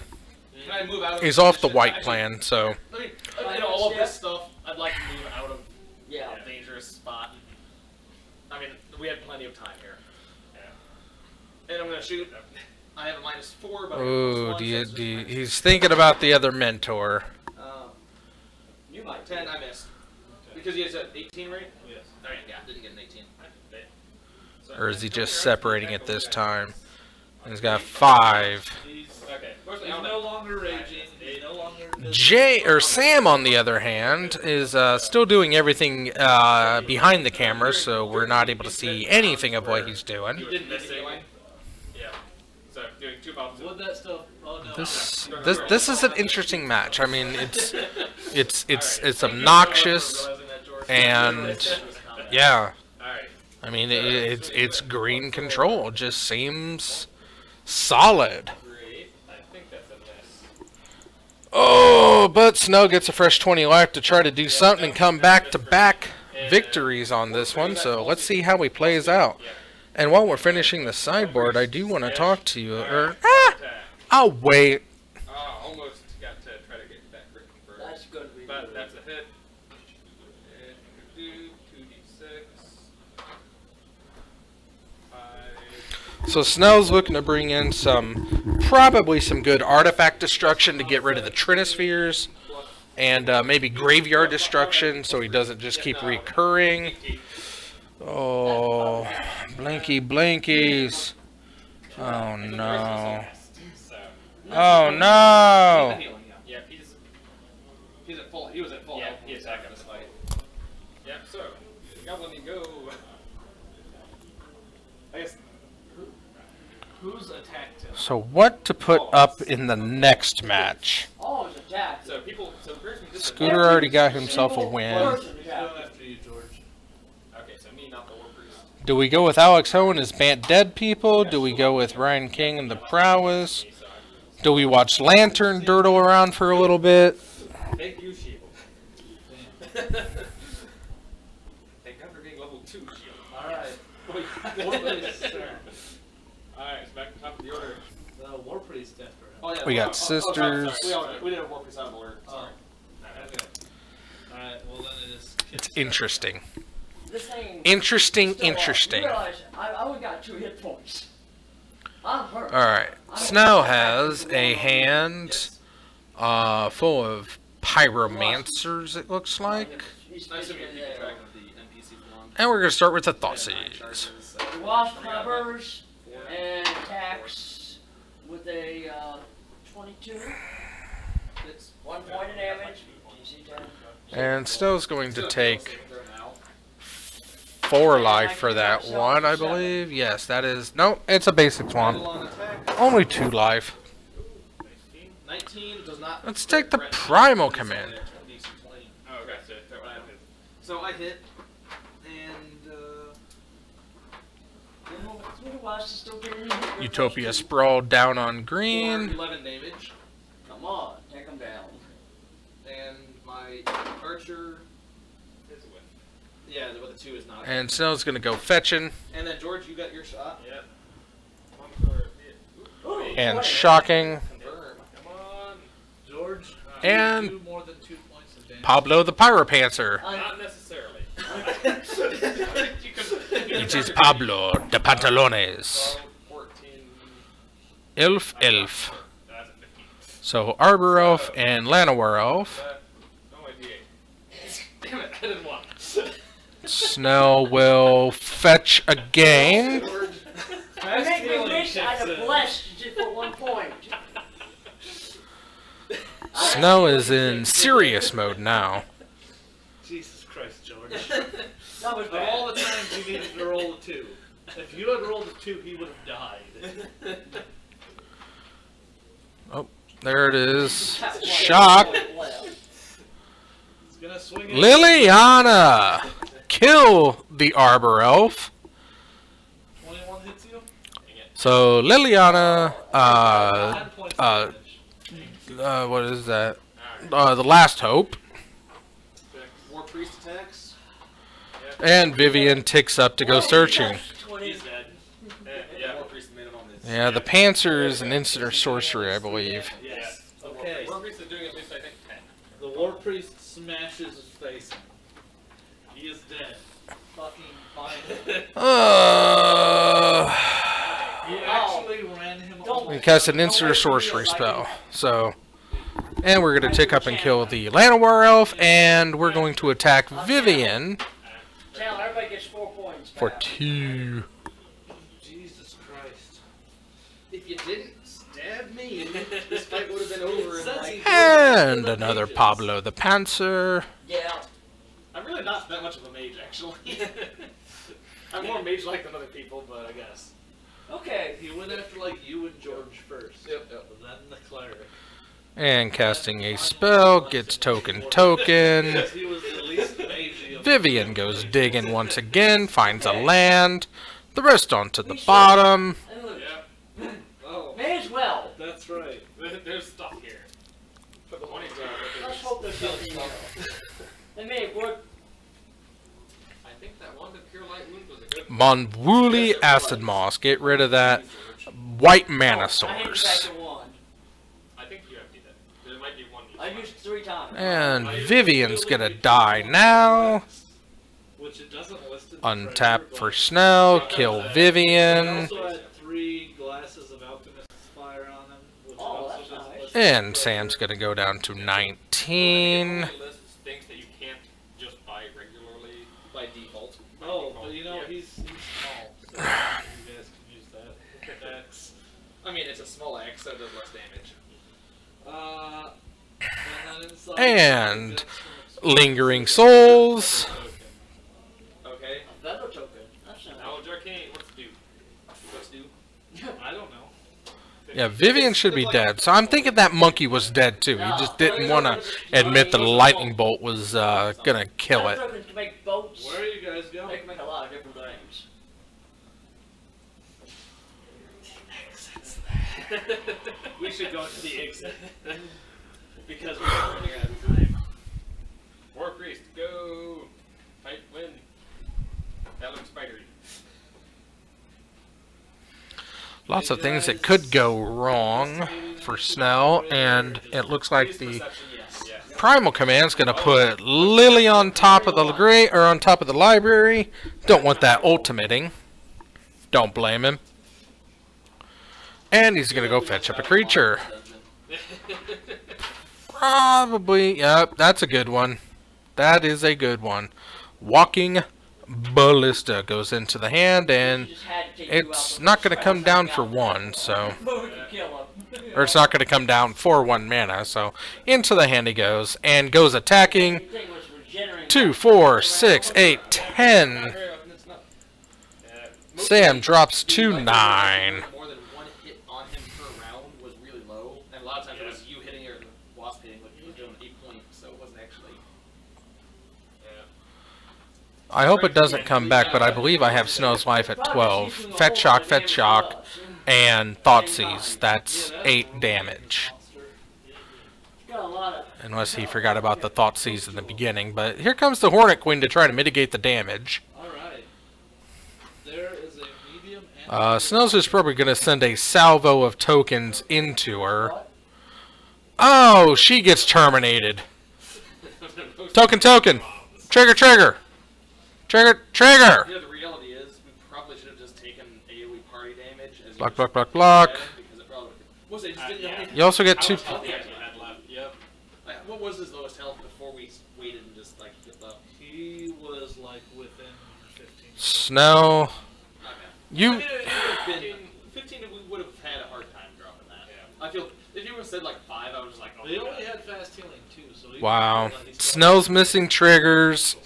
I move out of he's off the position? white Actually, plan. So Let me, all of this stuff, I'd like to move out of Yeah. a dangerous spot. I mean, we had plenty of time here. And I'm gonna shoot. I have a -4, but I have a ooh, +1, so it's just he's thinking about the other mentor. You might. 10, I missed. Because he has an 18, right? Yes. Alright, yeah, didn't get an 18. Or is he just separating it this time? He's got 5. He's Okay. he's no longer raging. He's no longer. Sam, on the other hand, is still doing everything behind the camera, so we're not able to see anything of what he's doing. Didn't miss anyone. Yeah. So doing 2 bombs. Would that stuff? Oh no. This is an interesting match. I mean, it's obnoxious, and yeah, Alright. I mean it's green control. Just seems solid. Great. I think that's a miss. Oh, but Snow gets a fresh 20 life to try to do something and come back-to-back victories on this one. So let's see how he plays out. And while we're finishing the sideboard, I do want to talk to you. I'll wait. Almost got to try to get that crit converted. That's good. But that's a hit. And do 2d6. 5. So Snell's looking to bring in probably some good artifact destruction to get rid of the Trinispheres, and maybe graveyard destruction so he doesn't just keep recurring. Oh, blankies. Oh no. Oh no. Yeah, He's at full. He was at full. Yeah, health he when attacked we us. started this fight. yeah, so Goblin you go. I guess. Who's attacked him? So what to put up in the next match? Oh, it's attacked. So the person who did Scooter already got himself a win. He's going after you, George. Okay, so me, not the War Priest. Do we go with Alex Ho and his Bant Dead People? Do we go with Ryan King and the Prowess? Do we watch Lantern dirtle around for a little bit? Thank you, Shield. Thank God for being level 2, Shield. Alright. Warpriest's turn. Alright, it's back to top of the order. The Warpriest after him. Oh, yeah, We got sorry. sisters. We did a War Priest out of order. Sorry. Okay. Alright, well then it is. It's interesting. This thing. Interesting. You realize I only got 2 hit points. I'm hurt. Alright. Snow has a hand full of pyromancers, it looks like. It's nice of you to keep track of the NPCs along. And we're going to start with the Nine Thoughtseize. charges, The Wasp covers and attacks with a 22. It's 1 point of damage. DC 10. And Snow's going to take saving throw now. 4 life for that one, I believe. Yes, that is... No, it's a basic one. Long attack. Only 2 life. 19 does not. Let's take the Primal Command. DC 20. Oh, okay, So I hit, and Utopia Sprawl down on green. 11 damage, Come on, take them down. and my archer. Yeah, with the 2 is not. And Snow's going to go fetching. And then George, you got your shot. Yep. One for it. And shocking. Confirm. Come on. George, And do more than 2 points of damage. Pablo the Pyropanther. Not necessarily. It is Pablo de Pantalones. 12, Elf, Elf. That's a 15. So Arbor Elf and Llanowar Elf. No idea. Damn it, I didn't want. Snell will fetch again. I make me wish I'd have blessed just for 1 point. Snell is in serious mode now. Jesus Christ, George. That was Of bad. all the times you needed to roll a 2, if you had rolled a 2, he would have died. Oh, there it is. Shock. He's gonna swing it. Liliana! Kill the Arbor Elf. 21 hits you. So Liliana, 9 points of damage. what is that? The Last Hope. War Priest attacks. And Vivian ticks up to go searching. He's dead. Yeah, War Priest made him on this. Yeah, the Panzer is an instant or sorcery, I believe. Yes. Okay. War Priest is doing at least, I think, 10. The War Priest smashes his face in. He is dead. Fucking fine. He actually ran him over. We cast an instant or sorcery spell. So, and we're going to tick up and kill the Llanowar Elf, and we're going to attack Vivian Chandler, everybody gets 4 points. for back. 2. Jesus Christ. If you didn't stab me, this fight would have been over in like... And another Pablo the Panzer. Yeah. I'm really not that much of a mage, actually. I'm more mage-like than other people, but I guess. Okay. He went after like you and George first. Yep. Then the cleric. And casting a spell, gets token. Because he was the least magey of Vivian goes digging once again, finds a land. The rest onto the bottom. And look, Yeah, Oh, may as well. that's right. there's stuff here. Put the money Let's hope there's something there. They may have worked. I think that one, the Pure Light Wound, was a good Monwooli Acid Moss. Get rid of that white mana I hit it back source. to 1. I think you emptied it. There might be one. I used it 3 times. And Vivian's gonna die now. Which it doesn't list it. Untap for Snell, kill He Vivian. also had 3 glasses of Alchemist's Fire on him, which Oh, also that's doesn't nice. list And Sam's gonna go down to 19. It lists things that you can't just buy regularly by default. Oh, but you know, Yeah. he's small, so you guys can use that. Axe. I mean, it's a small axe, so it does less damage. And then inside, And defense from Lingering Souls. Okay. A feather token. That's not Now, Arcane, what's do? What's do? I don't know. Yeah, Vivian should be dead. So I'm thinking that monkey was dead too. He just didn't want to admit that a lightning bolt was gonna kill it. Feather tokens to make boats. Where are you guys They going? can make a lot of different things. We should go to the exit. Because we're running out of time. War Priest, go! Fight, win. That looks spidery. Lots of things that could go wrong for Snell, and it looks like the Perception, yes. Yeah. Primal Command's gonna put Lily on top of the great or on top of the library. Don't want that ultimating. Don't blame him. And he's gonna go fetch up a creature. Probably, yep, that's a good one. That is a good one. Walking Ballista goes into the hand, and You just had to take you out it's with not the going to come spell. down for 1, so... But we can kill him. Or it's not going to come down for 1 mana, so into the hand he goes, and goes attacking. The thing was regenerating. 2, 4, 6, 8, 10. Very often it's not. Sam drops to 9. More than 1 hit on him per round was really low, and a lot of times it was you hitting or the wasp hitting, like he was doing 8 points, so it wasn't actually. I hope it doesn't come back, but I believe I have Snow's Life at 12. Fetch Shock, and Thoughtseize. That's 8 damage. Got a lot of. Unless he forgot about the Thoughtseize in the beginning. But here comes the Hornet Queen to try to mitigate the damage. Alright. There is a medium and Snow's is probably going to send a salvo of tokens into her. Oh, she gets terminated. Token. Trigger. Trigger. Yeah, the reality is, we probably should have just taken AoE party damage as Block. because it probably would Was it? Just didn't know anything. You also get How two. much health he actually had left? Yep. Like, what was his lowest health before we waited and just like hit up? He was like within 15. Snow. Not bad. You. I mean, it would have been 15. We would have had a hard time dropping that. Yeah. I feel if you would have said like 5, I was just like, oh. They my only God. had fast healing too, so even Wow. though he's got- Snow's missing triggers.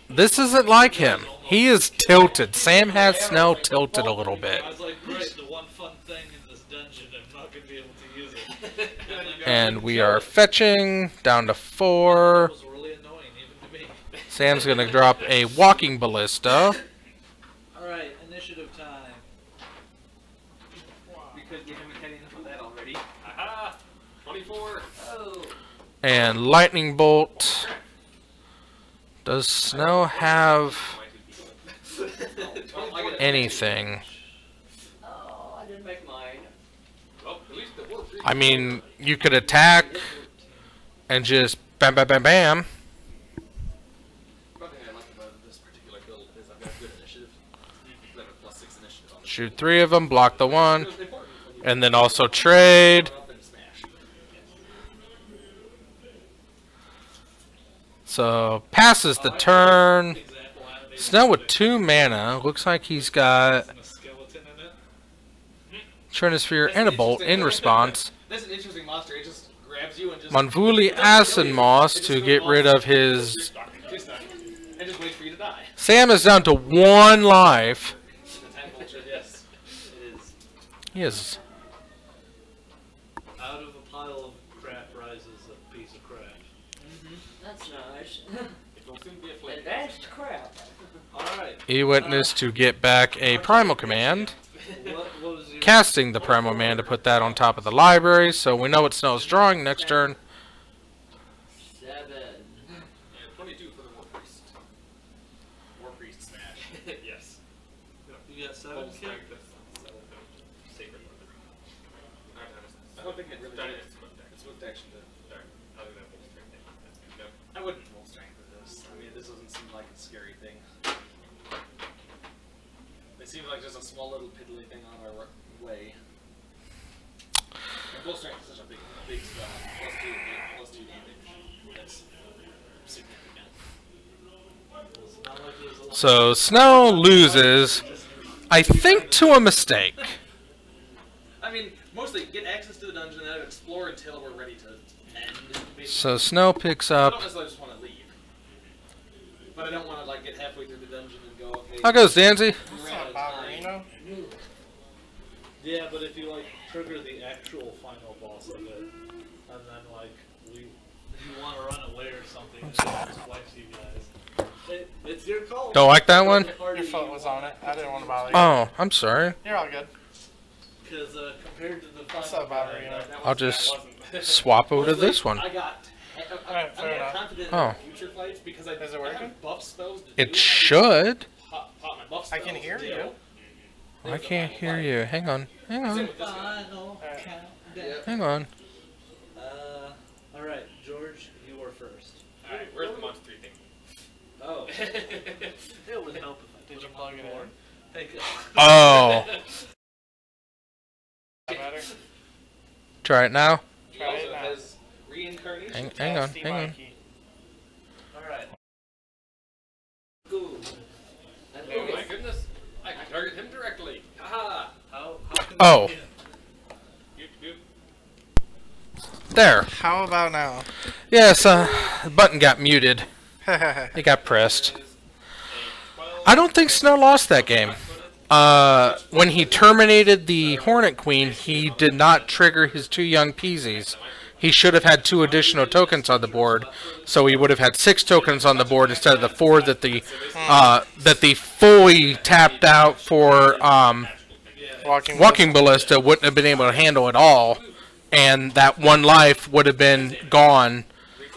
This isn't like him. He is tilted. Sam has Snow tilted a little bit. I was like, great, the one fun thing in this dungeon, I'm not going to be able to use it. And we are fetching down to 4. That was really annoying, even to me. Sam's gonna drop a walking ballista. Alright, initiative time. Because we haven't had enough of that already. Aha! 24. Oh. And lightning bolt. Does Snow have anything? Oh, I didn't make mine. Well, at least the war I mean, you could attack and just bam, bam, bam, bam. One thing I like about this particular build is I've got good initiative. I have a +6 initiative on this. Shoot 3 of them, block the one, It was important when you and then also trade. up and smash. So passes the turn. Example animated Snow with 2 mana. Looks like he's got and a skeleton in it. Trinisphere and a bolt in response. That's an interesting monster. It just grabs you and just Monvuli Asinmoss to get rid of his. Just stuck. And just waits for you to die. Sam is down to 1 life. The time vulture, yes. It is. He is. Out of a pile of crap rises a piece of crap. That's nice. It will soon be a flame. Advanced crap. Alright, E-Witness to get back a Primal Command. what was your... Casting the Primal Command to put that on top of the library, so we know what Snow's drawing next turn. 7. Yeah, 22 for the war priest. War priest smash. Yes. You got 7, Full kid? strength of sacred weapon. I don't think it really Sorry, did. it's swift action. It's with action to. Sorry. Other than full strength. Yep. I wouldn't full strength with this. I mean, this doesn't seem like a scary thing. It seems like just a small little piddly thing on our way. And full strength is such a big spell. +2 damage. That's significant. It's not like there's a lot So Snow loses, I think, to a mistake. I mean, mostly get access to the dungeon and then explore until we're ready to end. Basically. So Snow picks I up. don't necessarily just want to leave. But I don't want to like get halfway through the dungeon and go, okay. How goes Danzy? we're out of time. Yeah, but if you like trigger the actual final boss of it, and then like if you want to run away or something, and it just wipes you guys. It's your call. Don't like that one? Your foot was on it. I didn't want to bother you. Oh, I'm sorry. You're all good. Because compared to the What's final up, Battery? guy, I'll just swap over to this one. I got. Alright, I'm fair not enough. confident Oh. in future fights because I, Is it I working? have buff spells. To do. It I can should. Pop my buff I spells can hear until- you. I can't hear you. Hang on. Hang Same on. with this guy. Final Alright. countdown. Hang on. Alright, George, you were first. Alright, where's the monster 3 thing? Oh. It would help if I Did put you him plug on it the board. in? Thank you. Oh. That better? Try it now. He Try it also now. has reincarnation. Hang on. Steve Hang on. Mikey. Alright. Good. Oh my goodness. I can target him directly. Haha. How can Oh. Doop, doop. There. How about now? Yes, the button got muted. It got pressed. I don't think Snow lost that game. When he terminated the Hornet Queen, he did not trigger his 2 young Peasies. He should have had 2 additional tokens on the board, so he would have had 6 tokens on the board instead of the 4 that the fully tapped out for Walking Ballista wouldn't have been able to handle at all, and that 1 life would have been gone.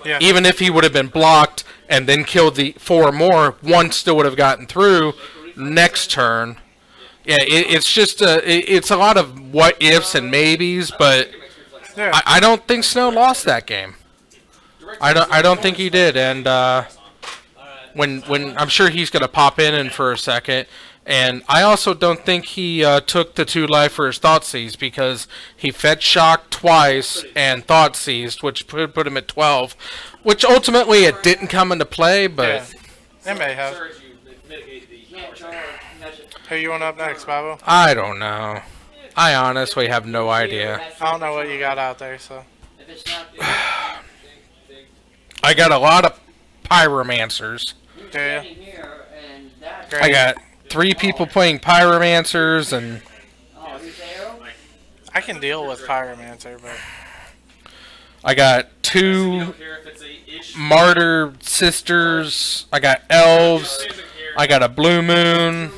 Yeah. Even if he would have been blocked and then killed the 4 more, 1 still would have gotten through next turn. Yeah, it's just it's a lot of what ifs and maybes, but Yeah. I don't think Snow lost that game. I don't think he did, and when I'm sure he's gonna pop in for a second, And I also don't think he took the 2 life for his Thoughtseize, because he fetch shocked twice and Thoughtseize, which put him at 12. Which ultimately it didn't come into play, but... Yeah. It may have. Surge, you mitigate the Can't power charge. attack. Who you want up next, Babo? I don't know. I honestly have no idea. I don't know what you got out there, so. If it's not, I got a lot of Pyromancers. you're Do ya? standing here, and that. Great. I got 3 people playing Pyromancers, and Oh, here's Arrow. I can deal with Pyromancer, but I got You 2 don't care if it's a ish. Martyr Sisters. I got Elves. I got a Blue Moon.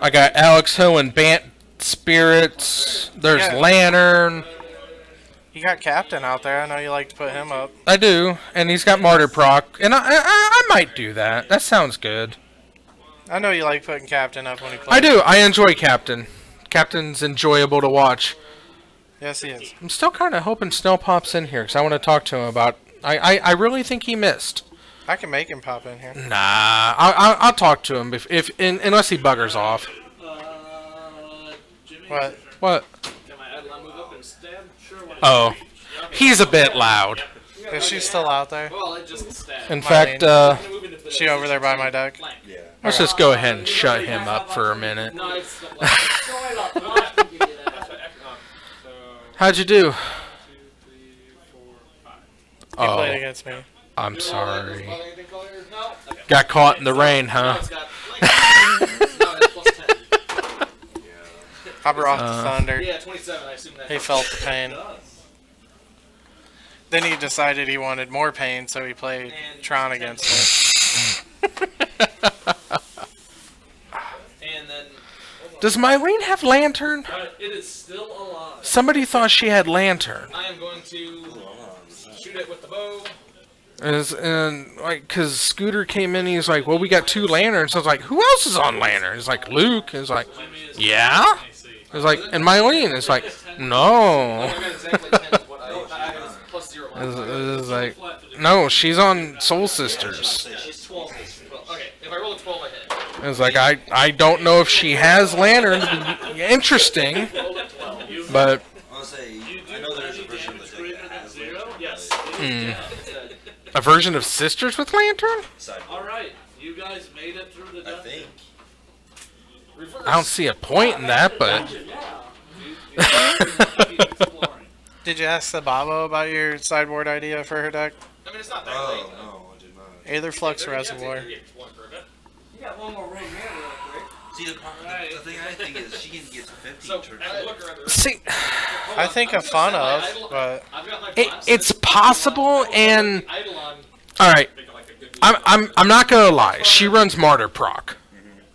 I got Alex Ho and Bant Spirits. There's Yeah. Lantern. you got Captain out there. I know you like to put him up. I do, and he's got Martyr proc, and I might do that. That sounds good. I know you like putting Captain up when he plays. I do. I enjoy Captain. Captain's enjoyable to watch. Yes, he is. I'm still kind of hoping Snell pops in here because I want to talk to him about. I really think he missed. I can make him pop in here. Nah, I'll talk to him unless he buggers off. Jimmy, What? What? Can my Adeline move up and stab? Sure. why not? Oh, he's a bit loud. Is she still out there? Well, it just stab. In fact, Is she over there by my deck? let's just go ahead and shut him up for a minute. No, it's not like Sorry about the last one you did that. so, How'd you do? 2, 3, 4, 5. He played Oh, against me. I'm sorry. Anything color? No. Okay. Got caught in the rain, No, huh? it's got no, it's plus 10. I brought the thunder. Yeah, 27. I assume that. He felt the pain. Then he decided he wanted more pain, so he played Tron against it. And then Does Mylene have Lantern? it is still alive. Somebody thought she had Lantern. I am going to shoot it with the bow. Cause Scooter came in, he's like, well, we got 2 lanterns. I was like, who else is on lantern? He's like, Luke. He's like, yeah? He's like, and Mylene. It's like, no. I got exactly 10 is what I was plus 0. It's like, no, she's on Soul Sisters. She's 12. Well, okay, if I roll a 12, I hit. It's like, I don't know if she has lantern. Interesting, Roll a 12. but I'll say, I know there's a version of the deck that has Zero? Yes. a version of Sisters with lantern? All right, you guys made it through the I dungeon. think. Reverse. I don't see a point in that, but Keep exploring. Did you ask the Babo about your sideboard idea for her deck? I mean, it's not that Oh, late. no, I did not. Aether Flux Reservoir. You got one more room here, real quick. See, the thing I think is she can get to 50 So, turns. I look around the room. see, I think a fun of, but I've got my it's possible, and Eidolon all right, making like a good I'm not gonna lie. She runs Martyr proc.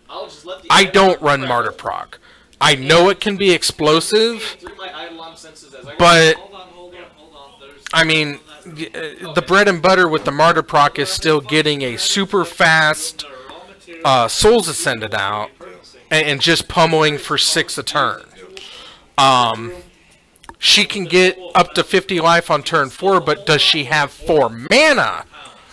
I'll just let the I Eidolon don't run prep Martyr proc. I know it can be explosive, through my Eidolon senses as I go. but Hold on. There's I mean, the bread and butter with the Martyr proc is still getting a super fast raw material. Souls Ascended out and just pummeling for 6 a turn. She can get up to 50 life on turn 4, but does she have 4 mana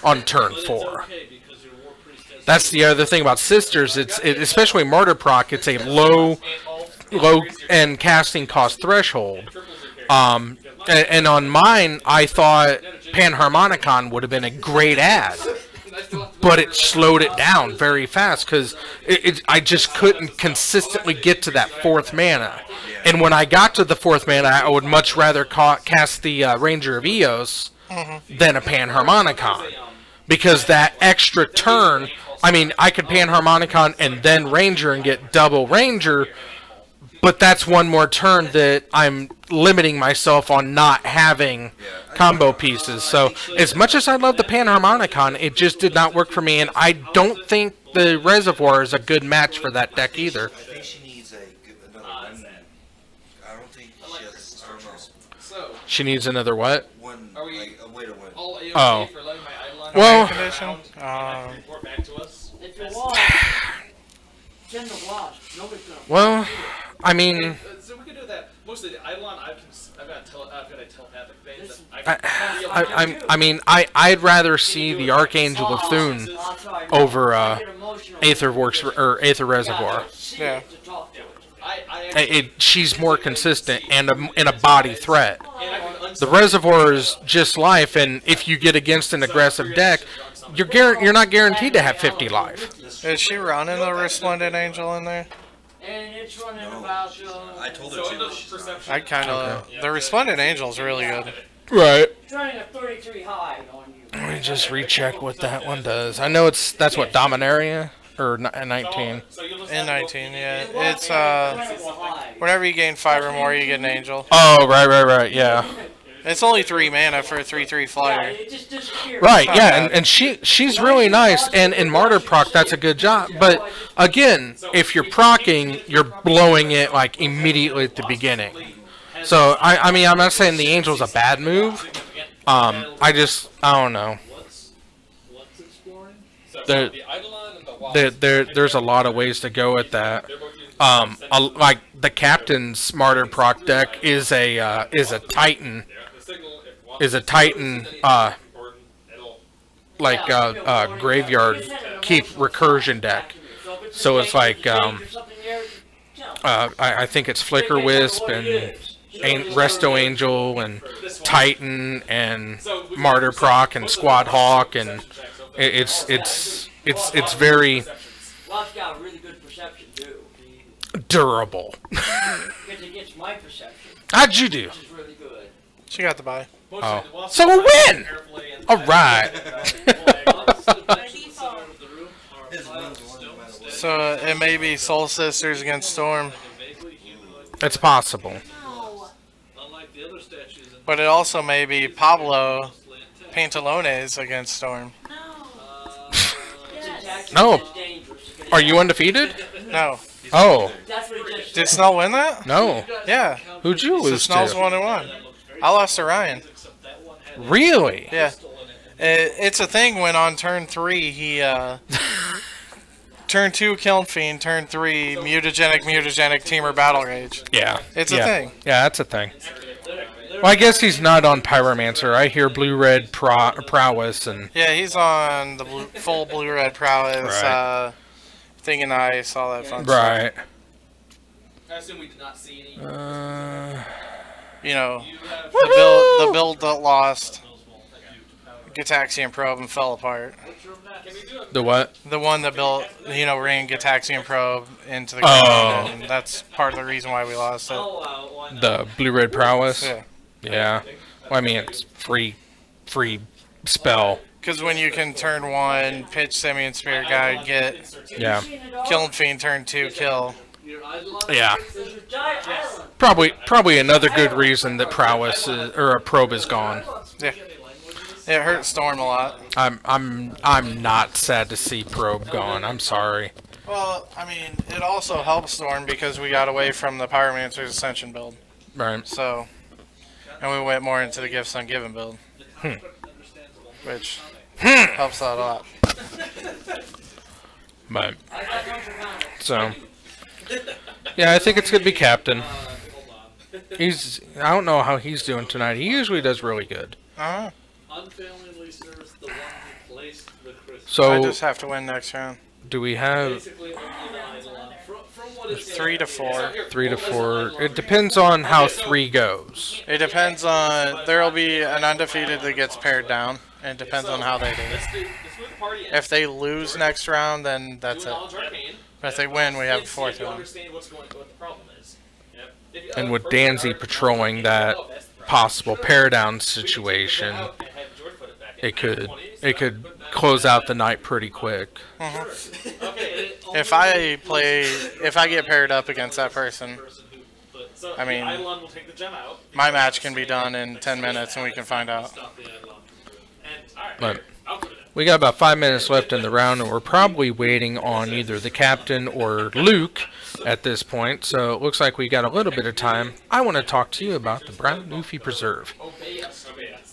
on turn 4? Okay, because your war priest has That's the other thing about Sisters. Especially Martyr proc. It's a low end casting cost threshold. And on mine, I thought Panharmonicon would have been a great ad, but it slowed it down very fast because I just couldn't consistently get to that 4th mana. And when I got to the 4th mana, I would much rather cast the Ranger of Eos than a Panharmonicon, because that extra turn. I mean, I could Panharmonicon and then Ranger and get double Ranger, but that's one more turn that I'm limiting myself on not having combo pieces. So as much as I love the Panharmonicon, it just did not work for me, and I don't think the Reservoir is a good match for that deck either. I think she needs another one. I don't think she has, I don't know. So, She needs another what? One, Are we- like, a way to win. all A-OK Oh. for letting my Eidolon Well- condition. report back to us. If you want, send the wasp. Nobody's gonna. Well, I mean, So we can do that. mostly the Eidolon, I've got a telepathic thing that I'd rather see the Archangel of Thune over Aetherworks or Aether Reservoir. Yeah. She's more consistent and a body threat. The Reservoir is just life, and if you get against an aggressive deck, you're not guaranteed to have 50 life. Is she running the Resplendent Angel in there? And it's running about. I told her to. I kind of. The Resplendent Angel's really good. Right. It's running a 33 high on you. Let me just recheck what that one does. I know that's what Dominaria or 19. In 19, yeah. It's whenever you gain 5 or more, you get an angel. Oh, right, yeah. It's only 3 mana for a 3/3 flyer. It just disappeared. Right, yeah, and she's really nice, and in Martyr proc, that's a good job. But again, if you're procking, you're blowing it like immediately at the beginning. So I mean, I'm not saying the Angel's a bad move. I don't know. What's exploring? There's a lot of ways to go at that. Like the Captain's Martyr proc deck is a Titan. Graveyard keep recursion deck. So it's like I think it's Flicker Wisp and Resto Angel and Titan and Martyr proc and Squad Hawk, and it's very Lot's got a really good perception too. durable. Because it gets my perception, How'd you do? which is really good. She got the buy. Oh, so a win! All right. So it may be Soul Sisters against Storm, It's possible. Unlike the other statues in but it also may be Pablo Pantalones against Storm. No. Are you undefeated? No. Oh, That's what it just Did Snell win that? no. Yeah. Who'd you So lose Snell's to? 1-1. I lost to Ryan. Really? Yeah. It's a thing when on turn 3 he turn 2 Kiln Fiend, turn 3 mutagenic Teamer Battle Rage. Yeah. It's a thing. Yeah, that's a thing. Well, I guess he's not on Pyromancer. I hear blue-red prowess and... Yeah, he's on the full blue-red prowess. Right. Thinking I saw that fun Right. I assume we did not see any. You know, the build that lost Gitaxian Probe and fell apart. The what? The one that built, ran Gitaxian Probe into the Oh. ground, and that's part of the reason why we lost it. The blue-red prowess? Yeah. Yeah. Well, I mean, it's free spell. Because when you can turn 1, pitch Simian Spirit Guide, get Yeah. Kiln Fiend, turn 2, kill. Yeah. Probably another good reason that prowess or a probe is gone. Yeah. It hurt Storm a lot. I'm not sad to see probe gone. I'm sorry. Well, I mean, it also helps Storm because we got away from the Pyromancer's Ascension build. Right. So, and we went more into the Gifts Ungiven build. Which helps out a lot. But so yeah, I think it's gonna be Captain. I don't know how he's doing tonight. He usually does really good. Uh-huh. unfailingly serves the one who placed the crystal. So I just have to win next round. do we have Basically, only the Eidolon. From what it 3 to 4. 3 to 4? It depends on how 3 goes. It depends on. There'll be an undefeated that gets pared down. And it depends on how they do. Let's move the party in. If they lose next round, then that's Do it. knowledge arcane. But if they win, we have a If 4th you round. understand what the problem is. Yep. If you- And with first Danzy card, patrolling that that's the problem. possible pair down situation, And have George put it back in. it could close out the night pretty quick. Okay. If I get paired up against that person, So I mean, the Eidolon will take the gem out. my match can be done in 10 minutes and we can find out. Stop the Eidolon. And alright, But I'll put it in. we got about 5 minutes left in the round, and we're probably waiting on either the captain or Luke at this point. So it looks like we got a little bit of time. I want to talk to you about the Brown Newfie Preserve.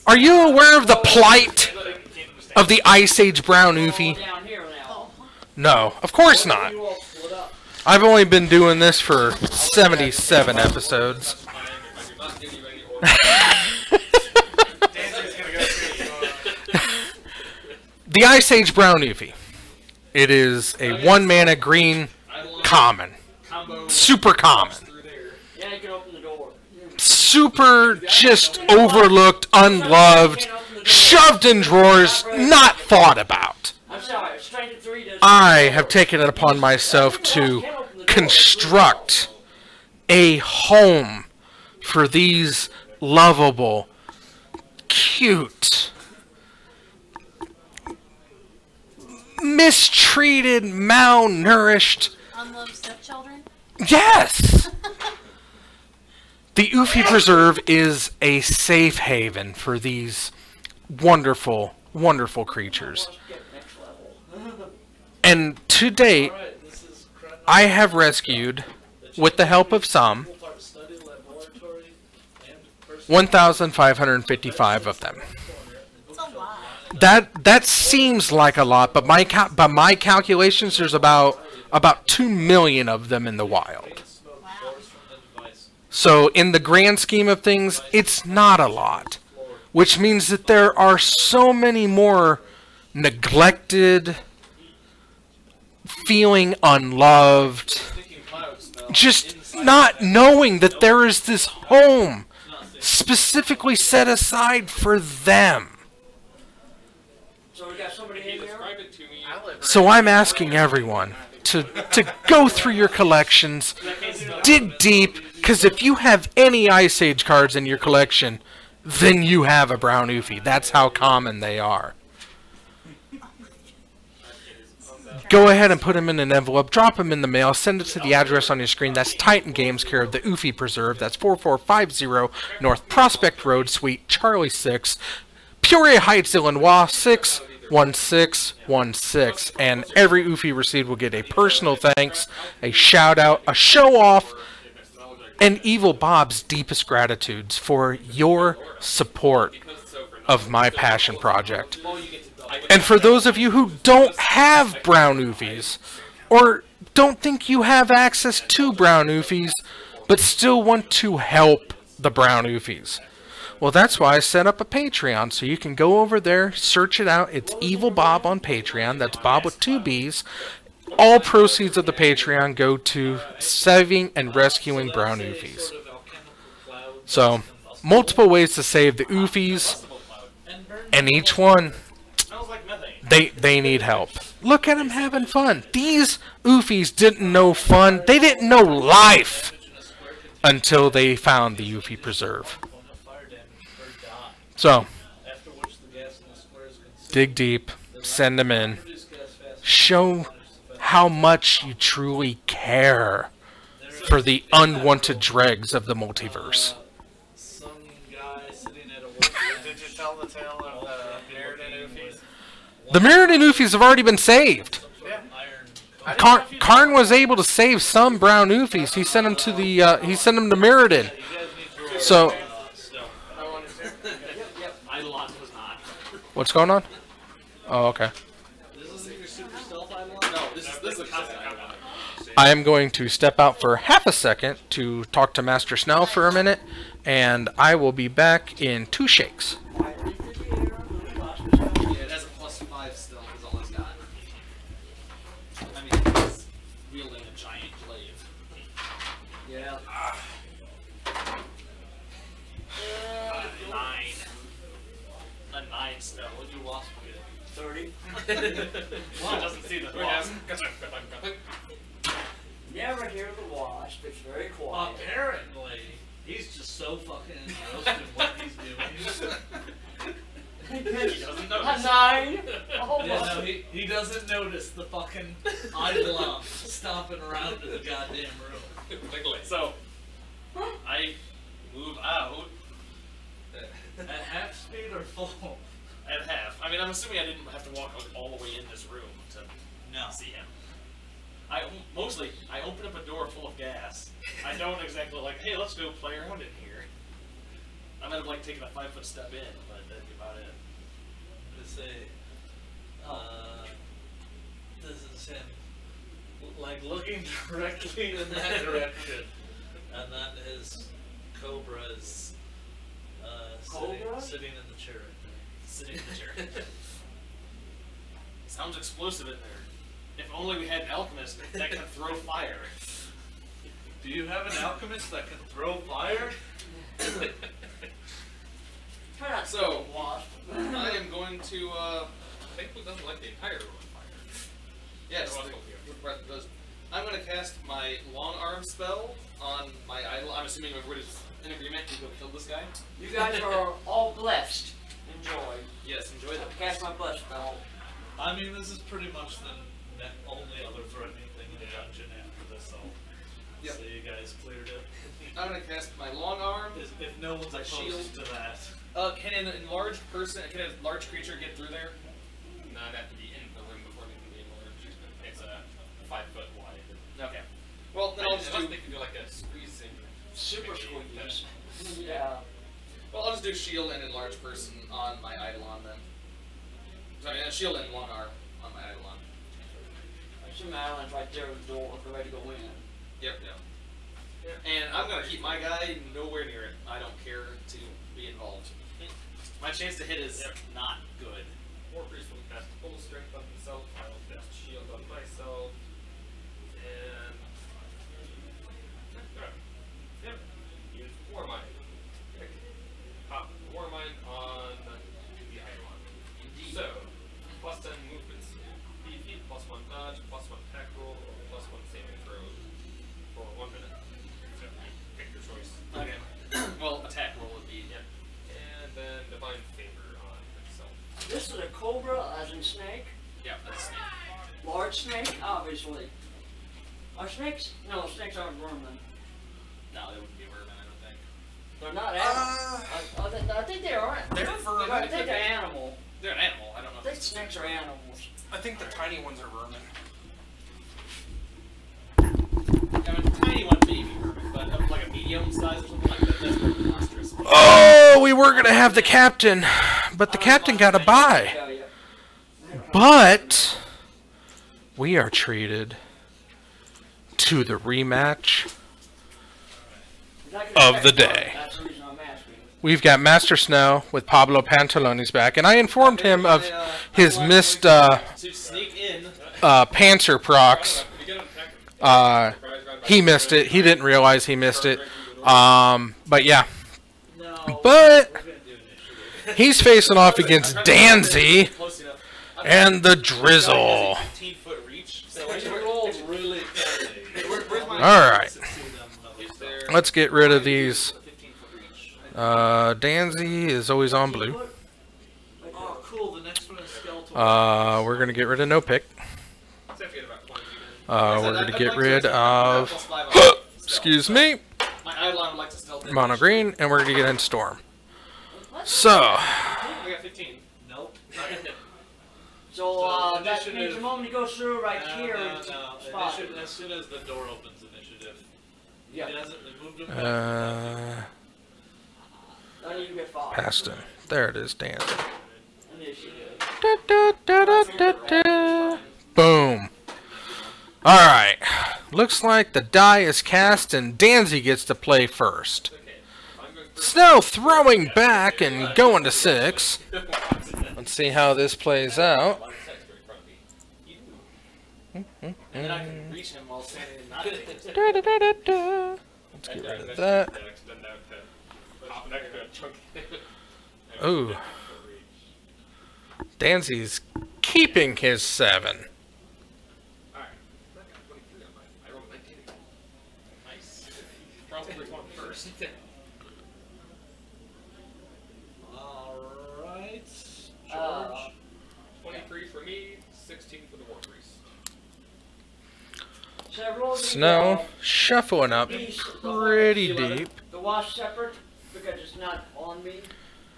Are you aware of the plight of the Ice Age Brown Newfie? down here now. No, of course not. You all split up. I've only been doing this for 77 episodes. The Ice Age Brown Oofy. It is a 1 mana green common. Super common. Yeah, you can open the door. Super just overlooked, unloved, shoved in drawers, not thought about. I'm sorry, strength of 3 does. I have taken it upon myself to construct a home for these lovable, cute, mistreated, malnourished. Unloved stepchildren? Yes! The Oofy Preserve is a safe haven for these wonderful, wonderful creatures. And to date, I have rescued, with the help of some, 1,555 of them. It's a lot. That seems like a lot, but by my calculations, there's about 2 million of them in the wild. Wow. So in the grand scheme of things, it's not a lot, which means that there are so many more neglected, feeling unloved, just not knowing that there is this home specifically set aside for them. So we got somebody in here? So I'm asking everyone to go through your collections, dig deep, because if you have any Ice Age cards in your collection, then you have a Brown Oofy. That's how common they are. Go ahead and put them in an envelope, drop them in the mail, send it to the address on your screen. That's Titan Games, care of the Oofy Preserve. That's 4450 North Prospect Road, Suite Charlie 6, Peoria Heights, Illinois 61616. And every Oofy received will get a personal thanks, a shout out, a show off, and Evil Bob's deepest gratitudes for your support of my passion project. And for those of you who don't have Brown Oofies, or don't think you have access to Brown Oofies, but still want to help the Brown Oofies, well, that's why I set up a Patreon, so you can go over there, search it out. It's Evil Bob on Patreon. That's Bob with 2 B's. All proceeds of the Patreon go to saving and rescuing Brown Oofies. So, multiple ways to save the Oofies, and each one, they need help. Look at them having fun. These Oofies didn't know fun. They didn't know life until they found the Oofy Preserve. So, dig deep, send them in, show how much you truly care for the unwanted dregs of the multiverse. Did you tell the tale of the Mirrodin Oofies? The Mirrodin Oofies have already been saved. Karn was able to save some Brown Oofies. He sent them to the he sent them to Mirrodin. So what's going on? Oh, okay. I am going to step out for half a second to talk to Master Snell for a minute, and I will be back in 2 shakes. Yeah, it has a +5 still, is all it's got. I mean, it's wielding a giant glaive. Yeah. 9. A 9 still. What do you wasp get? 30. Well, it doesn't see the wasp. Never hear the wasp. It's very quiet. Apparently, he's just so fucking engrossed in what he's doing. He doesn't notice. A 9. Oh Yeah, my. no, he doesn't notice the fucking idol stomping around in the goddamn room. So, I move out At half speed or full? at half. I mean, I'm assuming I didn't have to walk all the way in this room to see him. I open up a door full of gas. I don't exactly like, hey, let's go play around in here. I might have like taken a 5-foot step in, but that'd be about it. To say, this is him, like looking directly in that direction, and then his cobra is Sitting in the chair right there. Sitting in the chair. Sounds explosive in there. If only we had an alchemist that could throw fire. Do you have an alchemist that can throw fire? Try not to So, wasp. I am going to, Thankfully, doesn't like the entire room on fire. yes, Well, the breath does. I'm going to cast my long arm spell on my idol. I'm assuming everybody's in agreement to go kill this guy. You guys are all blessed. Enjoy. Yes, enjoy that. Cast my bless spell. I mean, this is pretty much the only other threatening thing in the dungeon after this, so. Yep. So you guys cleared it. I'm going to cast my long arm. If no one's My opposed shield. to that. Can an enlarged person, can a large creature get through there? No, I'd have to be in the room before they can be enlarged. It's 5 foot wide. Okay. Well, then I'll just do. They can do like a squeezing. Super maybe, squeeze. Yeah. Well, I'll just do shield and enlarged person on my eidolon then. Sorry, shield and long arm on my eidolon. There's some islands right there at the door if we're ready to go in. Yep, yep. And I'm gonna keep my guy nowhere near it. I don't care to be involved. My chance to hit is not good. War Priest will cast full strength on himself. I will cast shield on myself. And. Yep. Use War Mind. Pop War Mind on the Eidolon. Indeed. So, plus 10 movement speed, plus 1 dodge, plus 1 attack roll, plus 1 saving throw for 1 minute. So, pick your choice. Okay. Well, attack roll would be. Yeah. And then Divine Favor on himself. This is a cobra, as in snake. Yeah, that's snake. Large snake, obviously. Are snakes? No, snakes aren't vermin. No, they wouldn't be vermin, I don't think. They're not animals. I think they are. They're vermin. I think they're animal. They're an animal. I don't know. I think snakes are animals. I think the tiny ones are vermin. I mean, tiny one may be vermin, but of like a medium size or something like that, that's pretty monstrous. Oh, we were gonna have the captain, but the captain got a bye. Yeah, yeah. But we are treated to the rematch of the day. That's the reason I'm asking. We've got Master Snow with Pablo Pantalones back, and I informed him of his missed to sneak in. Panzer procs. He missed it. He didn't realize he missed it. But yeah. No. But We're gonna do initiative. he's facing off against Danzy Close enough. and the Drizzle. 15-foot reach. So We rolled really quickly. where's my All right. To see them, Is there- Let's get rid of these. 15-foot reach. Danzy is always on blue. Oh, cool. The next one is skeletal. We're gonna get rid of no pick. Except you had about 20 feet in. We're gonna I'd get like to rid attempt of plus 5 on stealth. excuse me, My eidolon would like to stealth in. mono green, and we're gonna get in storm. So We got 15. Nope. So, So, that means initiative- the moment you go through right No, here, no, it's no. spotted. Initiative, as soon as the door opens, initiative. Yeah. It hasn't moved him back. Then you get 5. past him. There it is, Danzy. Initiative. Da, da, da, da, da, da. Boom. Alright. Looks like the die is cast and Danzy gets to play first. Snow throwing back and going to 6. Let's see how this plays out. And then I can reach him while standing and not doing it. Da, da, da, da, da. Let's get rid of that. Extend out to hop next to a chunk. Ooh. Danzy's keeping his 7. Alright. I got 23 on mine. I rolled 19 again. Nice. Probably one first. Alright. Uh, George. 23 for me, 16 for the War Priest. Several Snow shuffling up pretty deep. The wash separate because it's not on me.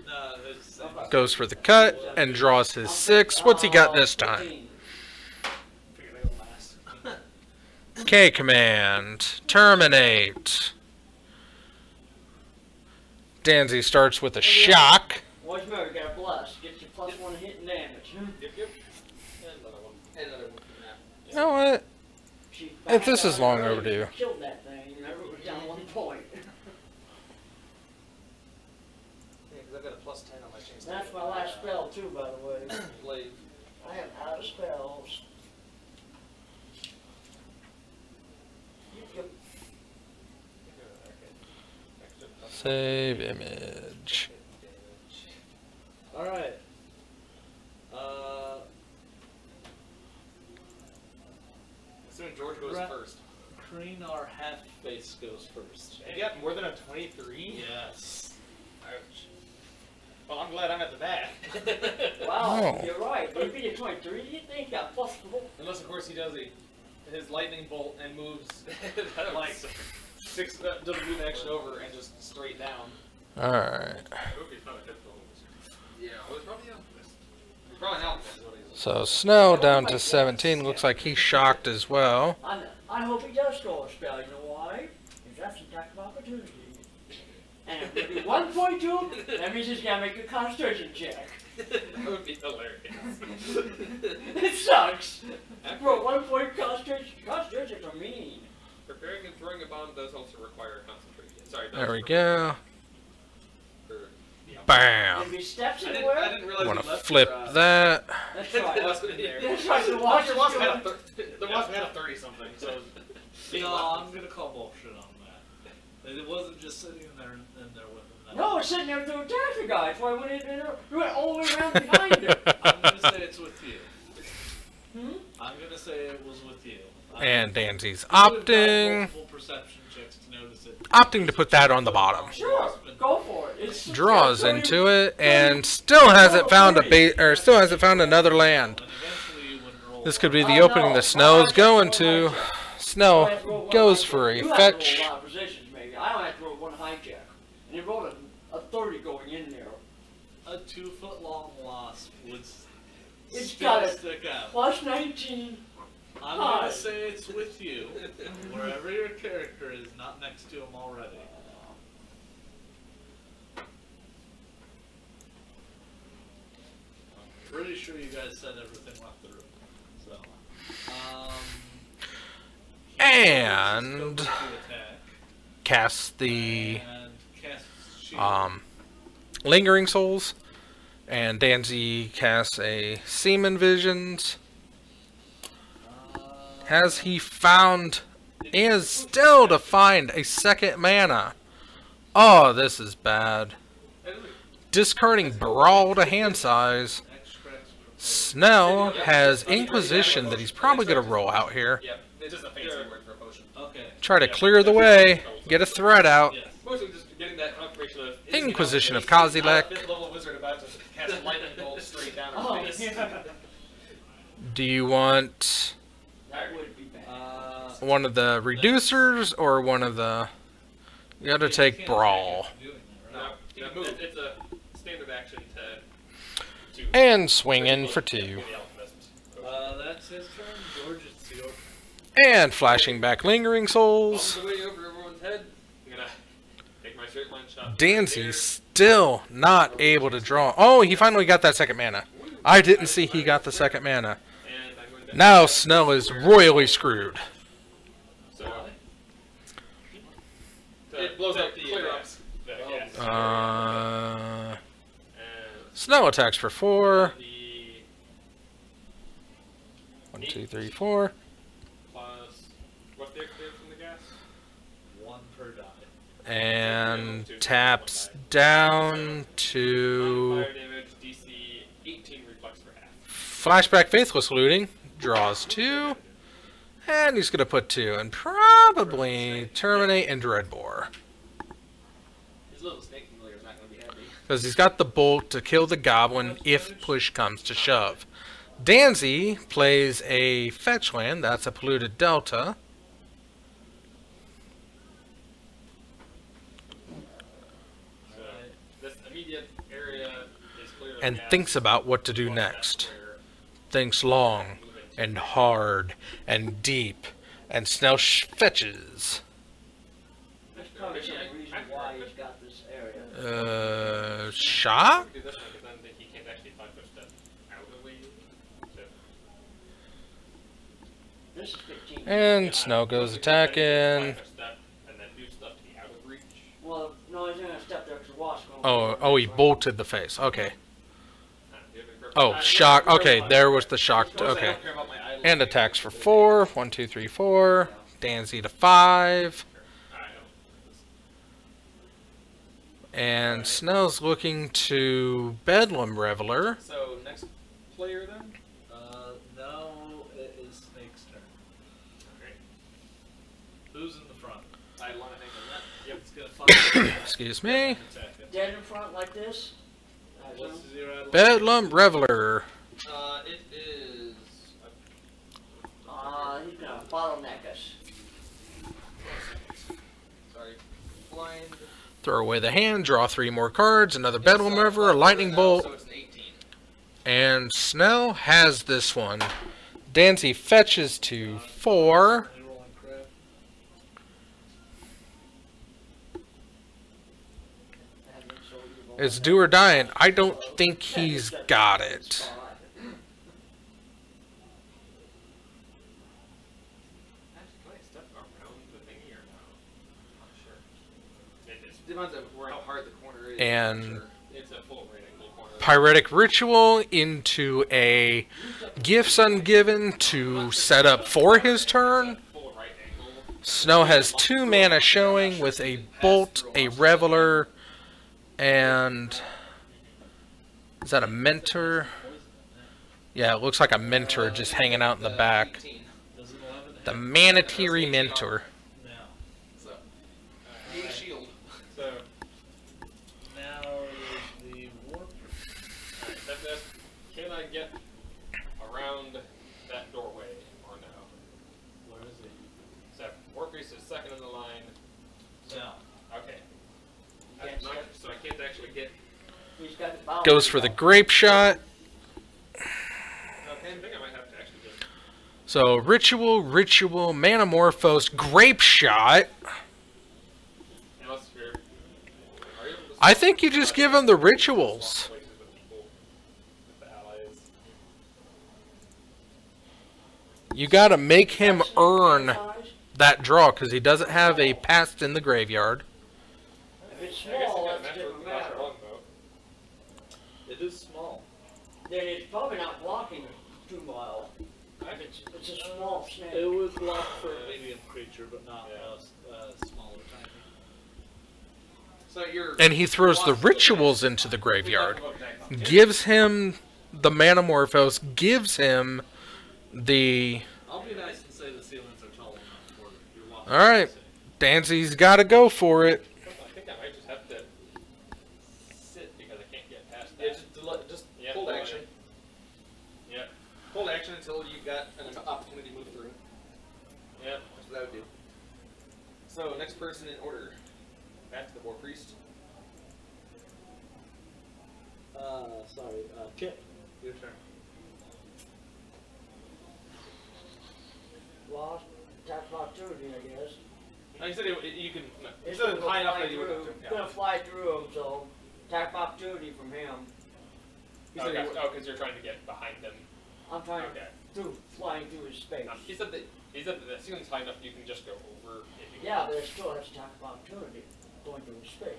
No, it's Goes for the cut and draws his 6. What's he got this time? 15. figured I go last. K command. Terminate. Danzy starts with a shock. What's more, you got a bless. Get your +1 hit and damage. Yep, yep. And another one. And another one. You know what? She If this backed is out long early, overdue. Killed that thing. You know, it was down 1 point. Yeah, because I've got a +1 plus 10 on my chains. That's my last spell too, by the way. Blade. I am out of spells. Yep. Save image. Alright. Assuming George goes Right. first. Kreenar Half-Face goes first. And you got more than a 23? Yes. Ouch. Well, I'm glad I'm at the back. Wow, Oh. you're right. You beat a 23, you think that's possible? Unless, of course, he does his lightning bolt and moves like 6 does a move action over and just straight down. Alright. Yeah, well, it's probably Alchemist. He's probably an Alchemist, is what he is. So Snow down to 17. Looks like he's shocked as well. I hope he does score a spell. You know why? Because that's an attack of opportunity. And if we do 1.2, that means he's got to make a concentration check. That would be hilarious. It sucks. Bro, 1 point concentration. Concentrations are mean. Preparing and throwing a bomb does also require concentration. Sorry. There we go. For, Bam. If he steps I anywhere, didn't I realize want he to left flip your, that. that's The right. wasp in there. That's right. The watch The is wasp had going. a 30 something, so No, I'm gonna call bullshit on that. It wasn't just sitting in there with him. No, it's sitting there to attack the guy. That's why I went in there. We went all the way around behind him. I'm gonna say it's with you. Hmm? I'm gonna say it was with you. And Danzy's You would've done opting. multiple perception checks to notice it. Opting to put that on the bottom. Sure, go for it. It's Draws into it and still hasn't found a bait, or still hasn't found another land. And eventually you wouldn't roll. This could be the opening the Snow is going to. Snow goes for a You have to roll fetch. a lot of positions, maybe. I only have to roll one hijack. And you rolled a 30 going in there. A 2-foot long wasp would It's still got a stick out. plus 19. I'm Hi. gonna say it's with you, wherever your character is, not next to him already. I'm pretty sure you guys said everything went through. So, And to attack casts the and cast shield. Lingering Souls. And Danzy casts a Seaman Visions. Has he found, is still to find a second mana. Oh, this is bad. Discarding Brawl to hand size. Snell has Inquisition that he's probably going to roll out here. Yep, it's just a fancy word for a potion. Okay. Try to clear the way, get a threat out. Yes. Mostly just getting that confirmation of Inquisition of Fifth Kozilek. level wizard about to cast lightning bolt straight down Oh, her face. yeah. Do you want That would be bad. one of the reducers or one of the... You gotta take Brawl. No, it's a standard action to And swing in for 2. That's his turn. George, it's your turn. And flashing back Lingering Souls. All the way over everyone's head. I'm gonna take my straight line shot. Danzy's still not able to draw. Oh, he finally got that second mana. I didn't see he got the second mana. And I'm going to Now Snow is royally screwed. So it blows up the clear ups. Uh, And Snow attacks for 4. the 1, 2, 3, 4. plus what's the extra from the gas? 1 per die. And taps down to Fire damage, DC 18 reflex for half. flashback Faithless Looting. Draws 2. And he's going to put 2. And probably terminate and Dreadbore. His little snake familiar is not going to be happy. Because he's got the bolt to kill the goblin if push comes to shove. Danzy plays a fetch land. That's a Polluted Delta. So this immediate area is clear of And gas. thinks about what to do next. Thinks long and hard and deep. And Snell fetches. That's probably some reason why he's got this area. Shock? Do this one because then he can't actually 5 foot step out of the way. So, This is 15. And Snow goes attacking. 5 foot step and then do stuff to be out of reach. Well, no, he's going to step there There's a wasp going Oh, he bolted the face. Okay. Oh, shock. Okay, there was the shock. Okay. And attacks for 4. 1, 2, 3, 4. Danzy to 5. And Snell's looking to Bedlam Reveler. So next player then? Now it is Snake's turn. Okay. Who's in the front? I want to hang on that. Yep. It's gonna fucking Excuse me. attack it. Dead in front like this. What's the zero out of Bedlam Reveler. It is. He's gonna bottleneck us. Sorry. Blind. Throw away the hand, draw 3 more cards, another Bedlam Reveler, a Lightning Bolt, So it's an 18. and Snell has this one. Dancy fetches to 4. Any rolling crap? It's do or die, and I don't think he's got it. Can I step around the thingy or no? Not sure. It is. Depends on how hard the corner is. And Sure. It's a full rating. Full corner. Pyretic Ritual into a Gifts Ungiven to set up for his turn. Full right angle. Snow has 2 mana showing with a Bolt, a Reveler, and is that a Mentor? Yeah, it looks like a Mentor just hanging out in the back. 18. Does an 11 The hit? Manatiri Mentor. Now. So. Shield. So, Now is the warp. that's, can I get around that doorway or no? Where is he? So, War Priest is second in the line. No. Okay. Can't Not, so I can't actually get. He's got the bottleneck. Goes for the Grape Shot. Okay, I think I might have to actually just. So Ritual, Manamorphose, Grape Shot. Unless you're. Are you able to I think you just give him the Rituals. places with people, with the allies? You gotta make him earn Size? that draw, because he doesn't have a past in the graveyard. If it's I guess small, you that's got a different natural matter. longbow. It is small. Then it's probably not blocking too well. It's a small snake. It would block for a medium creature, but not Yeah. smaller, tiny. So you're. And he throws the Rituals into the graveyard. Gives him the Manamorphose, gives him the... I'll be nice and say the ceilings are tall enough for your walk. Alright, Dancy's gotta go for it. I think I might just have to sit because I can't get past Yeah, that. just Yeah, hold hold action. it. Yeah. Hold action until you got an opportunity to move through. Yeah. That's what that would do. So next person in order. Back to the War Priest. Sorry, Kip, your turn. Lost. Attack of opportunity, I guess. No, he said you can. He It's said gonna it's high enough fly that you would through. have to. It's gonna fly through him, so attack of opportunity from him. He said Okay. he would- Oh, because you're trying to get behind them. I'm trying Okay. flying through his space. He said that the ceiling's high enough you can just go over if you Yeah, but it still has attack of opportunity going through his space.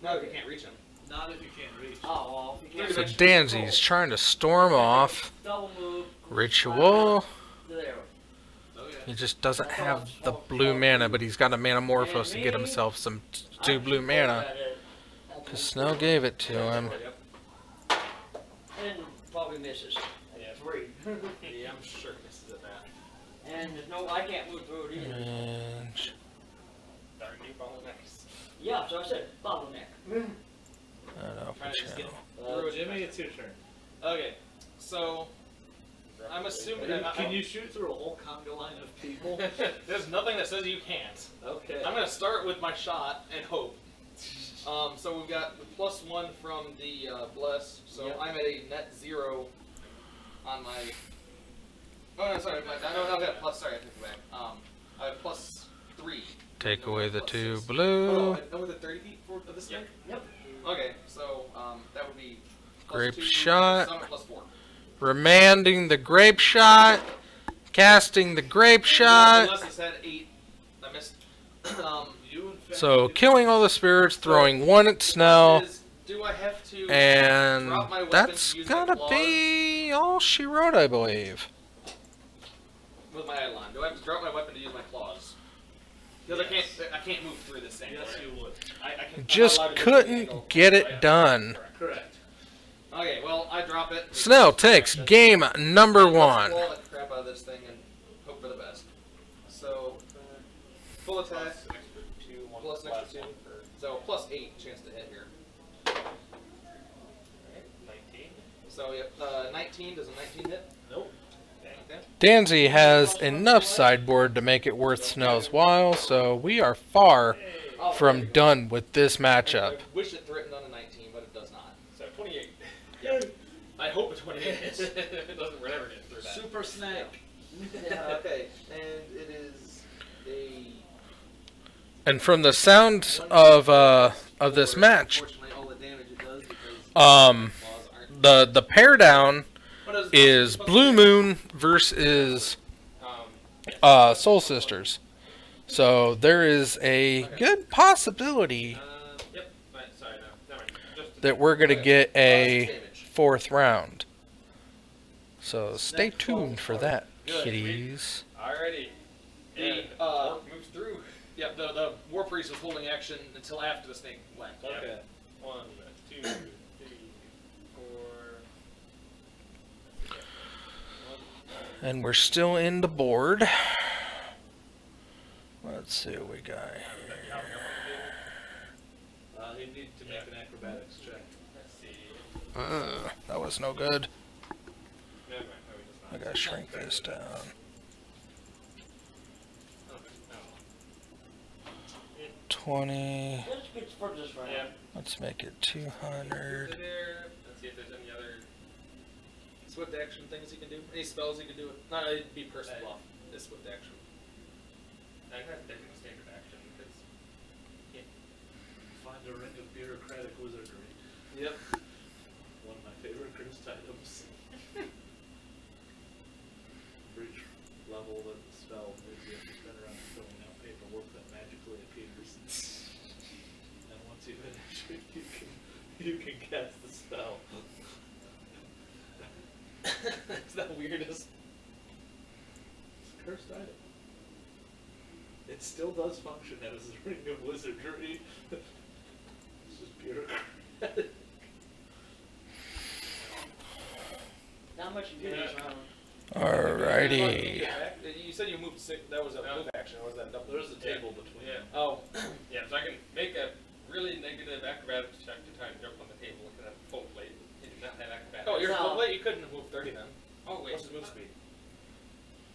No, you can't reach him. Not if you can't reach. Oh, well, if you can't So reach Danzy's trying to storm off. double move. Ritual. There. Okay. He just doesn't have the blue mana, but he's got a Manamorphose to get himself some 2 blue mana. Because Snow gave it to him. And probably misses. Yeah. 3. Yeah, I'm sure he misses at that. And there's no, I can't move through it either. And Darn you, bottlenecks. Yeah, so I said bottleneck. I don't know. Trying to just get Uh, through it. Jimmy, it's your turn. Okay, so I'm assuming. Can you shoot through a whole conga line of people? There's nothing that says you can't. Okay. I'm gonna start with my shot and hope. So we've got the +1 from the bless, so Yep. I'm at a net 0 on my. Oh no, sorry, I've got plus. Sorry, I take it back. I have +3. Take away the 2 Oh, blue. no, with the 30 feet for this thing. Yep. Okay, so that would be Grape +2, shot. Summon +4. Remanding the Grape Shot. Casting the Grape Shot. Unless it said 8, I missed. You and So killing all the spirits, throwing one at Snell, Do I have to and drop my weapon that's to use my gotta claws be all she wrote, I believe. with my Eidolon? Do I have to drop my weapon to use my claws? Because I can't move through this thing. Yes, you would. I'm Just allowed to move through the angle. couldn't get it done. Correct. Okay, well, I drop it. Snell takes game number one. Claw the crap out of this thing and hope for the best. So, full attack, plus an extra 2. So, plus 8 chance to hit here. 19. So, yeah, 19. Does a 19 hit? Nope. Okay. Danzy has enough sideboard to make it worth Snell's while, so we are far from done with this matchup. I wish it threatened on a 19, but it does not. So 28. I hope a 28 hits. If it doesn't, we're never getting through that. Super snake. Okay, and it is a... And from the sound of this match, Unfortunately, all the damage it does because um, claws aren't... the pair down What does- is Blue Moon versus Soul Sisters. So there is a good possibility Yep. Right, sorry, no. Never mind. Just that we're going to get a 4th round. So stay tuned for that, kiddies. Alrighty. The, And moves through. Yeah, the War Priest was holding action until after the snake went. Okay. 1, 2, 3, 4. And we're still in the board. Let's see what we got here. He needs to make an acrobatics check. Let's see. That was no good. Never mind. No, he does I not. gotta shrink this down. No. 20. Let's get for this round. Yeah. Let's make it Is 200. it there? Let's see if there's any other. Swift action things he can do. Any spells he can do. Not it'd be person bluff. This swift action. I think that's definitely standard action because. Find a ring of bureaucratic wizardry. Yep. One of my favorite cursed items. For each level that the spell moves, you have to spend around filling out paperwork that magically appears. And once you finish it, you can cast the spell. It's the weirdest. It's a cursed item. It still does function as a ring of wizardry. It's just bureaucratic. Not much you do this round. Alrighty. You said you moved 6. That was a move action. Or was that double? There's a table between Yeah. them. Oh. Yeah, so I can make a really negative acrobatics check to try and jump on the table because I'm full plate. He did not have acrobatics. Oh, you're No. full plate. You couldn't move 30 then. Oh, wait. What's his move speed?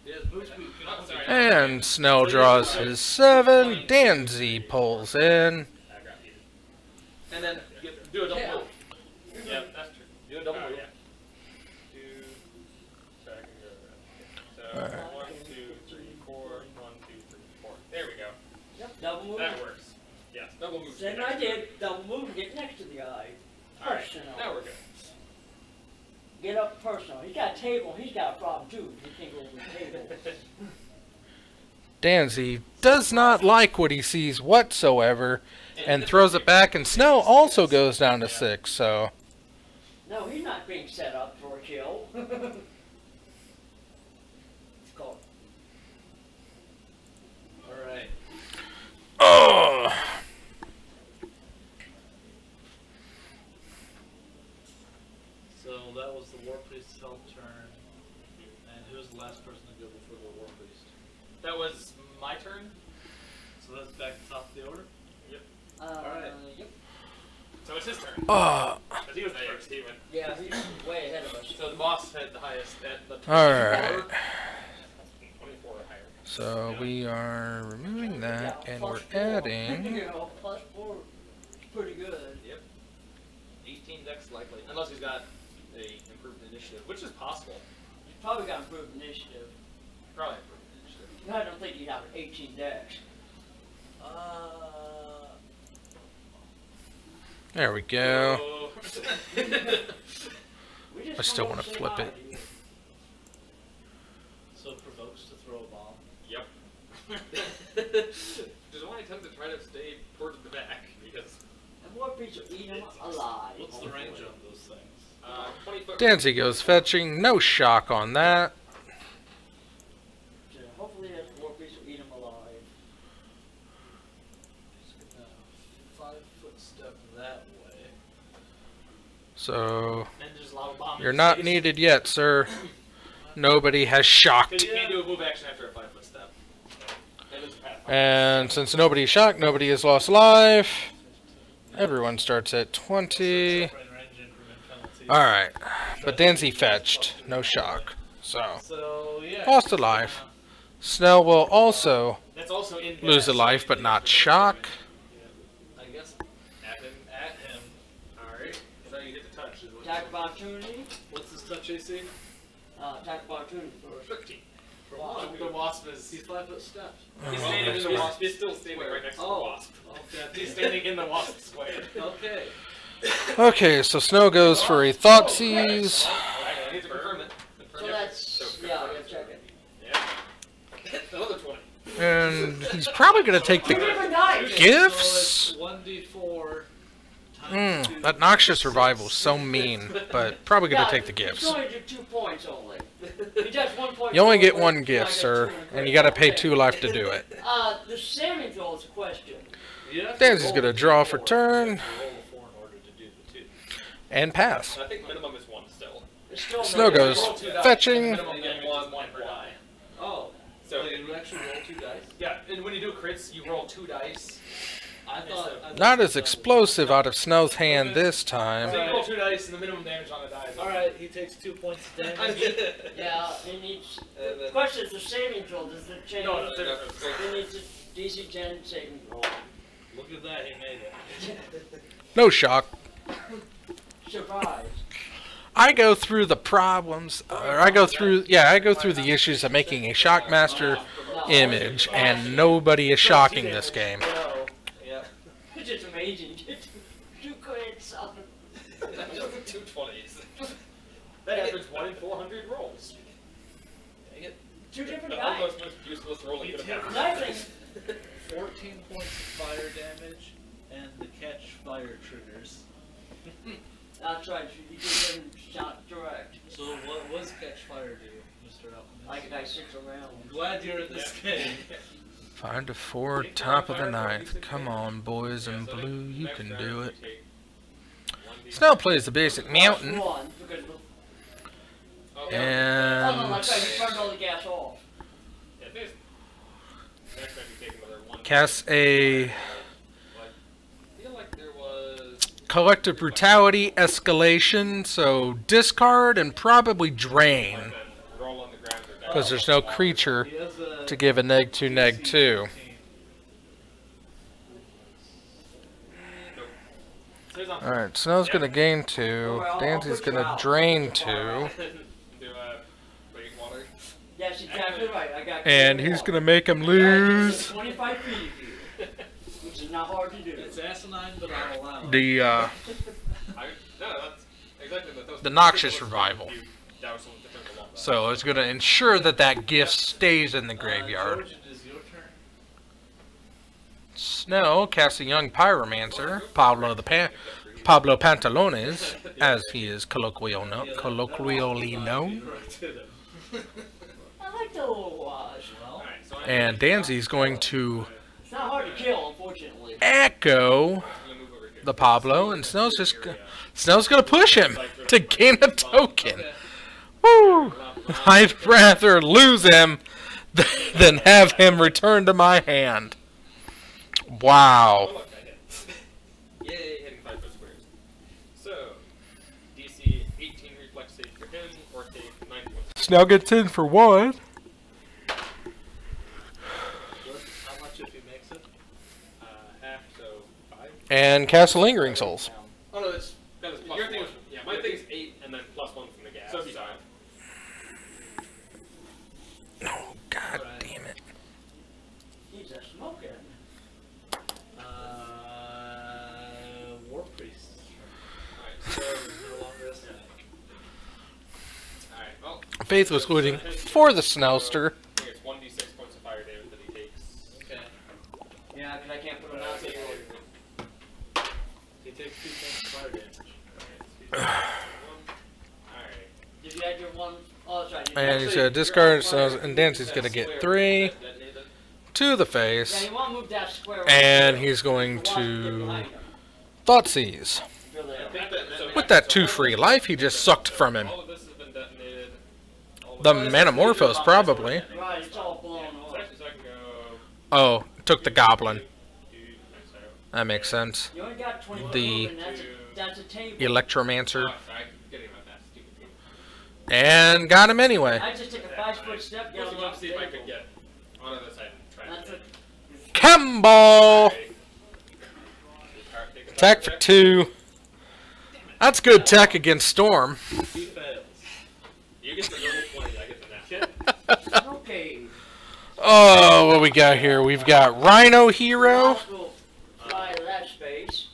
Yes, move speed. Oh, sorry. And Snell draws his 7. Danzy pulls in. I got needed. And then do a double Yeah. move. Yeah, that's true. Do a double move. Yeah. So I can go around. So 1, 2, 3, 4. 1, 2, 3, 4. There we go. Yep, double move. That works. Yes, double move. Then I did double move and get next to the guy. Alright, Personal. now we're good. Get up personal. He's got a table. He's got a problem too. He can't go over the table. Danzy does not like what he sees whatsoever and throws it back, and Snell also goes down to 6, so. No, he's not being set up for a kill. It's called. Alright. Oh! So that was the War Priest's help turn. And who's the last person to go before the War Priest? That was my turn. So that's back to top of the order? Alright. Yep. So it's his turn. Oh. Because he was first. He went. Yeah, he's way ahead of us. So the boss had the highest at the Alright. 24 or higher. So we are removing that, Yeah, and we're plus 4. adding. You know, plus 4 is pretty good. Yep. 18 dex likely. Unless he's got a improved initiative, which is possible. He's probably got improved initiative. Probably improved initiative. I don't think he'd have 18 dex. There we go. Oh. We just I still come want to up flip with it. an idea. So it provokes to throw a bomb. Yep. Just want to attempt to try to stay towards the back because. And War Beast will eat him alive. What's the range on those things? 20 foot. Dancy goes fetching. No shock on that. So hopefully that War Beast will eat him alive. Just gonna 5-foot step that way. So And just lava bomb. you're not needed yet, sir. Nobody has shocked. Because you can't do a move action after a 5-foot step. That is a path. And since nobody's shocked, nobody has lost life. Everyone starts at 20. Range increment penalty. Alright. But Dancy fetched. No shock. So, So yeah. lost a life. Snell will also That's also in lose a life, but not shock. I guess At him. Alright. So you get to touch. Is what Attack of opportunity. what's his touch AC? Attack of opportunity first. 13. Wow. The wasp is. He's 5-foot steps. He's standing in the wasp. He's still standing right next to the Oh. wasp. Okay. He's standing in the wasp square. Okay. Okay, so Snow goes for a Thoughtseize. I need to confirm it. So that's, yeah, I gotta check it. Yeah. Another 20. And he's probably going to take Two the different dice. gifts. So it's 1d4 times 2. That Noxious Revival is so mean, but probably going to take the You gifts. only do 2 points only. He does 1 point. You only get per one life, gift, I sir, get 2 and you got to pay 2 life to do it. The saving throw is a question. You have Dancy's roll going to a draw for 4. turn You have to roll a 4 in order to do the 2. and pass. I think minimum is 1 still. It's still Snow no- goes Roll 2 dice. fetching. Minimum damage is 1 per die. Oh. So, So you actually roll 2 dice? yeah, and when you do crits, you roll 2 dice. I thought Not as explosive out of Snow's hand this So time. you roll 2 dice, and the minimum damage on a die is Alright, he takes 2 points of damage. Yeah, it needs. The question is the saving throw. Does it change? No, no, It needs a DC 10 saving throw. Look at that, he made it. No shock. Surprise. I go through the problems, or I go through the issues of making a Shockmaster image, and nobody is shocking this game. No. Yeah. It's just amazing. 2 crits. 2 20s. That happens 1 in 400 rolls. 2 different The guys. almost most useless roll you could have had. Nothing. 14 points of fire damage, and the catch fire triggers. That's right. You give him shot direct. So what was catch fire do, Mr. Alchemist? Like a dice 6 around. I'm glad you're in this game. 5 to 4, top of the 9th. Come on, boys in blue, you can do it. Snell plays the basic mountain, One, because the, oh no, and that's right. You turned all the gas off. Yeah, this. Next time you take another 1. casts a I feel like there was. collective brutality escalation, so discard and probably drain, Roll on the ground or die. because there's no creature He has a to give a -2, -2. So he's on. Alright, Snow's gonna gain 2, Dancy's gonna drain 2, Do wait, water. That's exactly right. I got. and he's gonna make him lose 25 feet of you, which is not hard to do. It's asinine, but I'll allow it. the No, that's exactly that. The Noxious Revival. So it's gonna ensure that that gift stays in the graveyard. George, it is your turn. Snow casts a young pyromancer, Pablo Pantalones, as he is colloquially known. Corrected him. I like the little wash. Well, And Danzy's going to It's not hard to kill, unfortunately. echo the Pablo, and Snow's gonna push him to gain a token. Woo! I'd rather lose him than have him return to my hand. Wow. Yay, hitting 5 foot squares. So, DC 18 reflex save for him, or take 9 points. Snow gets in for 1. how much if he makes it? Half, so 5. And cast Lingering Souls. Oh no, that is plus Your 1. thing was- Yeah, my thing's 8, and then plus 1 from the gas. So it'd be so. 5. Oh, god damn it. He's a smoking. War Priest. Alright, so. No longer a snack. Alright, well. Faith was looting for the Snowster. I think it's 1d6 points of fire damage that he takes. takes 2 points of fire damage. Did you add your one? Oh, that's right. And he's gonna discard, so, and Dancy's gonna get 3 to the Yeah, face, you want to move that square. and he's going to Thoughtseize. With that 2 free life he just sucked from him. All of this has been detonated. The Manamorphose, probably. Right, it's all blown off. So I can go. Oh, took the Goblin. That makes sense. You only got 20 The movement, that's a table. Electromancer. Oh, sorry, getting about that stupid thing. And got him anyway. I just take a 5-foot step I was down going the to see if I table. could get on the other side and try That's to it. Cannonball! Attack for 2. That's good tech against Storm. He fails. You get the normal 20, I get the net. Okay. Oh, what we got here? We've got Rhino Hero. We'll fly to that space.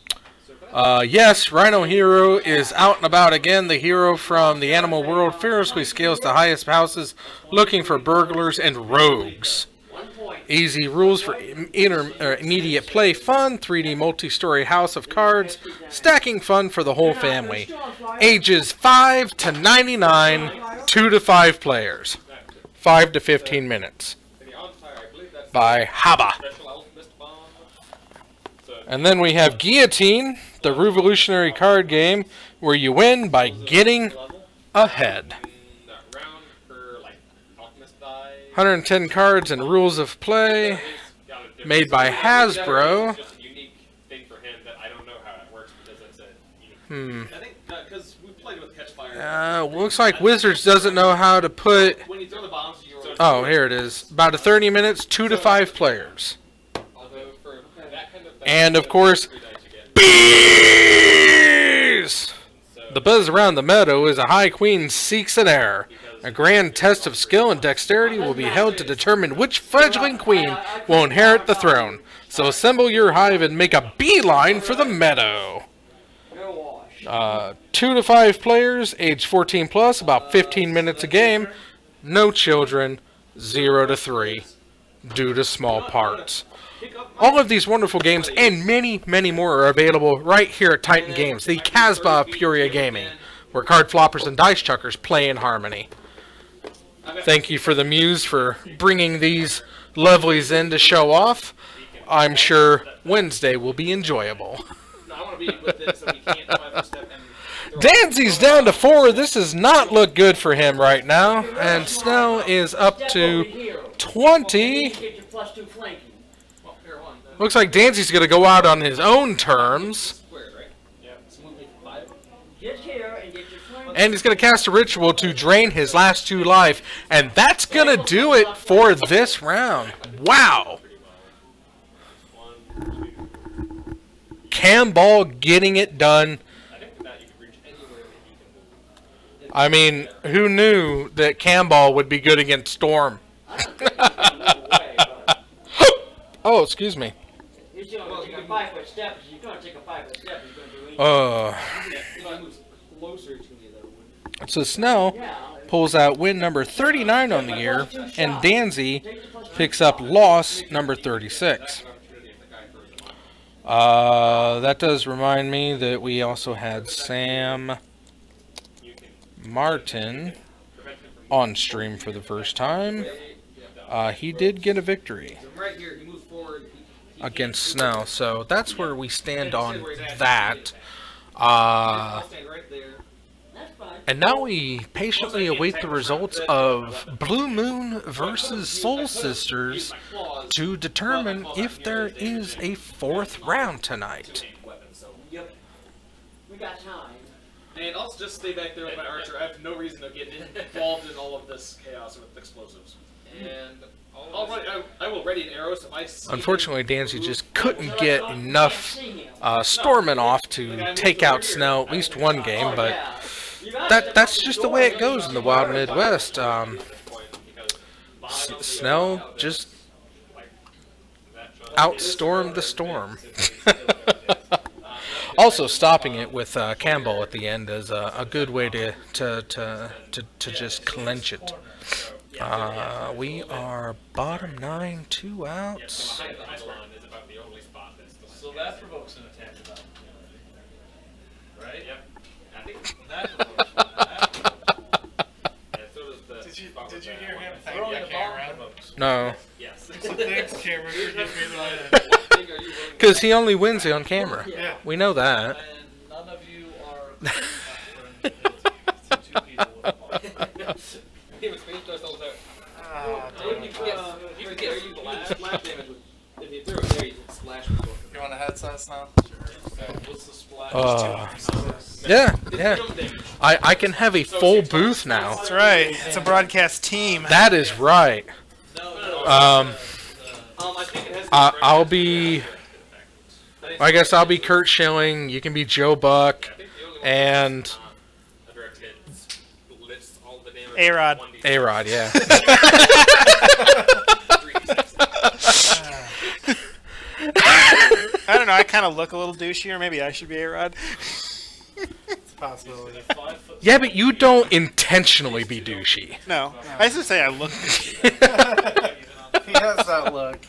Yes, Rhino Hero is out and about again. The hero from the animal world fearlessly scales the highest houses looking for burglars and rogues. 1 point. Easy rules for immediate play fun, 3D multi-story house of cards, stacking fun for the whole family. Ages 5 to 99, 2 to 5 players. 5 to 15 minutes. By Haba. And then we have Guillotine, the revolutionary card game where you win by getting ahead. 110 cards and rules of play, made by Hasbro. It's just a unique thing for him that I don't know how it works because it's a unique. I think because we played with Catchfire. Looks like Wizards doesn't know how to put... When you throw the bombs, you roll. Oh, here it is. About 30 minutes, 2 to 5 players. Although for that kind of And of course, bees! The buzz around the meadow is a High Queen seeks an heir. A grand test of skill and dexterity will be held to determine which fledgling queen will inherit the throne. So assemble your hive and make a beeline for the meadow. 2 to 5 players, age 14 plus, about 15 minutes a game. No children, 0 to 3, due to small parts. All of these wonderful games and many, many more are available right here at Titan Games, the Casbah of Puria Gaming, where card floppers and dice chuckers play in harmony. Thank you for the Muse for bringing these lovelies in to show off. I'm sure Wednesday will be enjoyable. Danzy's down to 4. This does not look good for him right now. And Snell is up to 20. Looks like Danzy's going to go out on his own terms. And he's going to cast a ritual to drain his last 2 life. And that's going to do it for this round. Wow. Cannonball getting it done. I mean, who knew that Cannonball would be good against Storm? Oh, excuse me. So Snell pulls out win number 39 on the year, and Danzy picks up loss number 36. That does remind me that we also had Sam Martin on stream for the first time. He did get a victory against Snell, so that's where we stand on that. And now we patiently await the results of Blue Moon versus Soul Sisters to determine if there is a 4th round tonight. Yep. We got time. And I'll just stay back there with my archer. I have no reason to get involved in all of this chaos with explosives. And I will ready an arrow so if I see Unfortunately, Danzy just couldn't get enough Stormin off to take out Snell at least one game, but that's just the way it goes in the Wild Midwest. Snell just outstormed the storm. Also, stopping it with Campbell at the end is a good way to just clinch it. We are bottom 9, 2 outs. So that provokes an attack. camera could give me the win. What thing are you willing to Because he only wins on camera. Yeah. We know that. And none of you are friends. Two people with a ball. He was faced ourselves out. Ah, You damn. can get splash damage with. If you threw it there, you can splash with it. You want a headset now? What's the splash? Yeah, yeah. I can have a full booth now. That's right. It's a broadcast team. That is right. I think it has to be I'll be. I guess I'll be Kurt Schilling. You can be Joe Buck, and a direct hit lists all the damage. A-Rod. A-Rod. Yeah. I don't know. I kind of look a little douchier. Maybe I should be A-Rod. It's a possibility. Yeah, but you don't intentionally be douchey. No. I used to say I look douchey. He has that look.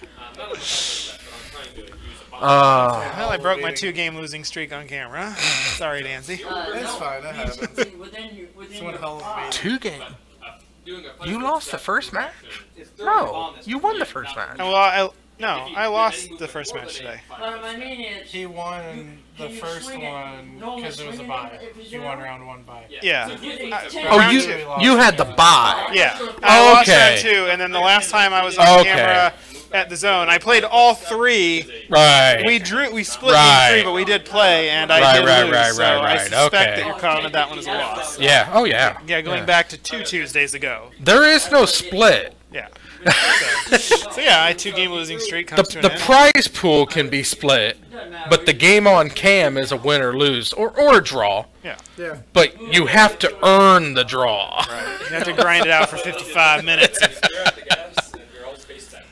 Well, I broke my 2-game losing streak on camera. Sorry, Nancy. It's fine, that happens. Within It's one hell of a beat. 2 game. You lost the first match? No, you won the first match. Well, I lost the first match today. But I mean, it's. He won the Can you first swing it? one Normally because it was a swing it bye. if it's He won zero? round 1 bye. Yeah. Oh, Round you two. you had the bye. Yeah. I lost Okay. round 2, and then the last time I was on Okay. camera at the zone, I played all 3. Right. We split Right. game 3, but we did play, and I Right, did right, lose. right, so right, I right. suspect Okay. that you're counting that one as a loss. Yeah. Oh yeah. Yeah, going back to 2 Tuesdays ago. There is no split. Yeah. So yeah, I 2-game losing streak The comes to an the end. prize pool can be split, but the game on cam is a win or lose or a draw. Yeah. Yeah. But you have to earn the draw. You have to grind it out for 55 minutes. Stare at the gas and you're all spaced out.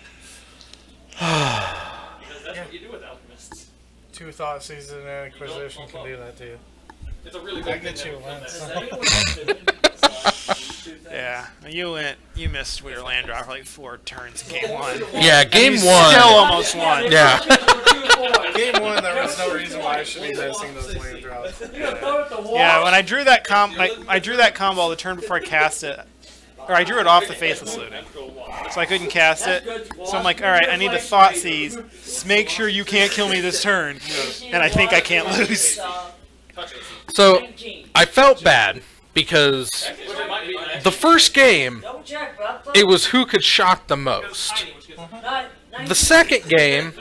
Because that's what you do with alchemists. 2 thought season and Inquisition can do that to you. It's a really I good get thing you that- once. Yeah, you missed Weir Land Drop for like 4 turns in game 1. Yeah, game You one. still almost won. Yeah. Game 1, there was no reason why I should be missing those land drops. Yeah, when I drew that I drew that combo the turn before I cast it, or I drew it off the Faithless Looting, so I couldn't cast it. So I'm like, all right, I need to Thought Seize. Make sure you can't kill me this turn, and I think I can't lose. So I felt bad because the first game it was who could shock the most. The second game,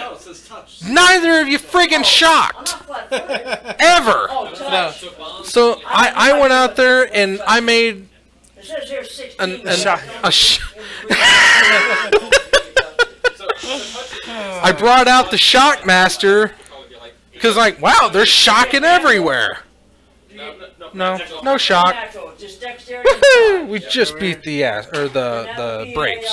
neither of you friggin' shocked ever. So I went out there and I made I brought out the Shockmaster because like, wow, there's shocking everywhere. No shock. Woohoo! We just beat the ass or the Braves.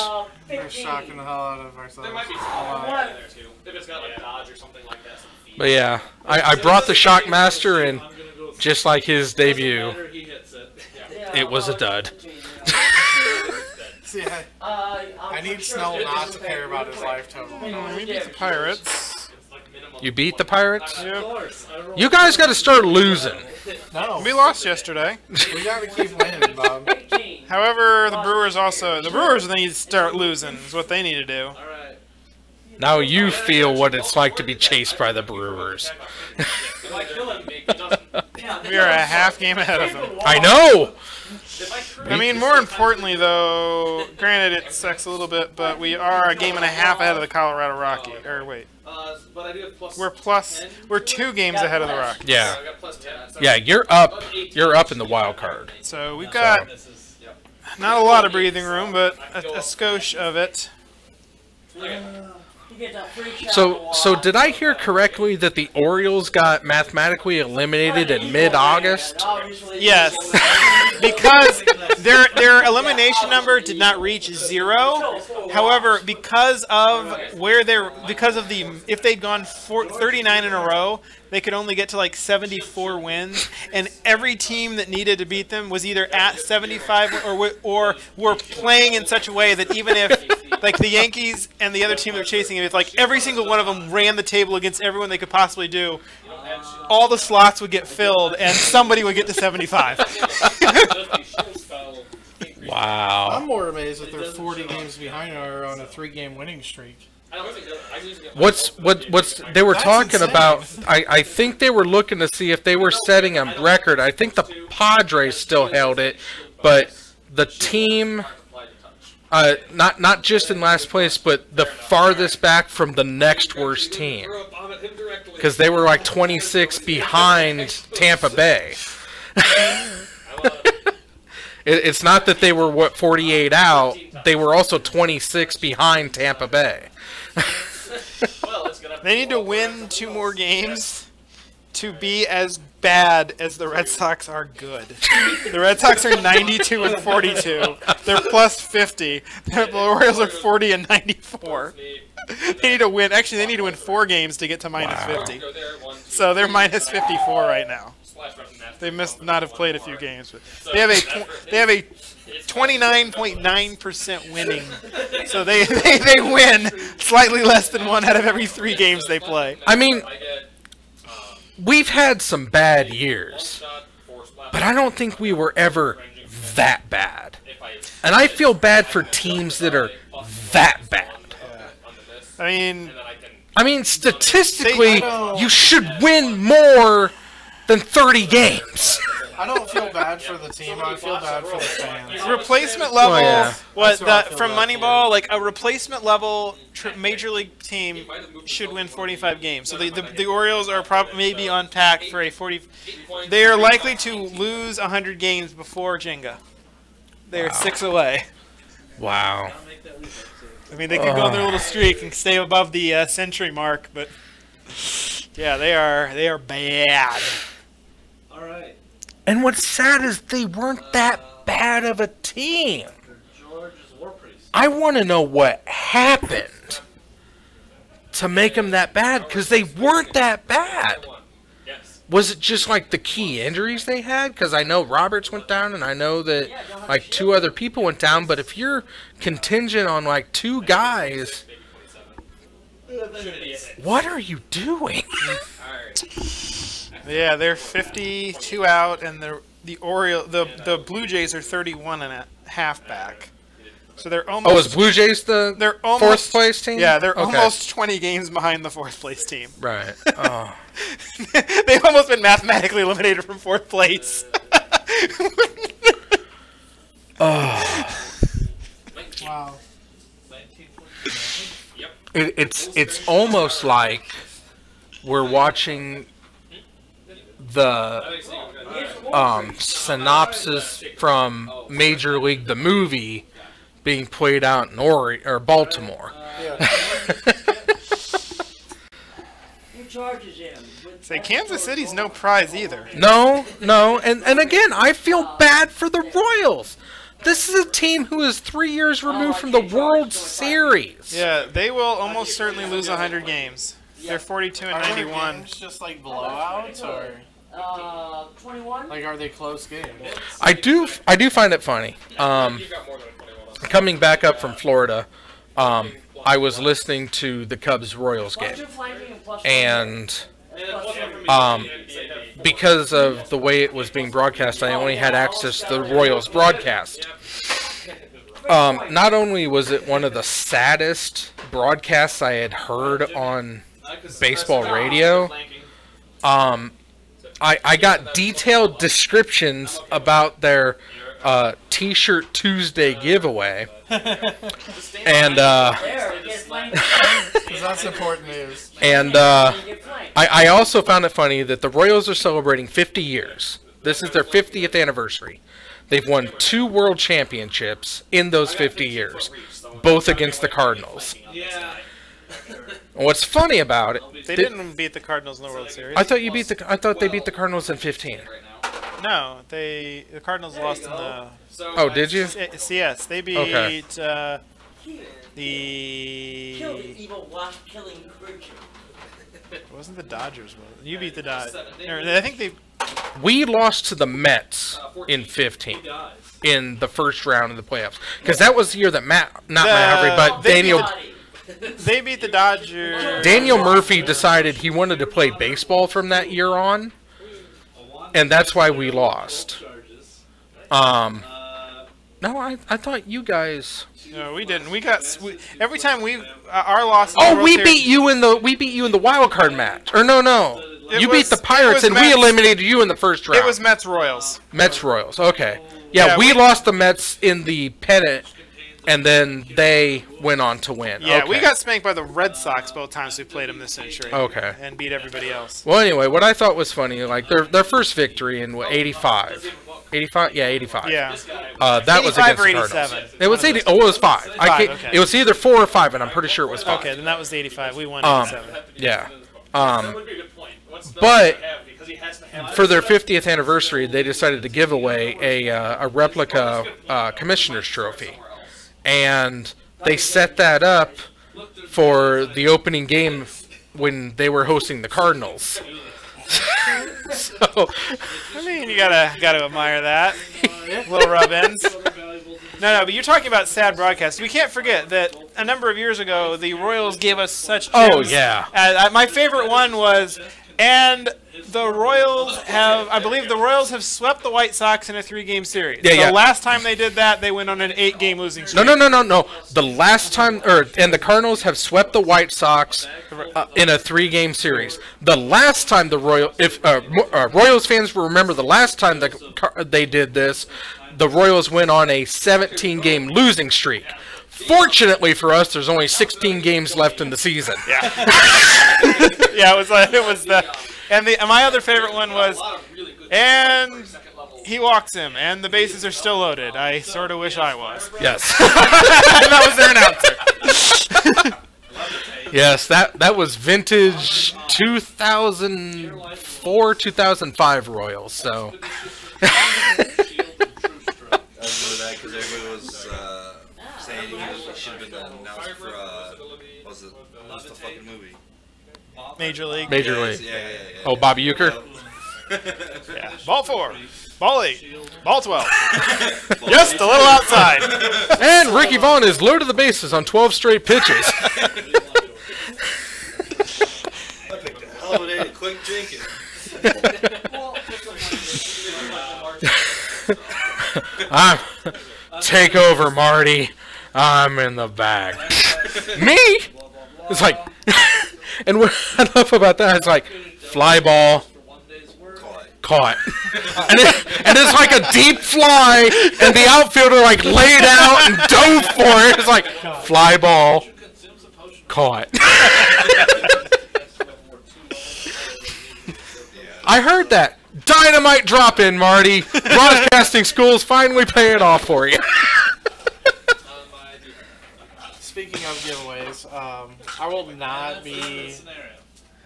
We're shocking the hell out of ourselves. There might be some in there too. If it's got like dodge or something like that. Some feed. But yeah, I brought the Shockmaster and just like his debut, it was a dud. See, I need Snow not to care about his life total. We beat the Pirates. You beat the Pirates? You guys got to start losing. No, We lost yesterday. we gotta keep winning, Bob. However, the Brewers need to start losing. Is what they need to do. Now you feel what it's like to be chased by the Brewers. If I kill him, he doesn't. We are a half game ahead of them. I know. I mean, more importantly, though, granted it sucks a little bit, but we are a game and a half ahead of the Colorado Rocky. Or wait, But I do have plus. we're 2 games ahead of the Rockies. Yeah. I got plus 10. So Yeah, you're up. You're up in the wild card. So we've got not a lot of breathing room, but a skosh of it. So did I hear correctly that the Orioles got mathematically eliminated in mid-August? Yes, because their elimination number did not reach 0. However, because of if they'd gone 39 in a row, they could only get to like 74 wins, and every team that needed to beat them was either at 75 or were playing in such a way that even if like the Yankees and the other team they're chasing, it's like every single one of them ran the table against everyone they could possibly do. All the slots would get filled, and somebody would get to 75. Wow. I'm more amazed that they're 40 games behind or on a 3-game winning streak. I don't think I need to get What's they were That's talking insane. about? I think they were looking to see if they were setting a record. I think the Padres still held it, but the team, not just in last place, but the farthest back from the next worst team, because they were like 26 behind Tampa Bay. It's not that they were 48 out; they were also 26 behind Tampa Bay. They need to win 2 more games to be as bad as the Red Sox are good. The Red Sox are 92 and 42. They're plus 50. The Orioles are 40 and 94. They need to win. Actually, they need to win 4 games to get to minus 50. So they're minus 54 right now. They must not have played a few games, but they have a 29.9% winning. So they win slightly less than 1 out of every 3 games they play. I mean, we've had some bad years, but I don't think we were ever that bad. And I feel bad for teams that are that bad. I mean, statistically, you should win more than 30 games. I don't feel bad for the team. I feel bad for the fans. Replacement level, yeah. from Moneyball, like a replacement level major league team should win 45 games. So the Orioles are maybe on pack for a 40. They are likely to lose 100 games before Jenga. They are 6 away. Wow. I mean, they could go on their little streak and stay above the century mark, but yeah, they are bad. All right. And what's sad is they weren't that bad of a team. George's War Priest. I want to know what happened to make them that bad, because they weren't that bad. Was it just like the key injuries they had? Because I know Roberts went down, and I know that like 2 other people went down. But if you're contingent on like 2 guys, what are you doing? Yeah, they're 52 out, and the Blue Jays are 31 and a half back. So they're almost. Oh, is Blue Jays the fourth place team? Yeah, they're almost 20 games behind the 4th place team. Right. Oh. They've almost been mathematically eliminated from 4th place. Oh. Wow. It's almost like we're watching the synopsis from Major League the movie being played out in Baltimore. Who charges him? Say, Kansas City's no prize either. No, and again, I feel bad for the Royals. This is a team who is 3 years removed from the World Series. Yeah, they will almost certainly lose 100 games. They're 42 and 91. Games just like blowouts, or 21. like are they close games? I do find it funny. Coming back up from Florida, I was listening to the Cubs-Royals game, and because of the way it was being broadcast, I only had access to the Royals broadcast. Not only was it one of the saddest broadcasts I had heard on baseball radio, I got detailed descriptions about their T-shirt Tuesday giveaway, and that's important news. And I also found it funny that the Royals are celebrating 50 years. This is their 50th anniversary. They've won 2 world championships in those 50 years, both against the Cardinals. And what's funny about it? They didn't beat the Cardinals in the World Series. I thought they beat the Cardinals in 15. No, the Cardinals lost in the. Oh, did you? Yes, they beat Okay. Kill the evil wasp-killing creature. It wasn't the Dodgers. You beat the Dodgers. I think they. We lost to the Mets in 15 in the first round of the playoffs, because that was the year that Daniel. They beat the Dodgers. Daniel Murphy decided he wanted to play baseball from that year on, and that's why we lost. No, I thought you guys. No, we didn't. Every time our loss. Oh, we beat you in the wild card match. Or no. You beat the Pirates and we eliminated you in the first round. It was Mets Royals. Mets Royals. Okay. Yeah, we lost the Mets in the pennant, and then they went on to win. Yeah, okay. we got spanked by the Red Sox both times we played them this century. Okay. And beat everybody else. Well, anyway, what I thought was funny, like their first victory in 85. 85? Yeah, 85. Yeah. That was against the Cardinals. 87. It was 80. Oh, it was 5. Okay. It was either 4 or 5, and I'm pretty sure it was 5. Okay, then that was the 85. We won 87. Yeah. That would be a good point. But because he has to have for their 50th anniversary, they decided to give away a replica commissioner's trophy, and they set that up for the opening game when they were hosting the Cardinals. So, I mean, you gotta admire that. Little rub ends. No, but you're talking about sad broadcasts. We can't forget that a number of years ago, the Royals gave us such gems. Oh, yeah. My favorite one was, and the Royals I believe the Royals have swept the White Sox in a 3-game series. Yeah, the last time they did that, they went on an 8-game losing streak. No. The last time, and the Cardinals have swept the White Sox in a 3-game series. The last time Royals fans will remember, the last time they did this, the Royals went on a 17-game losing streak. Fortunately for us, there's only 16 games left in the season. Yeah. Yeah, it was the. And my other favorite one was, and he walks him, and the bases are still loaded. I sort of wish I was. Yes. That was their announcer. Yes, that was vintage 2004, 2005 Royals. So. I remember that because everybody was saying he should have been announced for what's the fucking movie? Major League. Yeah. Oh, Bobby Euchre? Yeah. Ball 4. Ball 8. Ball 12. Just a little outside. And Ricky Vaughn is low to the bases on 12 straight pitches. Hell of a day to quit drinking. Take over, Marty. I'm in the bag. Me? It's like, and what I love about that, it's like, fly ball, caught. And it's like a deep fly, and the outfielder like laid out and dove for it. It's like, fly ball, caught. I heard that. Dynamite drop in, Marty. Broadcasting school's finally paying off for you. Speaking of giveaways, I will not be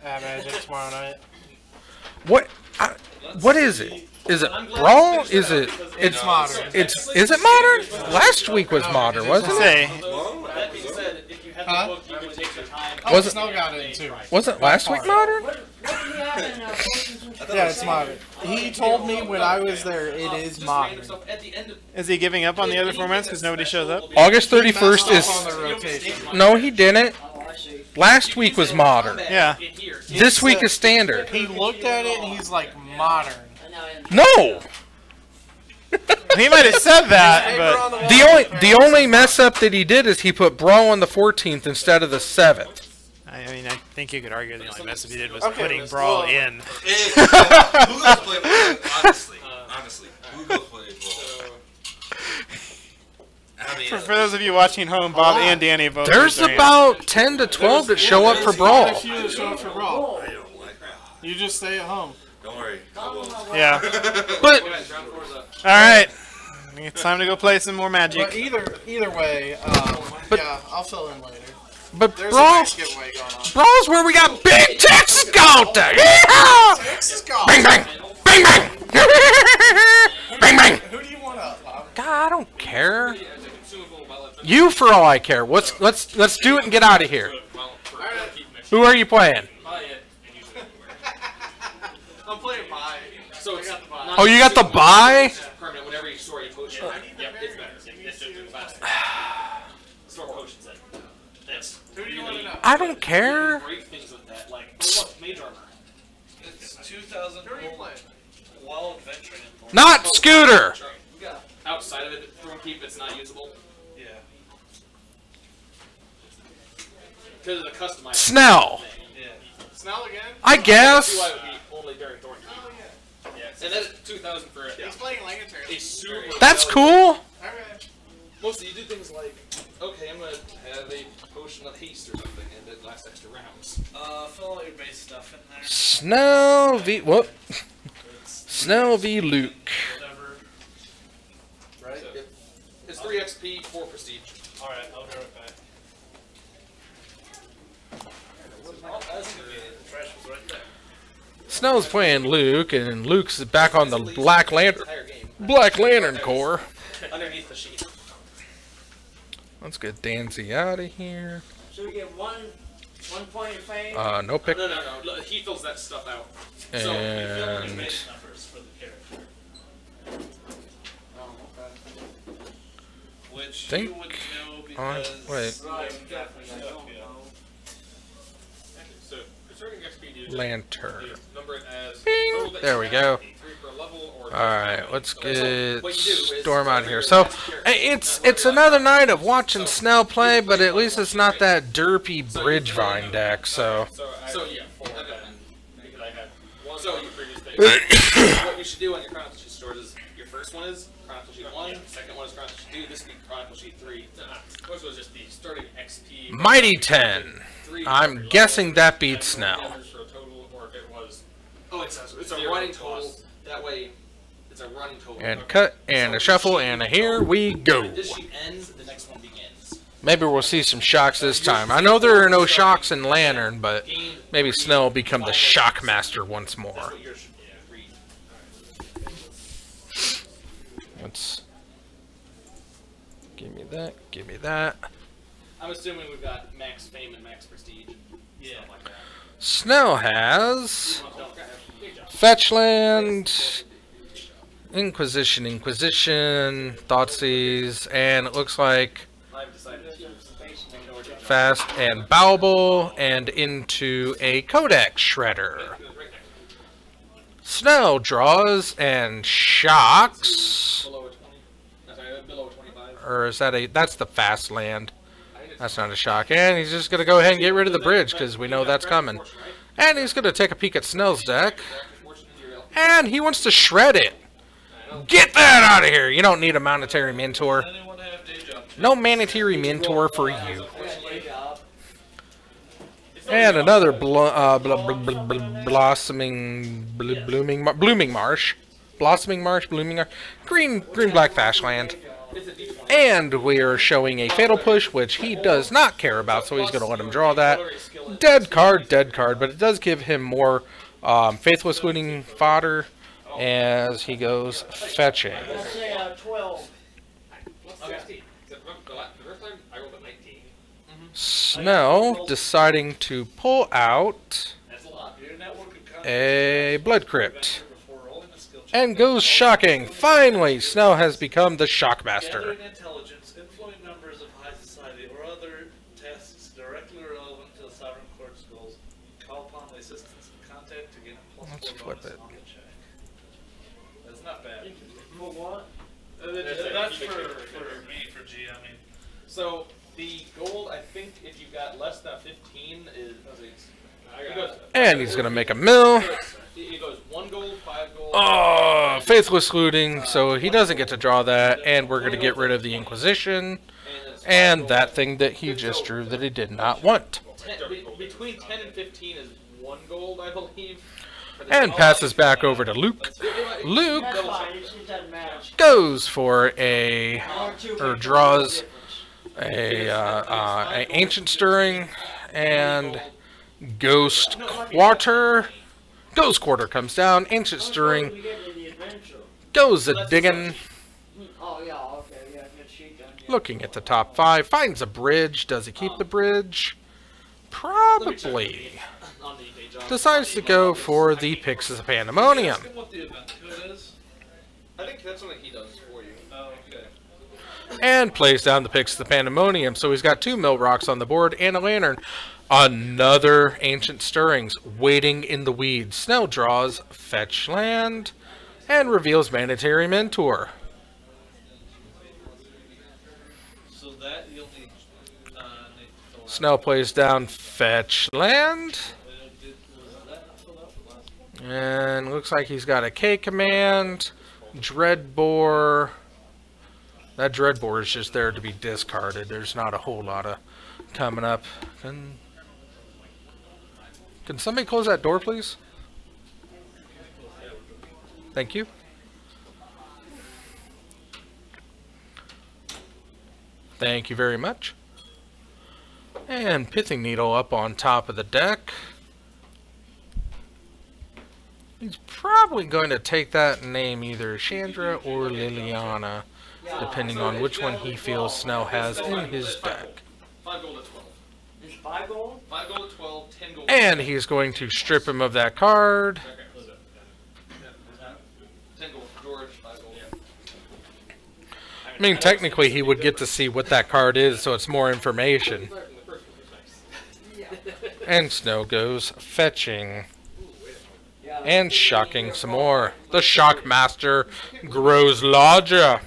at Magic tomorrow night. What is it? Is it Brawl? Is it? It's modern. Is it modern? Last week was modern, wasn't it? That being said, if you had the book, you could take your time. Oh, Snow got it too. Wasn't last week modern? Yeah, it's modern. He told me when I was there, it is modern. Is he giving up on the other formats because nobody shows up? August 31st On is. the rotation. No, he didn't. Last week was modern. Yeah. This week is standard. He looked at it and he's like, modern. No. He might have said that, but The only mess up that he did is he put Brawl on the 14th instead of the 7th. I mean, I think you could argue the only mess up he did was Okay, putting let's Brawl go. in. Who goes play honestly? Who goes play Brawl? I mean, For those of you watching home, Bob and Danny both. There's raised their about 10 to 12 that show up for Brawl. If you show up for Brawl, I don't like that. you just stay at home. Don't worry. I will. hands. Yeah. But All right. It's time to go play some more But Magic. either way, yeah, I'll fill in later. but There's a Brawl, nice giveaway going on. Brawl's where we got Big Texas Sculptor. Yeah! Texas golf. Bang bang, bang bang, bang bang. Who do you want up, Bob? God, I don't care. You for all I care. Let's do it and get out of here. Who are you playing? I'm playing buy. So it's Oh, you got the buy? Permanent, whenever you store your potion. Yep, it's better. It's just faster. Store potions in. That's Who do you want to know? I don't care. great things with that. Like, oh, look, mage armor. It's 2,000 Who are you playing? while adventuring in Thorn. Not Scooter. Outside of it, throwing keep it's not usable. Yeah. Because it's a customized Snell. thing. Yeah. Snell again? I guess. See why it would be only during Thorn Keep. Oh, yeah. And that's 2,000 for it. He's playing Lantern. A super That's cool. Alright. Mostly you do things like, okay, I'm gonna have a potion of haste or something, and it lasts extra rounds. Fill all your base stuff in there. Snell v. Whoop. Snell v. Luke. Whatever. Right? So, it's 3 XP, 4 prestige. Alright, I'll be right back. Oh, that's convenient. The trash was right there. Snell's playing Luke, and Luke's back on the Black Lantern Corps. Underneath the sheet. Let's get Danzy out of here. So you get one point of fame. No pick. No. Look, he fills that stuff out. So you fill in your And base numbers for the character. Oh, okay. Which Think you would know on- because... wait. Right, definitely. I don't Yeah. know. So, concerning XP, you Lantern. number it as Bing. total that There you we have, go. 3 per level, or Alright, let's so get what you do is Storm out whatever here. your So, last character- it's another night of watching Snell play, but at least it's not that derpy Bridgevine deck, so. So yeah, 4 then. Because I had one so you previous thing. What you should do on your Chronicle Sheet stores is, your first one is Chronicle Sheet 1, second one is Chronicle Sheet 2, this would be Chronicle Sheet 3. First was just the starting XP. Mighty 10. I'm guessing that beats Snell. Oh, it's a running total. That way, it's a running total. And cut, and a shuffle, and a here we go. When this sheet ends, the next one begins. Maybe we'll see some shocks this time. I know there are no shocks in Lantern, but maybe Snell will become the shock master once more. That's what yours should read. Let's give me that. Give me that. I'm assuming we've got max fame and max prestige and stuff like that. Snell has Don't- Fetchland, Inquisition, Thoughtseize, and it looks like I've decided to ignore it. Fast and Bauble, and into a Codex Shredder. Snell draws and shocks. Below a 20. Sorry, below a 25. Or is that that's the fast land? That's not a shock. And he's just going to go ahead and get rid of the bridge because we know that's coming. And he's going to take a peek at Snell's deck. And he wants to shred it. Get that out of here. You don't need a monetary mentor. Anyone have day job? No monetary mentor for you. Yeah, job. And another blossoming marsh. Blossoming marsh, blooming marsh. Green black Fashland. And we are showing a Fatal Push, which he does not care about, so he's going to let him draw that. Dead card, but it does give him more Faithless Looting fodder as he goes fetching. Let's say 12. Okay. The first time I rolled a 19. Snell deciding to pull out That's a lot. Your network and contact a Blood Crypt. before rolling a skill check. And goes shocking. Finally, Snell has become the Shockmaster. Gathering intelligence, influence members of high society, or other tasks directly relevant to the Sovereign Court's goals. Call upon the assistance of contact to gain a +4 Let's flip bonus it. on the check. That's not bad. For what? That's for me, for G. I mean, So the gold, I think, if you got less than 15, is. And he's going to make a mill. He goes 1 gold, 5 gold. Oh, Faithless Looting, so he doesn't get to draw that. And we're going to get rid of the Inquisition. And that thing that he just drew that he did not want. Between 10 and 15 is 1 gold, I believe. And passes back over to Luke. Luke That's fine. It doesn't matter. goes for a, Or or draws a Ancient Stirring and Ghost Quarter. Ghost Quarter comes down, Ancient Stirring We get to the adventure. goes a digging. Oh, yeah, okay, yeah, good sheet done. Yeah. Looking at the top 5, finds a bridge. Does he keep the bridge? Probably. Decides to go for the Pyxis of Pandemonium. ask him what the event code is. I think that's something he does for you. Oh, okay. And plays down the Pyxis of Pandemonium. So he's got 2 Mill Rocks on the board and a Lantern. Another Ancient Stirrings waiting in the weeds. Snell draws Fetch Land and reveals Mandatory Mentor. that you'll need. Snow plays down fetch land. And looks like he's got a K command. Dreadbore. That Dreadbore is just there to be discarded. There's not a whole lot of coming up. Can somebody close that door, please? Thank you. Thank you very much. And Pithing Needle up on top of the deck. He's probably going to take that name either Chandra or Liliana, depending on which one he feels Snell has in his deck. 5 gold at 12. Is 5 gold? 5 gold at 12, 10 gold. And he's going to strip him of that card. 10 gold for George, 5 gold. I mean, technically he would get to see what that card is, so it's more information. And Snow goes fetching. And shocking some more. The Shockmaster grows larger.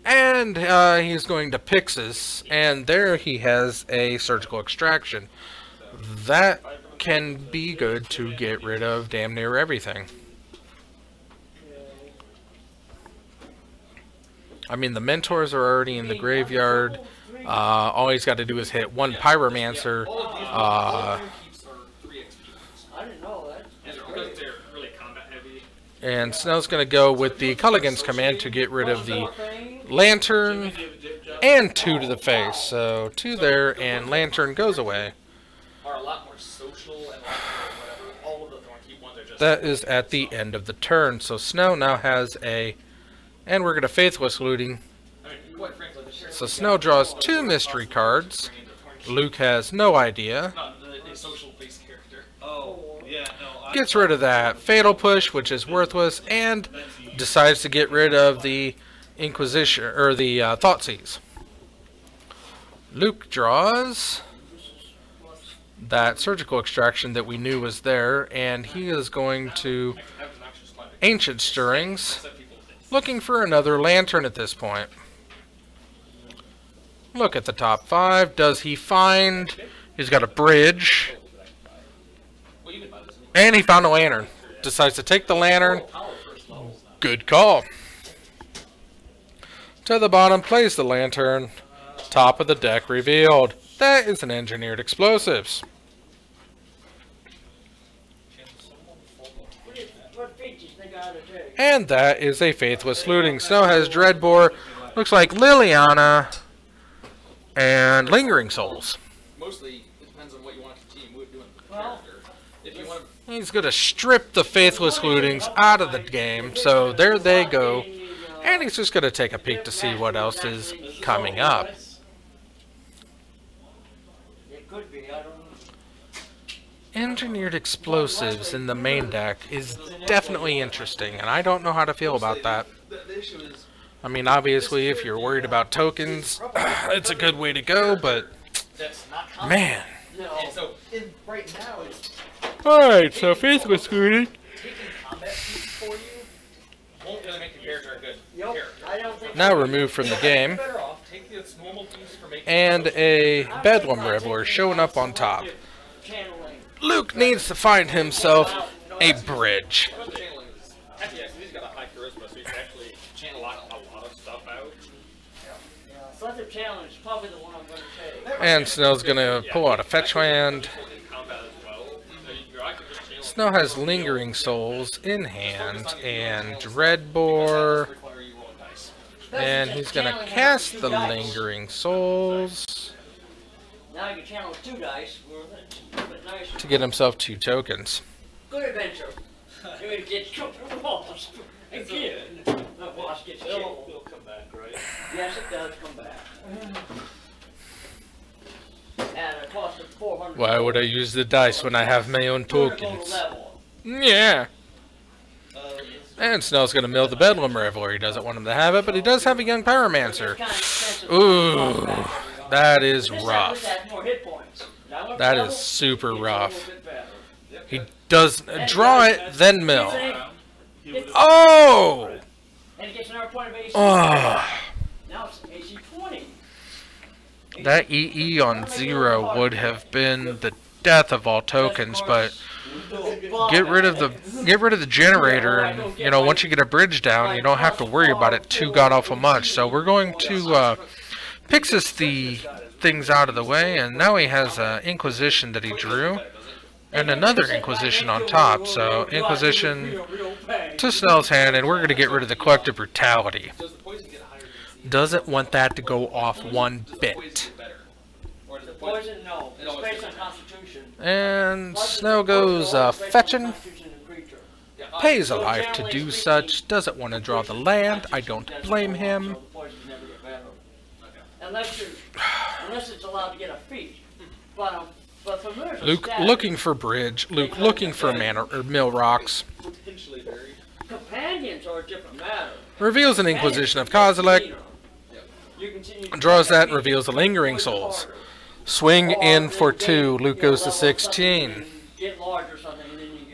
And he's going to Pixis, and there he has a surgical extraction. That can be good to get rid of damn near everything. I mean, the Mentors are already in the graveyard. All he's got to do is hit one Pyromancer. I didn't know that. Because they're really combat heavy. And Snell's going to go with the Culligan's command to get rid of the Lantern and 2 to the face. So 2 there, and Lantern goes away. Are a lot more social and whatever. All of the Thornkeep ones are just. That is at the end of the turn. So Snow now has a... And we're going to Faithless Looting. So Snow draws 2 mystery cards. Luke has no idea. Gets rid of that Fatal Push, which is worthless, and decides to get rid of the Inquisition, or the Thoughtseize. Luke draws that Surgical Extraction that we knew was there, and he is going to Ancient Stirrings, looking for another Lantern at this point. Look at the top 5. Does he find... He's got a Bridge. And he found a Lantern. Decides to take the Lantern. Good call. To the bottom, plays the Lantern. Top of the deck revealed. That is an Engineered Explosives. And that is a Faithless Looting. Snow has Dreadbore. Looks like Liliana. And Lingering Souls. Mostly, it depends on what you want to continue doing with the character. If you want to... He's going to strip the Faithless Lootings out of the game. So there they go. And he's just going to take a peek to see what else is coming up. Engineered Explosives in the main deck is definitely interesting. And I don't know how to feel about that. I mean, obviously, if you're worried about tokens, it's a good way to go, but, man. Alright, so Faithless Looting. Now removed from the game. And a Bedlam Reveler showing up on top. Luke needs to find himself a bridge. And Snow's gonna pull out a fetch land. Snow has Lingering Souls in hand and Dreadbore. And he's gonna cast the Lingering Souls to get himself 2 tokens. Good adventure. It gets lost. Again. The boss gets killed. It'll come back, right? Yes, it does come back. And it costs 400. Why would I use the dice when I have my own tokens? Yeah. And Snell's going to mill the Bedlam Reveler. He doesn't want him to have it, but he does have a Young Pyromancer. Ooh, that is rough. That is super rough. He does draw it, then mill. Oh! And it gets another point of AC. Oh, Now it's AC 20. that EE on 0 would have been the death of all tokens, but get rid of the generator, and you know, once you get a bridge down, you don't have to worry about it too god awful much. So we're going to Pixis the things out of the way, and now he has Inquisition that he drew, and another Inquisition on top. So Inquisition to Snell's hand, and we're going to get rid of the Collective Brutality. Doesn't want that to go off one bit. The poison, no. It's based on Constitution. And Snell goes fetching. Pays a life to do such. Doesn't want to draw the land. I don't blame him. Unless it's allowed to get a feat. But for Luke looking for bridge. Luke looking for mana or mill rocks. Companions are a different matter. Reveals an Inquisition of Kozilek. Draws that and reveals the Lingering Souls. Swing in for 2. Luke goes to 16.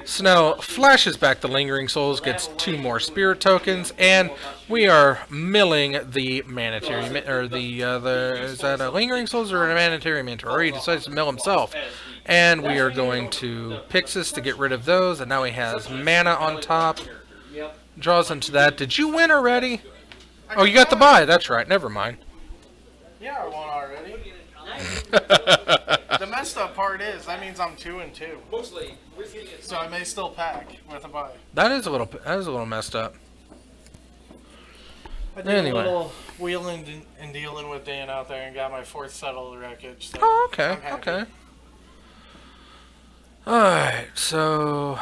Snell flashes back the Lingering Souls, gets 2 more Spirit tokens, and we are milling the Manatary, or is that a Lingering Souls or a Manatary Mentor? Or he decides to mill himself. And we are going to Pixis to get rid of those, and now he has mana on top. Draws into that. Did you win already? Oh, you got the bye. That's right. Never mind. Yeah, I won already. The messed up part is that means I'm 2-2. So I may still pack with a bye. That is a little messed up. I did a little wheeling and dealing with Dan out there and got my 4th settle of the wreckage. So oh, okay, okay. Alright, so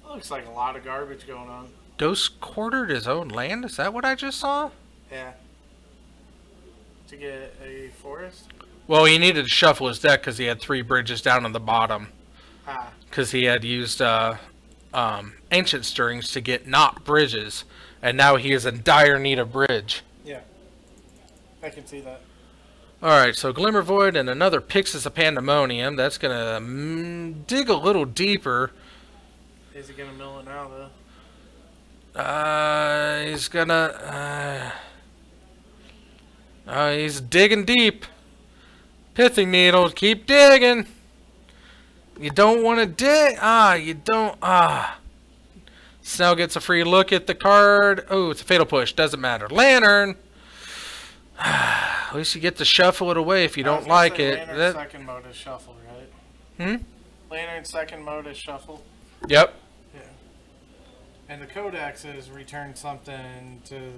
looks like a lot of garbage going on. Dose quartered his own land? Is that what I just saw? Yeah. To get a forest? Well, he needed to shuffle his deck because he had 3 bridges down on the bottom. Ah. Because he had used Ancient Stirrings to get not bridges. And now he is in dire need of bridge. Yeah. I can see that. Alright, so Glimmer Void and another Pixis of Pandemonium. That's going to dig a little deeper. Is he going to mill it now, though? He's gonna, he's digging deep. Pithing Needle, keep digging. You don't want to dig, you don't, Snell gets a free look at the card. Oh, it's a Fatal Push, doesn't matter. Lantern. At least you get to shuffle it away if you don't like it. Lantern second mode is shuffle, right? Hmm? Lantern second mode is shuffle. Yep. Yeah. And the Codex is return something to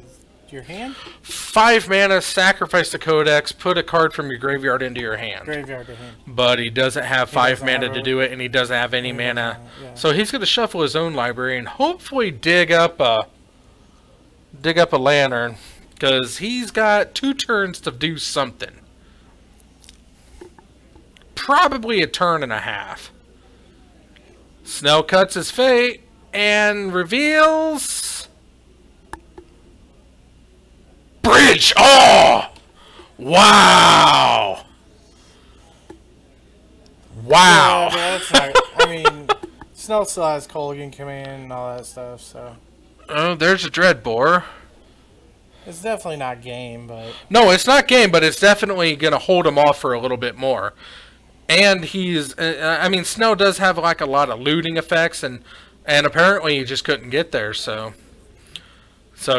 your hand? 5 mana, sacrifice the Codex, put a card from your graveyard into your hand. Graveyard to hand. But he doesn't have 5 mana to do it, and he doesn't have any mana. Yeah. So he's going to shuffle his own library and hopefully dig up a Lantern, because he's got 2 turns to do something. Probably a turn and a half. Snell cuts his fate and reveals Bridge. Oh, wow, wow. Yeah, but that's not, I mean, Snell still has Colgan command and all that stuff, so. Oh, there's a Dreadbore. It's definitely not game, but. No, it's not game, but it's definitely going to hold him off for a little bit more. And he's, I mean, Snell does have like a lot of looting effects, and apparently he just couldn't get there, so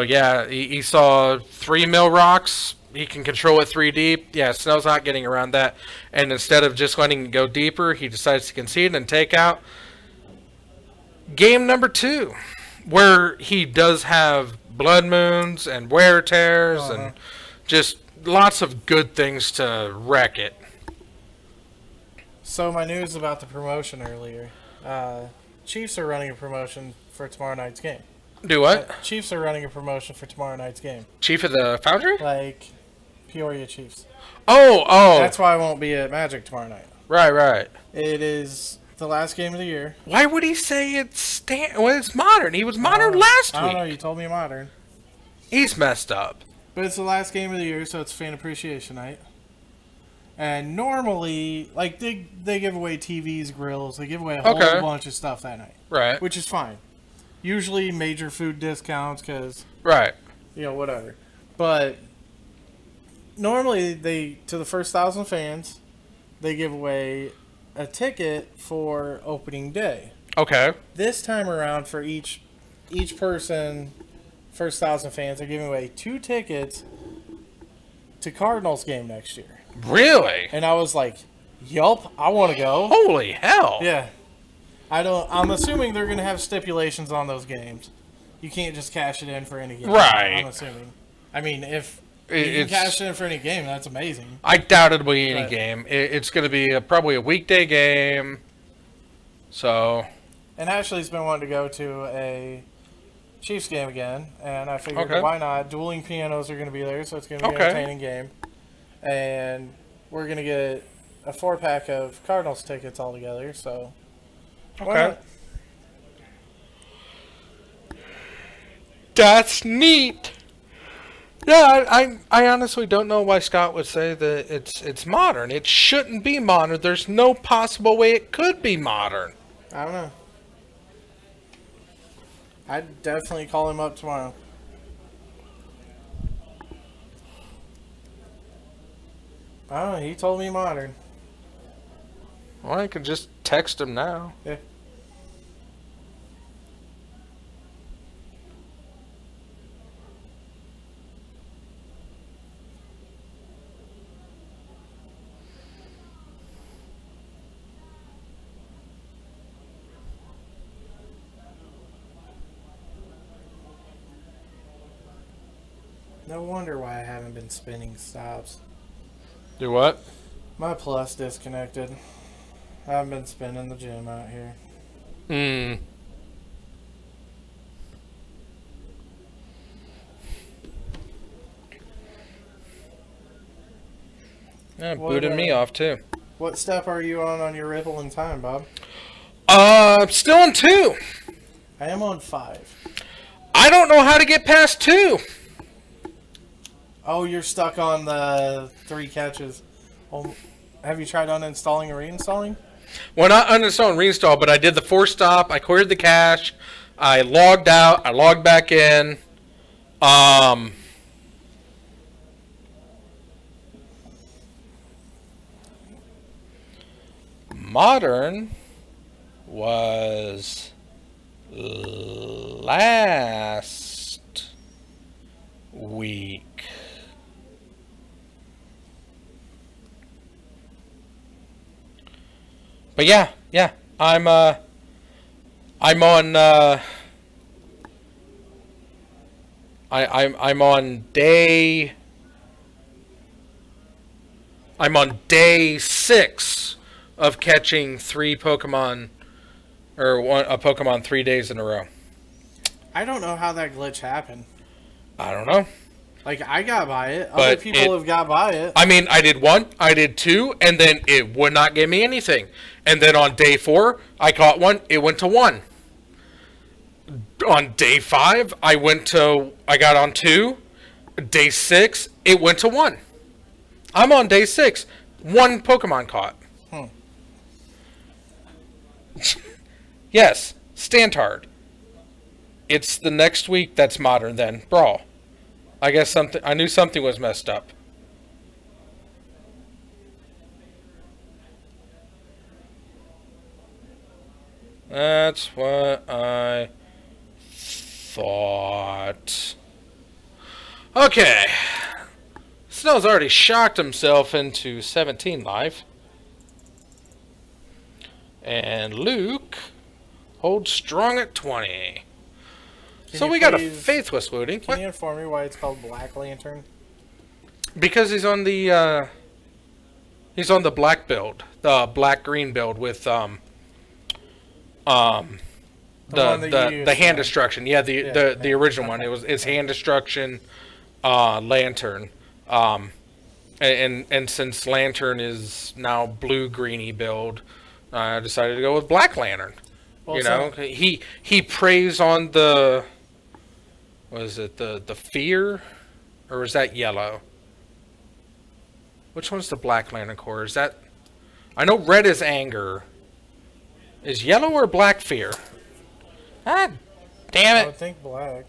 yeah, he saw 3 mill rocks, he can control it 3 deep. Yeah, Snell's not getting around that, and instead of just letting it go deeper, he decides to concede and take out game number 2, where he does have Blood Moons and Wear Tears and just lots of good things to wreck it. So my news about the promotion earlier. Chiefs are running a promotion for tomorrow night's game. Do what? Chiefs are running a promotion for tomorrow night's game. Chief of the Foundry? Like, Peoria Chiefs. Oh. That's why I won't be at Magic tomorrow night. Right. It is the last game of the year. Why would he say it's it's Modern? He was Modern last week. I don't know. You told me Modern. He's messed up. But it's the last game of the year, so it's Fan Appreciation Night. And normally, like, they give away TVs, grills. They give away a whole bunch of stuff that night. Right. Which is fine. usually major food discounts because, Right. whatever. But normally to the first 1,000 fans, they give away a ticket for opening day. Okay. This time around, for each person, first 1,000 fans, they're giving away 2 tickets to Cardinals game next year. Really? And I was like, yup, I want to go. Holy hell. Yeah. I'm assuming they're going to have stipulations on those games. You can't just cash it in for any game. Right. I'm assuming. I mean, if you can cash it in for any game, that's amazing. I doubt it'll be any game. It's going to be probably a weekday game. So. And Ashley's been wanting to go to a Chiefs game again, and I figured why not? Dueling pianos are going to be there, so it's going to be an entertaining game. And we're going to get a 4-pack of Cardinals tickets all together, so why not? That's neat. Yeah, I honestly don't know why Scott would say that it's modern. It shouldn't be modern. There's no possible way it could be modern. I don't know. I'd definitely call him up tomorrow. I don't know. He told me modern. Well, I could just text him now. Yeah. No wonder why I haven't been spinning stops. Do what? My plus disconnected. I haven't been spinning the gym out here. Yeah, booted me off too. What step are you on your Ripple in time, Bob? Still on 2. I am on 5. I don't know how to get past 2. Oh, you're stuck on the 3 catches. Well, have you tried uninstalling and reinstalling? Well, not uninstall and reinstall, but I did the force stop. I cleared the cache. I logged out. I logged back in. Modern was last week. But yeah, I'm on I'm on day 6 of catching 3 Pokemon, or a Pokemon 3 days in a row. I don't know how that glitch happened. I don't know. Like, I got by it. Other people have got by it. I mean, I did 1, I did 2, and then it would not give me anything. And then on day 4, I caught 1, it went to 1. On day 5, I got on 2. Day 6, it went to 1. I'm on day 6. 1 Pokemon caught. Yes, Stantard. It's the next week that's modern then. Brawl. I guess I knew something was messed up. That's what I thought. Okay. Snow's already shocked himself into 17 life. And Luke holds strong at 20. So we got a Faith West looting. Can you inform me why it's called Black Lantern? Because he's on the black build, the black-green build with the hand destruction. Yeah, the original one. It's hand destruction, lantern. And since Lantern is now blue-greeny build, I decided to go with Black Lantern. Well, you know, he preys on the, what is it, the fear, or is that yellow? Which one's the Black Lantern core? Is that, I know red is anger. Is yellow or black fear? I Damn I it! would think black.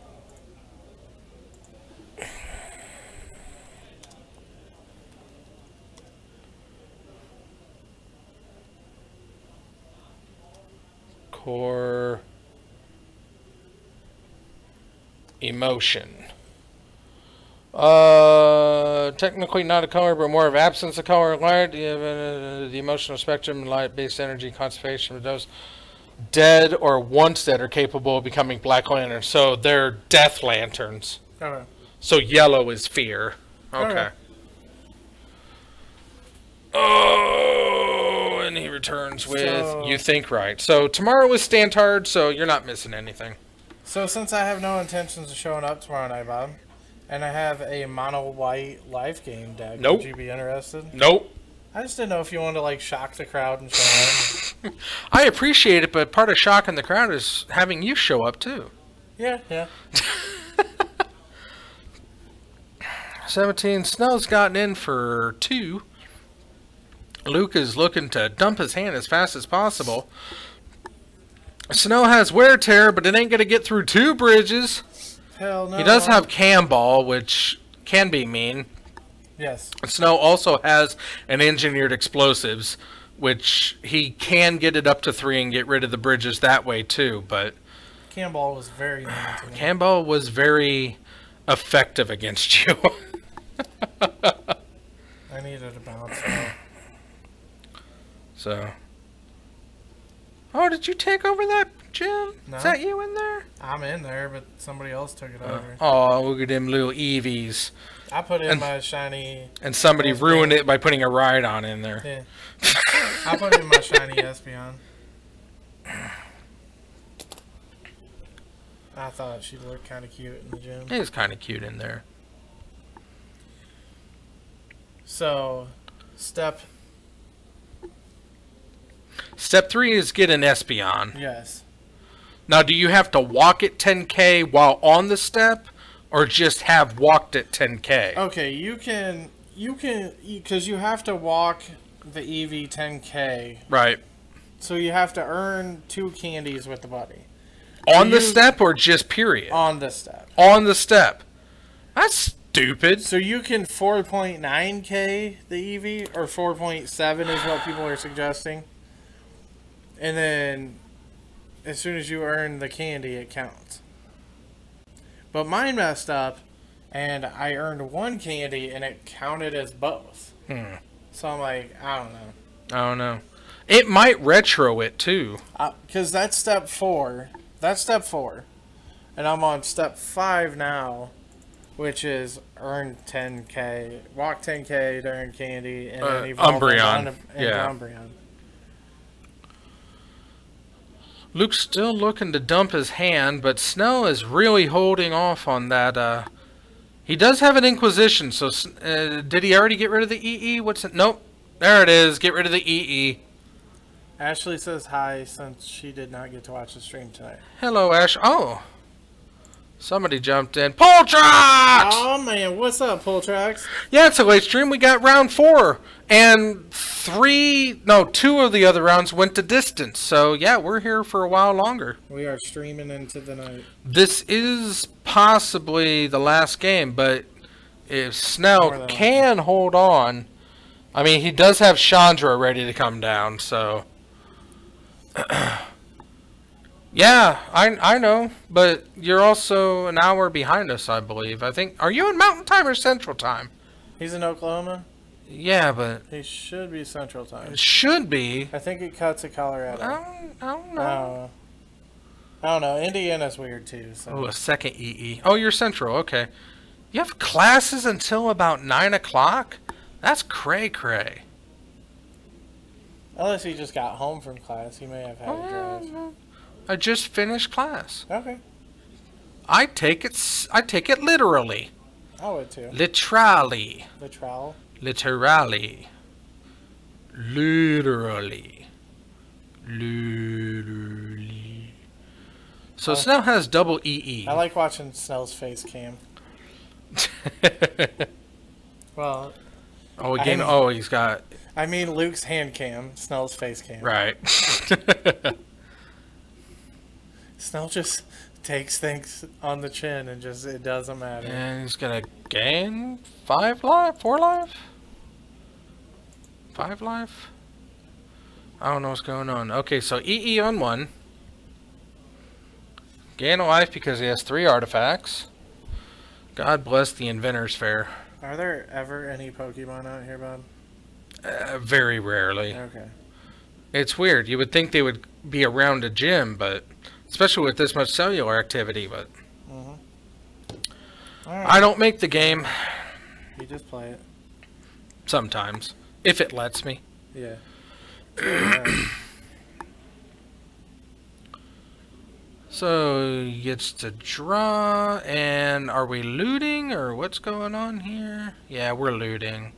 Core emotion. Technically not a color, but more of absence of color. Light, the emotional spectrum, light-based energy, conservation of those dead or once dead are capable of becoming black lanterns. So they're death lanterns. Okay. So yellow is fear. Okay. Oh, and he returns with you think right. So tomorrow is Stantard, so you're not missing anything. So since I have no intentions of showing up tomorrow night, Bob, and I have a mono white life game deck, Nope. would you be interested? Nope. I just didn't know if you wanted to like shock the crowd and show up. I appreciate it, but part of shocking the crowd is having you show up too. Yeah, yeah. 17. Snell's gotten in for 2. Luke is looking to dump his hand as fast as possible. Snell has wear tear, but it ain't going to get through 2 bridges. Hell no. He does have cam ball, which can be mean. Yes. Snow also has an engineered explosives, which he can get it up to 3 and get rid of the bridges that way too, but cam ball was very mean to me. Cam ball was very effective against you. I needed a bounce. So. Oh, did you take over that, Jim? No. Is that you in there? I'm in there, but somebody else took it over. Oh, look at them little Eevees. I put in my shiny... And somebody ruined it by putting a Rhydon in there. Yeah. I put in my shiny Espeon. I thought she looked kind of cute in the gym. It is kind of cute in there. So, Step 3 is get an Espeon. Yes. Now, do you have to walk at 10K while on the step, or just have walked at 10K? Okay, you can, because you have to walk the EV 10K. Right. So you have to earn 2 candies with the buddy. On the step or just period? On the step. On the step. That's stupid. So you can 4.9K the EV, or 4.7 is what people are suggesting. And then, as soon as you earn the candy, it counts. But mine messed up, and I earned 1 candy, and it counted as both. So I'm like, I don't know. I don't know. It might retro it, too. Because that's step 4. That's step 4. And I'm on step 5 now, which is earn 10K, walk 10K to earn candy, and then evolve Umbreon. into Umbreon. Luke's still looking to dump his hand, but Snell is really holding off on that. He does have an Inquisition, so did he already get rid of the EE? What's it? Nope. There it is. Get rid of the EE. Ashley says hi since she did not get to watch the stream tonight. Hello, Ash. Oh. Somebody jumped in. Poltrax! Oh, man. What's up, Poltrax? Yeah, it's a late stream. We got round 4. And 2 of the other rounds went to distance. So, yeah, we're here for a while longer. We are streaming into the night. This is possibly the last game, but if Snell can hold on... I mean, he does have Chandra ready to come down, so... Yeah, I know, but you're also an hour behind us, I believe. I think... Are you in Mountain Time or Central Time? He's in Oklahoma? Yeah, but... He should be Central Time. It should be. I think it cuts at Colorado. I don't know. I don't know. Indiana's weird, too. So. Oh, a second EE. Oh, you're Central. Okay. You have classes until about 9 o'clock? That's cray-cray. Unless he just got home from class. He may have had to drive. I just finished class. Okay. I take it literally. I would too. Literally. Literal. Literally. Literally. Literally. So Snell has double EE. I like watching Snell's face cam. Well. Oh, again. He's got. I mean Luke's hand cam, Snell's face cam. Right. Snell just takes things on the chin and just, it doesn't matter. And he's gonna gain 5 life? 4 life? 5 life? I don't know what's going on. Okay, so EE on 1. Gain a life because he has 3 artifacts. God bless the Inventor's Fair. Are there ever any Pokemon out here, Bob? Very rarely. Okay. It's weird. You would think they would be around a gym, but especially with this much cellular activity, but right. I don't make the game. You just play it. Sometimes. If it lets me. Yeah. So he gets to draw, and are we looting or what's going on here? Yeah, we're looting.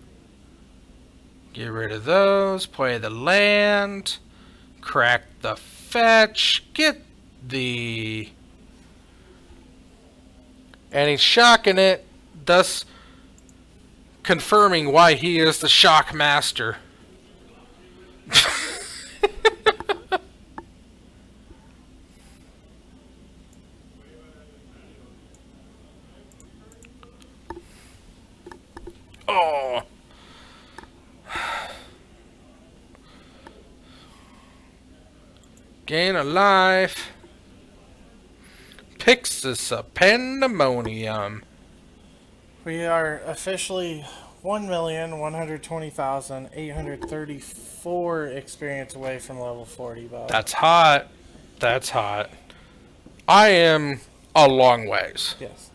Get rid of those, play the land, crack the fetch, get the... And he's shocking it, thus confirming why he is the shock master. Oh. Gain a life. Pixis a pandemonium. We are officially 1,120,834 experience away from level 40, Bob. That's hot. That's hot. I am a long ways. Yes.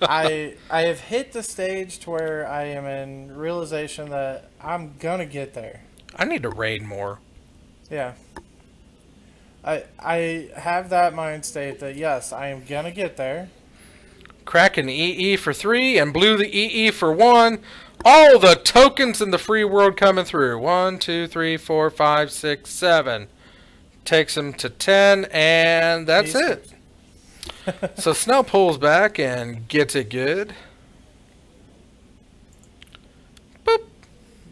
I have hit the stage to where I am in realization that I'm gonna get there. I need to raid more. Yeah. I have that mind state that yes, I am gonna get there. Cracking EE for 3 and blew the EE for 1. All the tokens in the free world coming through. 1, 2, 3, 4, 5, 6, 7. Takes him to 10, and that's it. So Snell pulls back and gets it good. Boop.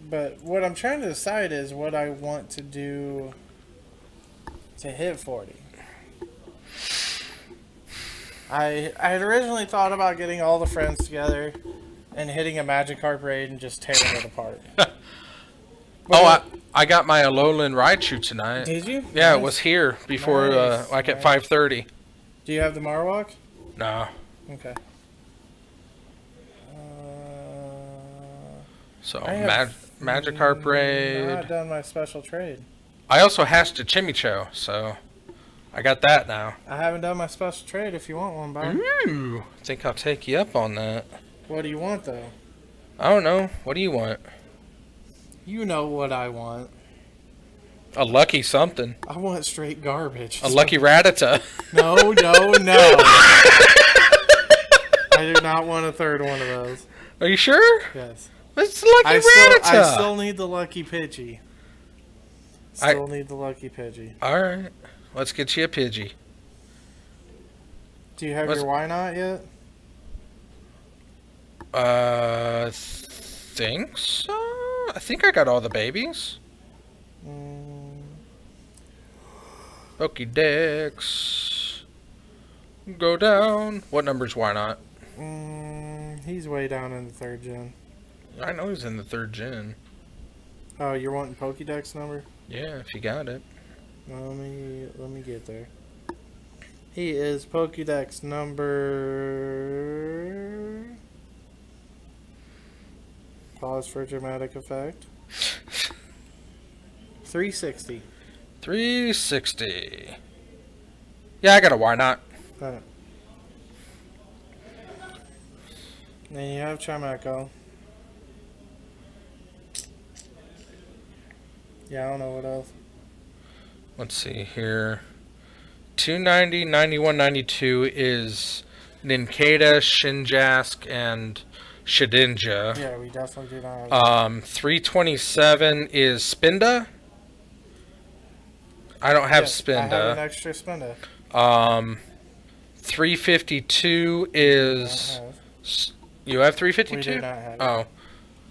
But what I'm trying to decide is what I want to do to hit 40. I had originally thought about getting all the friends together and hitting a Magikarp raid and just tearing it apart. I got my Alolan Raichu tonight. Did you? Yeah, it was here before, like at 5:30. Do you have the Marowak? No. Okay. So, Magikarp raid. Not done my special trade. I also hatched a Chimicho, so I got that now. I haven't done my special trade if you want one, Bob. Ooh, I think I'll take you up on that. What do you want, though? I don't know. What do you want? You know what I want. A lucky something. I want straight garbage. A lucky Rattata. No. I do not want a third one of those. Are you sure? Yes. It's lucky Rattata. I still need the lucky Pidgey. Need the lucky Pidgey. Alright. Let's get you a Pidgey. Do you have your Why Not yet? Think so. I think I got all the babies. Pokédex. Go down. What number's Why Not? He's way down in the 3rd gen. I know he's in the 3rd gen. Oh, you're wanting Pokédex number? Yeah, if you got it. Let me get there. He is Pokédex number... Pause for dramatic effect. 360. 360. Yeah, I got a Why Not. Got it. Then you have Chimecho. Yeah, I don't know what else. Let's see here. 290, 91, 92 is Nincada, Shinjask, and Shedinja. Yeah, we definitely do not have 327 is Spinda. I don't have Spinda. I have an extra Spinda. 352 is... You have 352? We do not have it. Oh.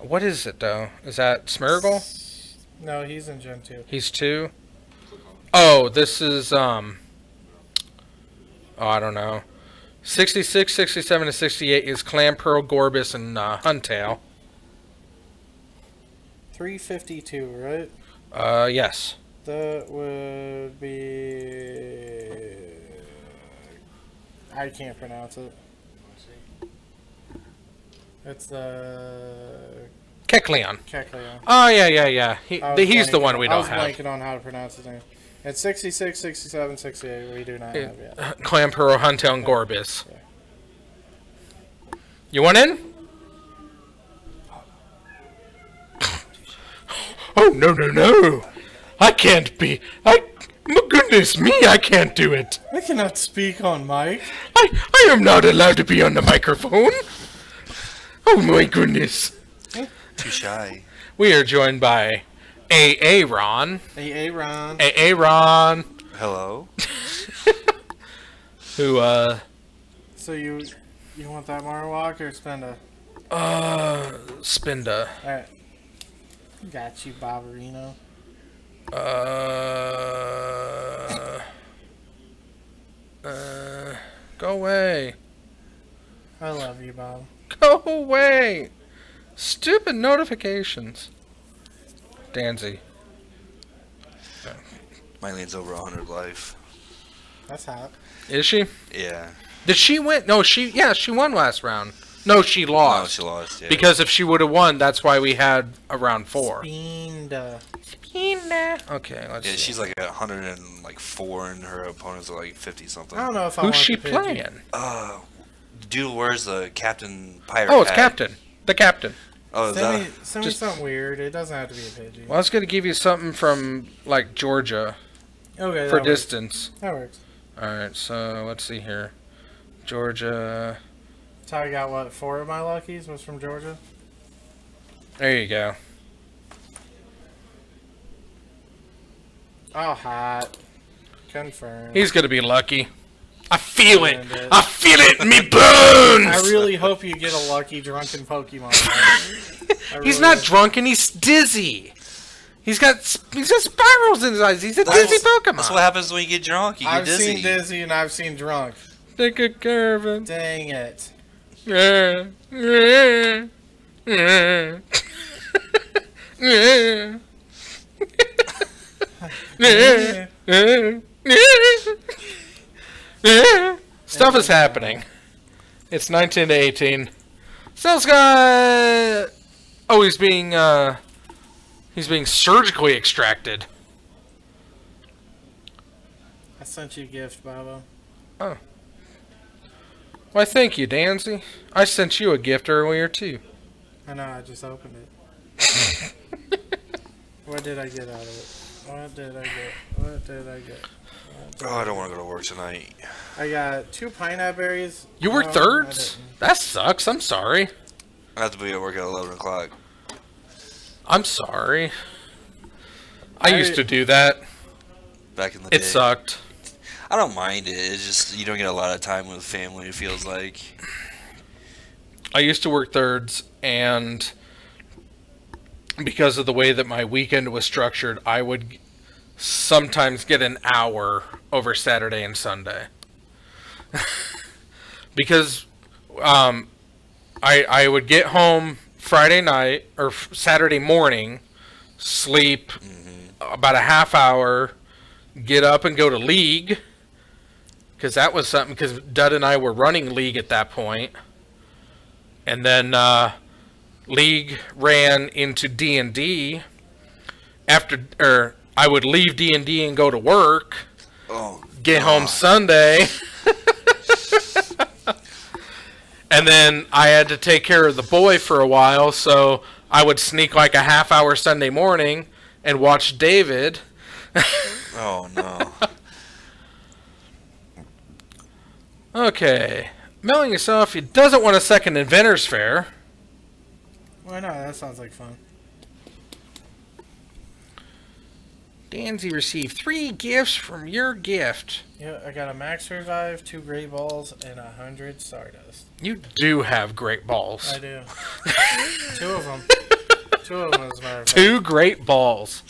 What is it, though? Is that Smeargle? No, he's in Gen 2. He's 2? Oh, this is, Oh, I don't know. 66, 67, and 68 is Clamperl, Gorbis, and Huntail. 352, right? Yes. That would be... I can't pronounce it. It's the... Kecleon. Kecleon. Oh, yeah. He's the one we don't have. I was blanking on how to pronounce his name. It's 66, 67, 68 we do not have yet. Clamperl, Huntail, and Gorbis. Yeah. You want in? Oh, no. I can't be. My goodness me, I can't do it. I cannot speak on mic. I am not allowed to be on the microphone. Oh, my goodness. Too shy. We are joined by AA Ron. AA Ron. AA Ron. Hello. Who, So you want that Marowak or Spinda? Spinda. Alright. Got you, Barbarino. Go away. I love you, Bob. Go away. Stupid notifications. Danzy. Mylene's over 100 life. That's hot. Is she? Yeah. Did she win? No, she won last round. No, she lost. No, she lost, yeah. Because if she would have won, that's why we had a round 4. Spinda. Okay, let's see. She's like 104 and her opponents are like 50 something. I don't know if I Who's want she to pick you. playing? Dude, where's the Captain Pirate? Oh, it's Captain. The Captain. Oh, is that? Send me something weird. It doesn't have to be a Pidgey. Well, I was going to give you something from, like, Georgia. Okay, for distance. That works. Alright, so let's see here. Georgia. That's how I got, what, 4 of my luckies was from Georgia? There you go. Oh, hot. Confirmed. He's going to be lucky. I feel it. I feel it in me bones. I really hope you get a lucky drunken Pokemon. He's not drunken. He's dizzy. He's got spirals in his eyes. He's a dizzy Pokemon. That's what happens when you get drunk. You get dizzy. I've seen dizzy and I've seen drunk. Take good care of him. Dang it. Stuff is happening. It's 19 to 18. Celesguy. Oh, he's being surgically extracted. I sent you a gift, Babo. Oh. Why, thank you, Danzy. I sent you a gift earlier too. I know. I just opened it. What did I get out of it? What did I get? Oh, I don't want to go to work tonight. I got 2 pineapple berries. You work thirds? That sucks. I'm sorry. I have to be at work at 11 o'clock. I'm sorry. I used to do that. Back in the day. It sucked. I don't mind it. It's just you don't get a lot of time with family, it feels like. I used to work thirds, and because of the way that my weekend was structured, I would sometimes get an hour over Saturday and Sunday. Because I would get home Friday night or Saturday morning, sleep about a half hour, get up and go to League, because that was something, because Dud and I were running League at that point. And then League ran into D&D. After, I would leave D&D and go to work. Oh, get home Sunday. And then I had to take care of the boy for a while, so I would sneak like a half hour Sunday morning and watch David. Oh, no. Okay. Mailing yourself, he doesn't want a second Inventors Fair. Why not? That sounds like fun. Danzy received 3 gifts from your gift. Yeah, I got a Max Revive, 2 Great Balls, and 100 Stardust. You do have great balls. I do. 2 of them. 2 of them, as a matter of fact. 2 great balls.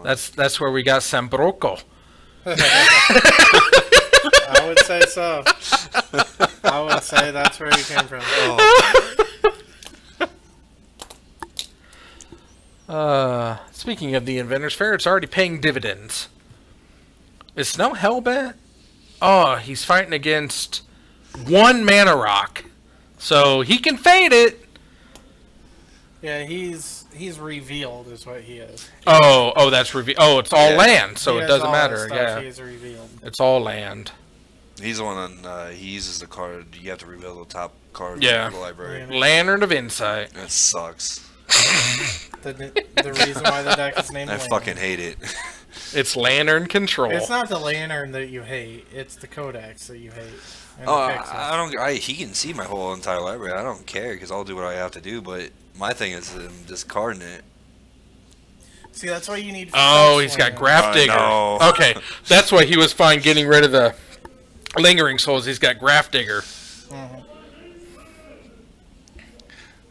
That's where we got Sambroco. I would say so. I would say that's where he came from. Speaking of the Inventors Fair, it's already paying dividends. Is Snow hellbent? Oh, he's fighting against one mana rock, so he can fade it. Yeah, he's revealed is what he is. Oh, that's revealed. Oh, it's all land, so it doesn't matter. Yeah, he is revealed. It's all land. He's the one he uses the card. You have to reveal the top card of the library. Lantern of Insight. That sucks. The reason why the deck is named I Lantern. fucking hate it. It's Lantern Control. It's not the Lantern that you hate. It's the Codex that you hate. I don't. He can see my whole entire library. I don't care because I'll do what I have to do. But my thing is discarding it. See, that's why you need. Oh, he's got Graph Digger. No. Okay, that's why he was fine getting rid of the Lingering Souls. He's got Graph Digger.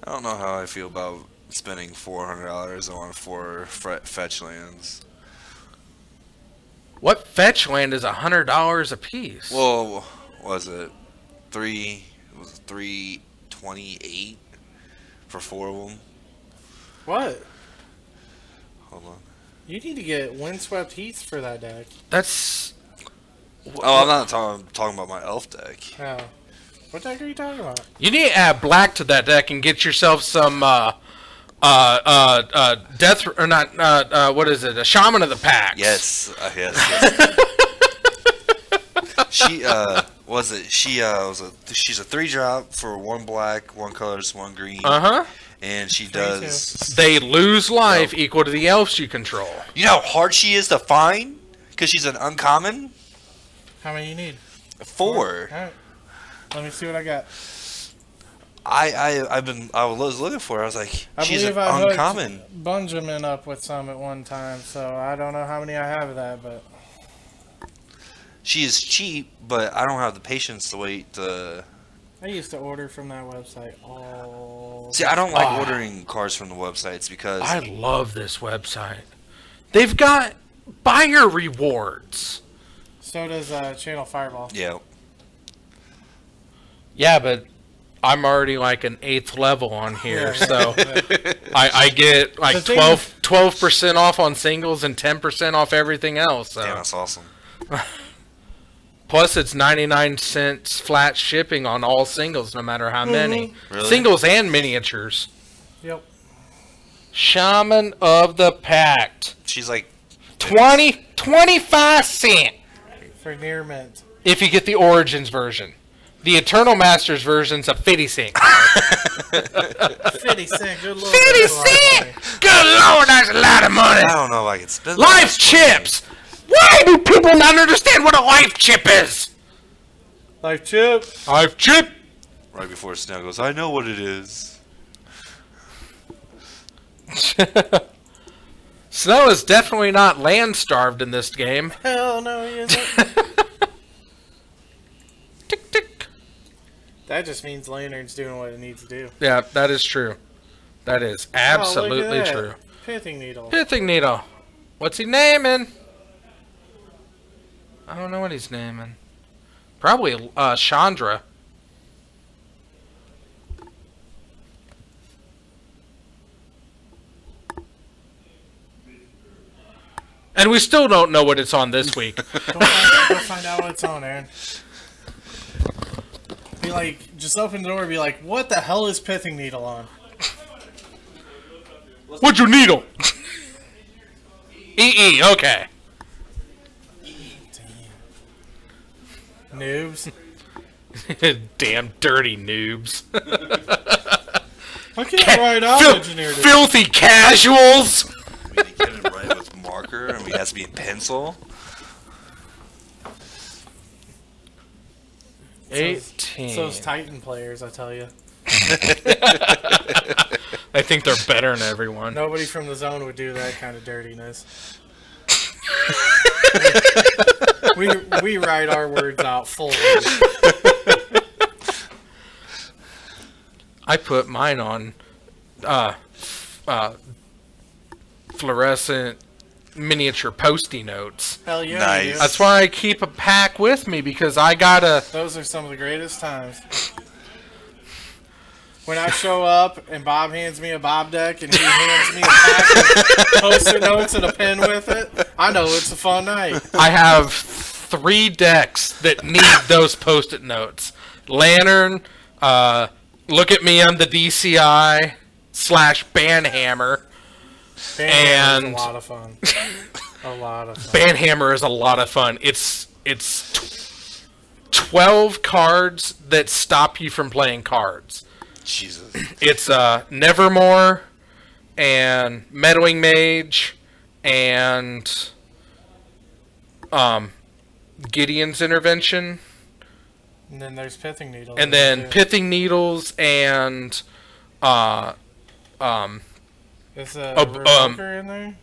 I don't know how I feel about spending $400 on 4 fetch lands. What fetch land is $100 a piece? Well, was it $328 for 4 of them? What? Hold on. You need to get Windswept Heaths for that deck. That's. Oh, I'm not talking about my elf deck. Oh. What deck are you talking about? You need to add black to that deck and get yourself some death or not what is it? A Shaman of the Pack. Yes, yes. She was it? She's a 3-drop for 1 black, 1 colorless, 1 green. And she does. They lose life equal to the elves you control. You know how hard she is to find because she's an uncommon. How many you need? 4. All right. Let me see what I got. I was looking for her. I was like, she's an I uncommon. Benjamin up with some at one time, so I don't know how many I have of that, but she is cheap, but I don't have the patience to wait to. I used to order from that website all. See, I don't like ordering cards from the websites because I love this website. They've got buyer rewards. So does Channel Fireball. Yeah. Yeah, but I'm already like an 8th level on here, so I get like 12% off on singles and 10% off everything else. So. Damn, that's awesome. Plus, it's 99 cents flat shipping on all singles, no matter how many. Really? Singles and miniatures. Yep. Shaman of the Pact. She's like 25 cents. For near mint. If you get the Origins version. The Eternal Masters version's a 50 cent. 50 cent, good lord. 50 cent! Good lord, that's a lot of money. I don't know if I can spend Life chips! Why do people not understand what a life chip is? Life chip. Life chip! Right before Snell goes, I know what it is. Snow is definitely not land starved in this game. Hell no, he isn't. Tick, tick. That just means Lantern's doing what it needs to do. Yeah, that is true. That is absolutely true. Pithing Needle. Pithing Needle. What's he naming? I don't know what he's naming. Probably Chandra. And we still don't know what it's on this week. Go find out what it's on, Aaron. Be like, just open the door and be like, what the hell is Pithing Needle on? What's your needle? EE, okay. Noobs. Damn dirty noobs. I can't write out engineered it. Filthy casuals. We need to get it right with marker, and it has to be in pencil. 18. So those Titan players, I tell you. I think they're better than everyone. Nobody from the zone would do that kind of dirtiness. we write our words out fully. I put mine on fluorescent miniature Post-it notes. Hell yeah, Nice. you do. That's why I keep a pack with me, because I gotta... Those are some of the greatest times. When I show up and Bob hands me a Bob deck and he hands me a pack of poster notes and a pen with it, I know it's a fun night. I have 3 decks that need those Post-it notes. Lantern, Look at Me, I'm the DCI / Banhammer. And a lot of fun. A lot of fun. Banhammer is a lot of fun. It's 12 cards that stop you from playing cards. Jesus. It's Nevermore and Meddling Mage and Gideon's Intervention. And then there's Pithing Needles. And then Pithing Needles and is a Revoker in there?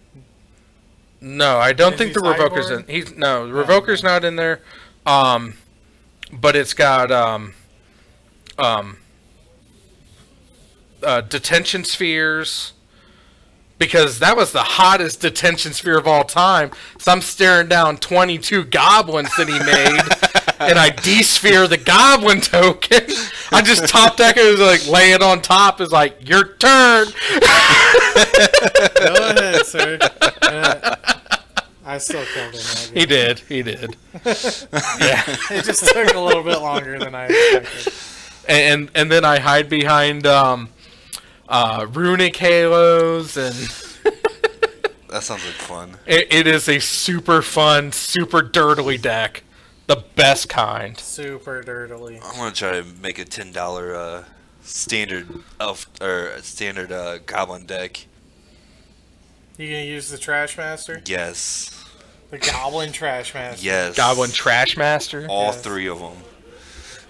No, I don't think the Revoker's in. The Revoker's not in there. But it's got detention spheres, because that was the hottest detention sphere of all time. So I'm staring down 22 goblins that he made, and I de-sphere the goblin token. I just top deck it, was like lay it on top. Is like, your turn. Go ahead, sir. I still killed him. He did. Yeah. It just took a little bit longer than I expected. And then I hide behind runic halos, and that sounds like fun. It is a super fun, super dirtily deck, the best kind. Super dirtily. I'm gonna try to make a $10 standard elf or standard goblin deck. You gonna use the Trash Master? Yes. The Goblin Trash Master. Yes. Goblin Trash Master. All 3 of them.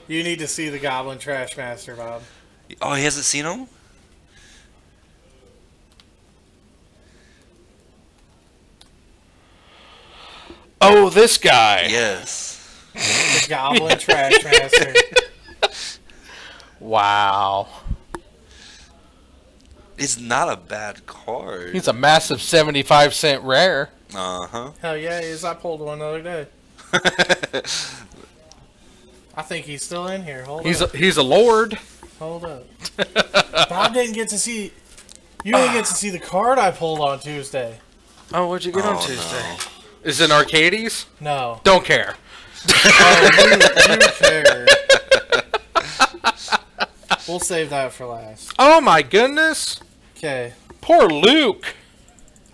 You need to see the Goblin Trash Master, Bob. Oh, he hasn't seen them? Oh, this guy. Yes. The Goblin Trash Master. Wow. It's not a bad card. He's a massive 75-cent rare. Uh-huh. Hell yeah, he is. I pulled one the other day. I think he's still in here. He's a lord. Hold up. Bob didn't get to see... You didn't get to see the card I pulled on Tuesday. Oh, what'd you get on Tuesday? No. Is it Arcades? No. Don't care. Oh, you care. We'll save that for last. Oh my goodness. Okay. Poor Luke.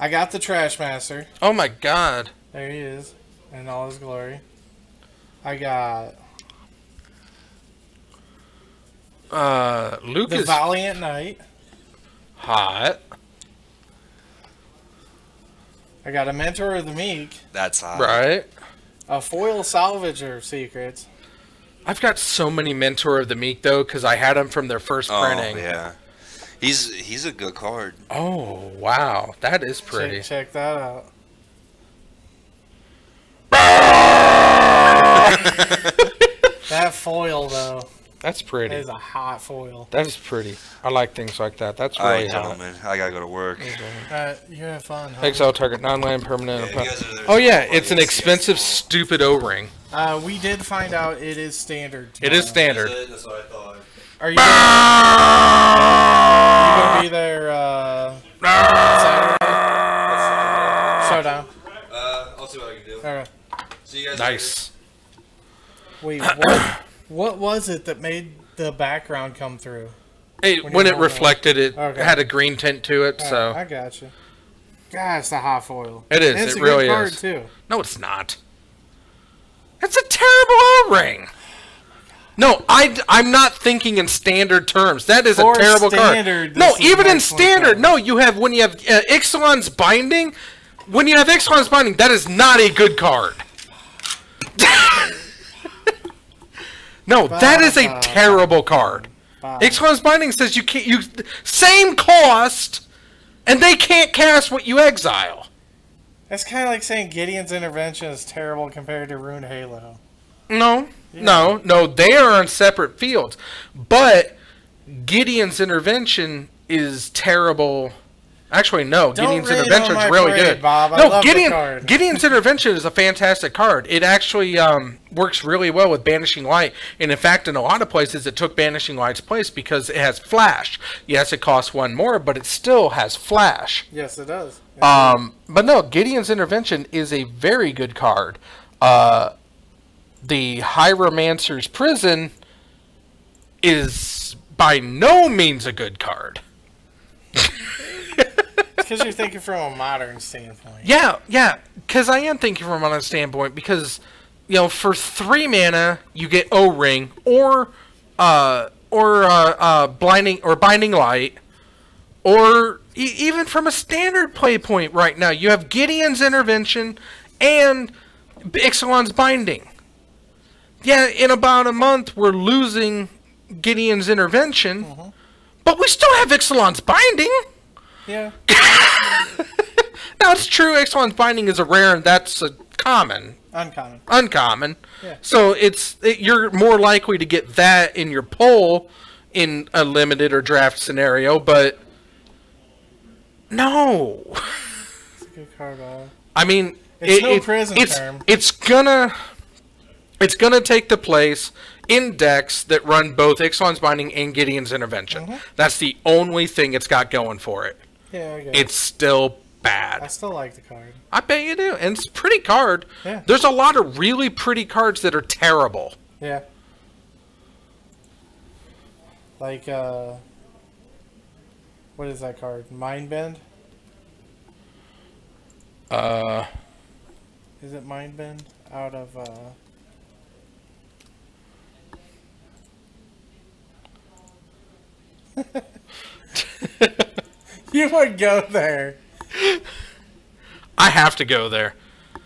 I got the Trash Master. Oh my god. There he is. In all his glory. I got... Luke the is... Valiant Knight. Hot. I got a Mentor of the Meek. That's hot. Right. A Foil Salvager Secrets. I've got so many Mentor of the Meek, though, because I had them from their first printing. Oh, yeah. He's a good card. Oh, wow. That is pretty. Check that out. That foil, though. That's pretty. That is a hot foil. That is pretty. I like things like that. That's really All right, hot. gentlemen. I gotta go to work. You have fun. Huh? Exile target, non-land, permanent. Oh, yeah. It's an expensive, stupid O-ring. We did find out it is standard. It is standard. That's what I thought. Are you going to be there Saturday? Showdown. I'll see what I can do. All right. See you guys Nice. Wait, what was it that made the background come through? When it reflected, it had a green tint to it, so... I got you. God, it's a hot foil. It is. And it's it a really good card, is. too. No, it's not. It's a terrible O-ring. No, I'm not thinking in standard terms. That is a terrible card. No, even in standard. No, you have when you have Ixalan's Binding. When you have Ixalan's Binding, that is not a good card. No, that is a terrible card. Ixalan's Binding says you can't. Same cost, and they can't cast what you exile. That's kind of like saying Gideon's Intervention is terrible compared to Rune Halo. No, no, they are on separate fields. But Gideon's Intervention is terrible Actually, no. Don't Gideon's rain Intervention on is my really parade, good. Bob. I No, love the card. Gideon's Intervention is a fantastic card. It actually works really well with Banishing Light. And in fact, in a lot of places, it took Banishing Light's place because it has Flash. Yes, it costs 1 more, but it still has Flash. Yes, it does. But no, Gideon's Intervention is a very good card. The Hieromancer's Prison is by no means a good card. Because you're thinking from a modern standpoint. Yeah, because I am thinking from a modern standpoint because, you know, for 3 mana you get O-Ring or Binding Light, or even from a standard play point right now you have Gideon's Intervention and Ixalan's Binding. Yeah, in about a month we're losing Gideon's Intervention, but we still have Ixalan's Binding. Yeah. Now, it's true, Ixalan's Binding is a rare, and that's a common. Uncommon. Yeah. So, you're more likely to get that in your pull in a limited or draft scenario, but no. It's a good card, Bob. I mean, term. It's gonna take the place in decks that run both Ixalan's Binding and Gideon's Intervention. That's the only thing it's got going for it. Yeah, I guess. It's still bad. I still like the card. I bet you do. And it's a pretty card. Yeah. There's a lot of really pretty cards that are terrible. Yeah. Like, what is that card? Mindbend? Is it Mindbend? Out of, You would go there. I have to go there.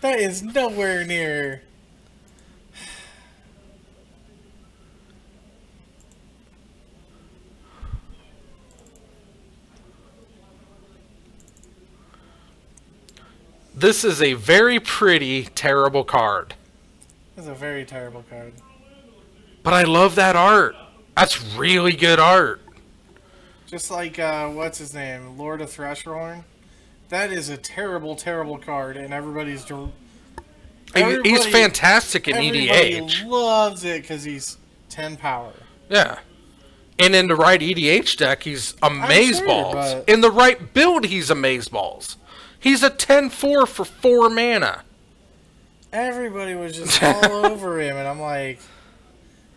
That is nowhere near. This is a very pretty, terrible card. It's a very terrible card. But I love that art. That's really good art. Just like, what's his name? Lord of Thresherhorn? That is a terrible, terrible card, and everybody's... He's fantastic in EDH. Everybody loves it because he's 10 power. Yeah. And in the right EDH deck, he's amazeballs. Sure, in the right build, he's amazeballs. He's a 10-4 for 4 mana. Everybody was just all over him, and I'm like...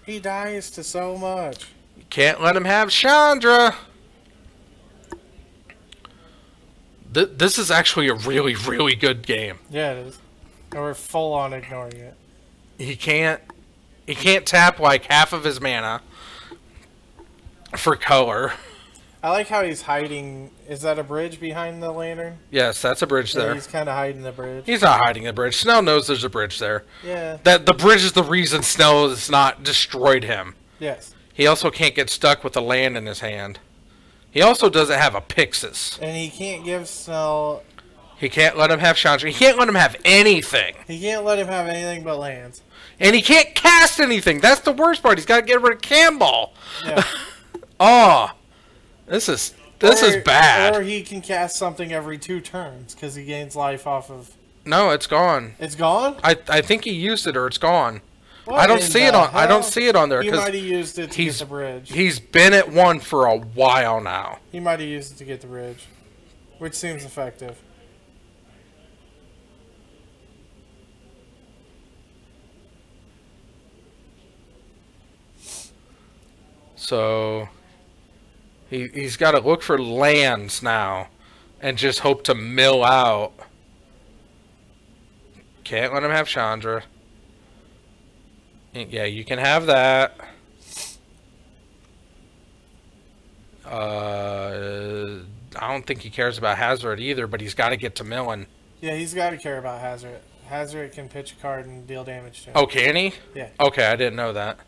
He dies to so much. You can't let him have Chandra. This is actually a really, really good game. Yeah, it is. And we're full on ignoring it. He can't tap like half of his mana for color. I like how he's hiding. Is that a bridge behind the lantern? Yes, that's a bridge there. He's kind of hiding the bridge. He's not hiding the bridge. Snell knows there's a bridge there. Yeah. That the bridge is the reason Snell has not destroyed him. Yes. He also can't get stuck with the land in his hand. He also doesn't have a Pixis. And he can't give Snell... He can't let him have Chandra. He can't let him have anything. He can't let him have anything but lands. And he can't cast anything. That's the worst part. He's got to get rid of Camball. Yeah. Oh. This is bad. Or he can cast something every 2 turns because he gains life off of... No, it's gone. It's gone? I think he used it or it's gone. What I don't see it on. I don't see it on there He because might have used it to get the bridge. He's been at 1 for a while now. He might have used it to get the bridge, which seems effective. So he's got to look for lands now and just hope to mill out. Can't let him have Chandra. Yeah, you can have that. I don't think he cares about Hazoret either, but he's got to get to milling. Yeah, he's got to care about Hazoret. Hazoret can pitch a card and deal damage to him. Oh, can he? Yeah. Okay, I didn't know that.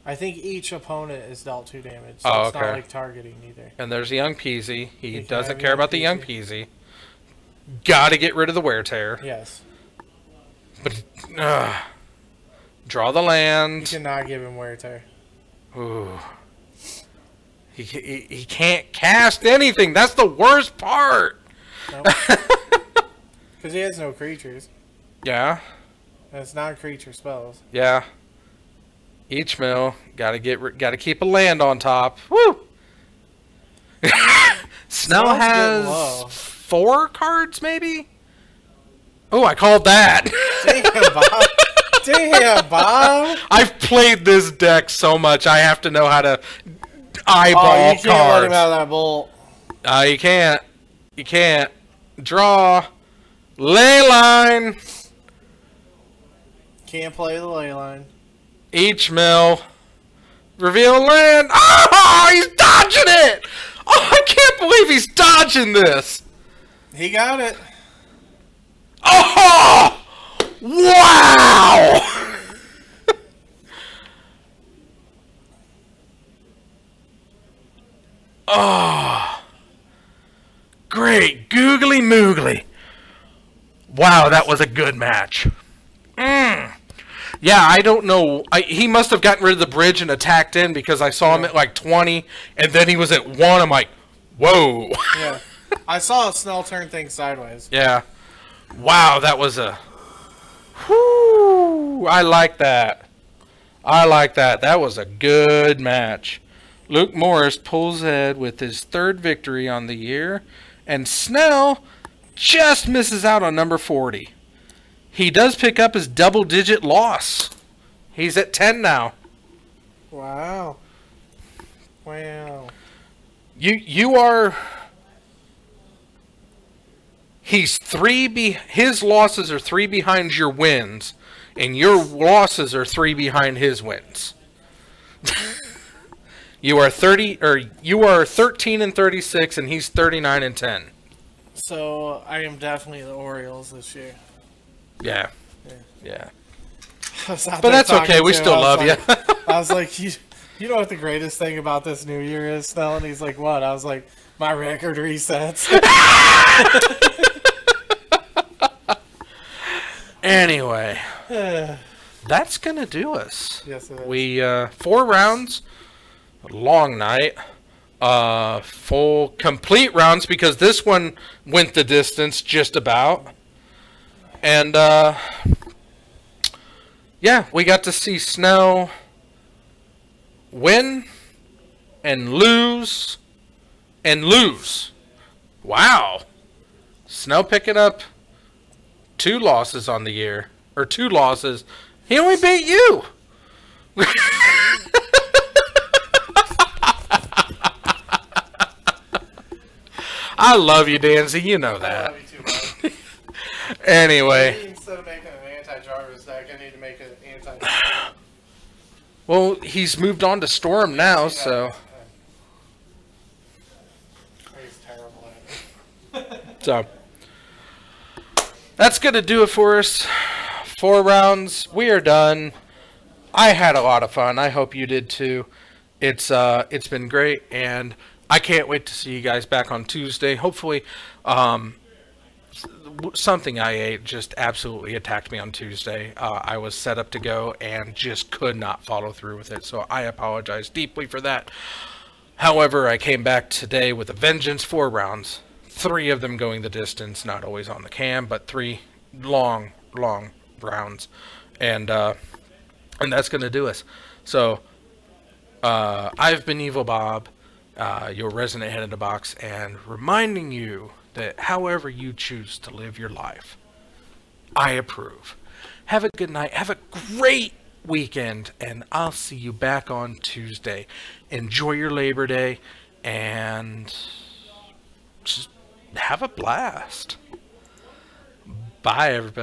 I think each opponent is dealt 2 damage, so it's not like targeting either. And there's the Young Peasy. He doesn't care about the Young Peasy. Gotta get rid of the Wear Tear. Yes. But, draw the land. You cannot give him Wear Tear. Ooh. He can't cast anything. That's the worst part. Because he has no creatures. Yeah. And it's non-creature spells. Yeah. Each mill. Gotta keep a land on top. Woo! Snell has 4 cards, maybe? Oh, I called that. Damn, Bob. Damn, Bob. I've played this deck so much, I have to know how to eyeball cards. You can't let him out of that bolt. You can't. You can't. Draw. Leyline. Can't play the leyline. Each mill. Reveal land. Oh, he's dodging it. Oh, I can't believe he's dodging this. He got it. Oh! Wow! Oh. Great. Googly moogly. Wow, that was a good match. Yeah, I don't know. He must have gotten rid of the bridge and attacked in because I saw him at like 20, and then he was at 1. I'm like, whoa. Yeah. I saw Snell turn things sideways. Yeah. Wow, that was a... Whoo! I like that. I like that. That was a good match. Luke Morris pulls ahead with his 3rd victory on the year, and Snell just misses out on number 40. He does pick up his double-digit loss. He's at 10 now. Wow. Wow. You are... He's 3 his losses are 3 behind your wins, and your losses are 3 behind his wins. You are 13 and 36, and he's 39 and 10. So I am definitely the Orioles this year. Yeah. Yeah. But that's okay. We still love you. I was like, you know what the greatest thing about this new year is, Snell? And he's like, what? I was like, my record resets. Anyway, that's going to do us. Yes, it is. We, 4 rounds, long night, full complete rounds because this one went the distance just about. And, yeah, we got to see Snell win and lose and lose. Wow. Snell picking up 2 losses on the year. Or 2 losses. He only beat you. I love you, Danzy. You know that. I love you too, bud. Anyway. Maybe instead of making an anti-Jarvis deck, I need to make an anti... Well, he's moved on to Storm now, so... He's terrible at it. So, that's going to do it for us. 4 rounds. We are done. I had a lot of fun. I hope you did too. It's been great, and I can't wait to see you guys back on Tuesday. Hopefully, something I ate just absolutely attacked me on Tuesday. I was set up to go and just could not follow through with it, so I apologize deeply for that. However, I came back today with a vengeance. 4 rounds. 3 of them going the distance, not always on the cam, but 3 long rounds, and that's gonna do us. So I've been Evil Bob, your resident head in the box, and reminding you that however you choose to live your life, I approve. Have a good night. Have a great weekend, and I'll see you back on Tuesday. Enjoy your Labor Day, and just have a blast. Bye, everybody.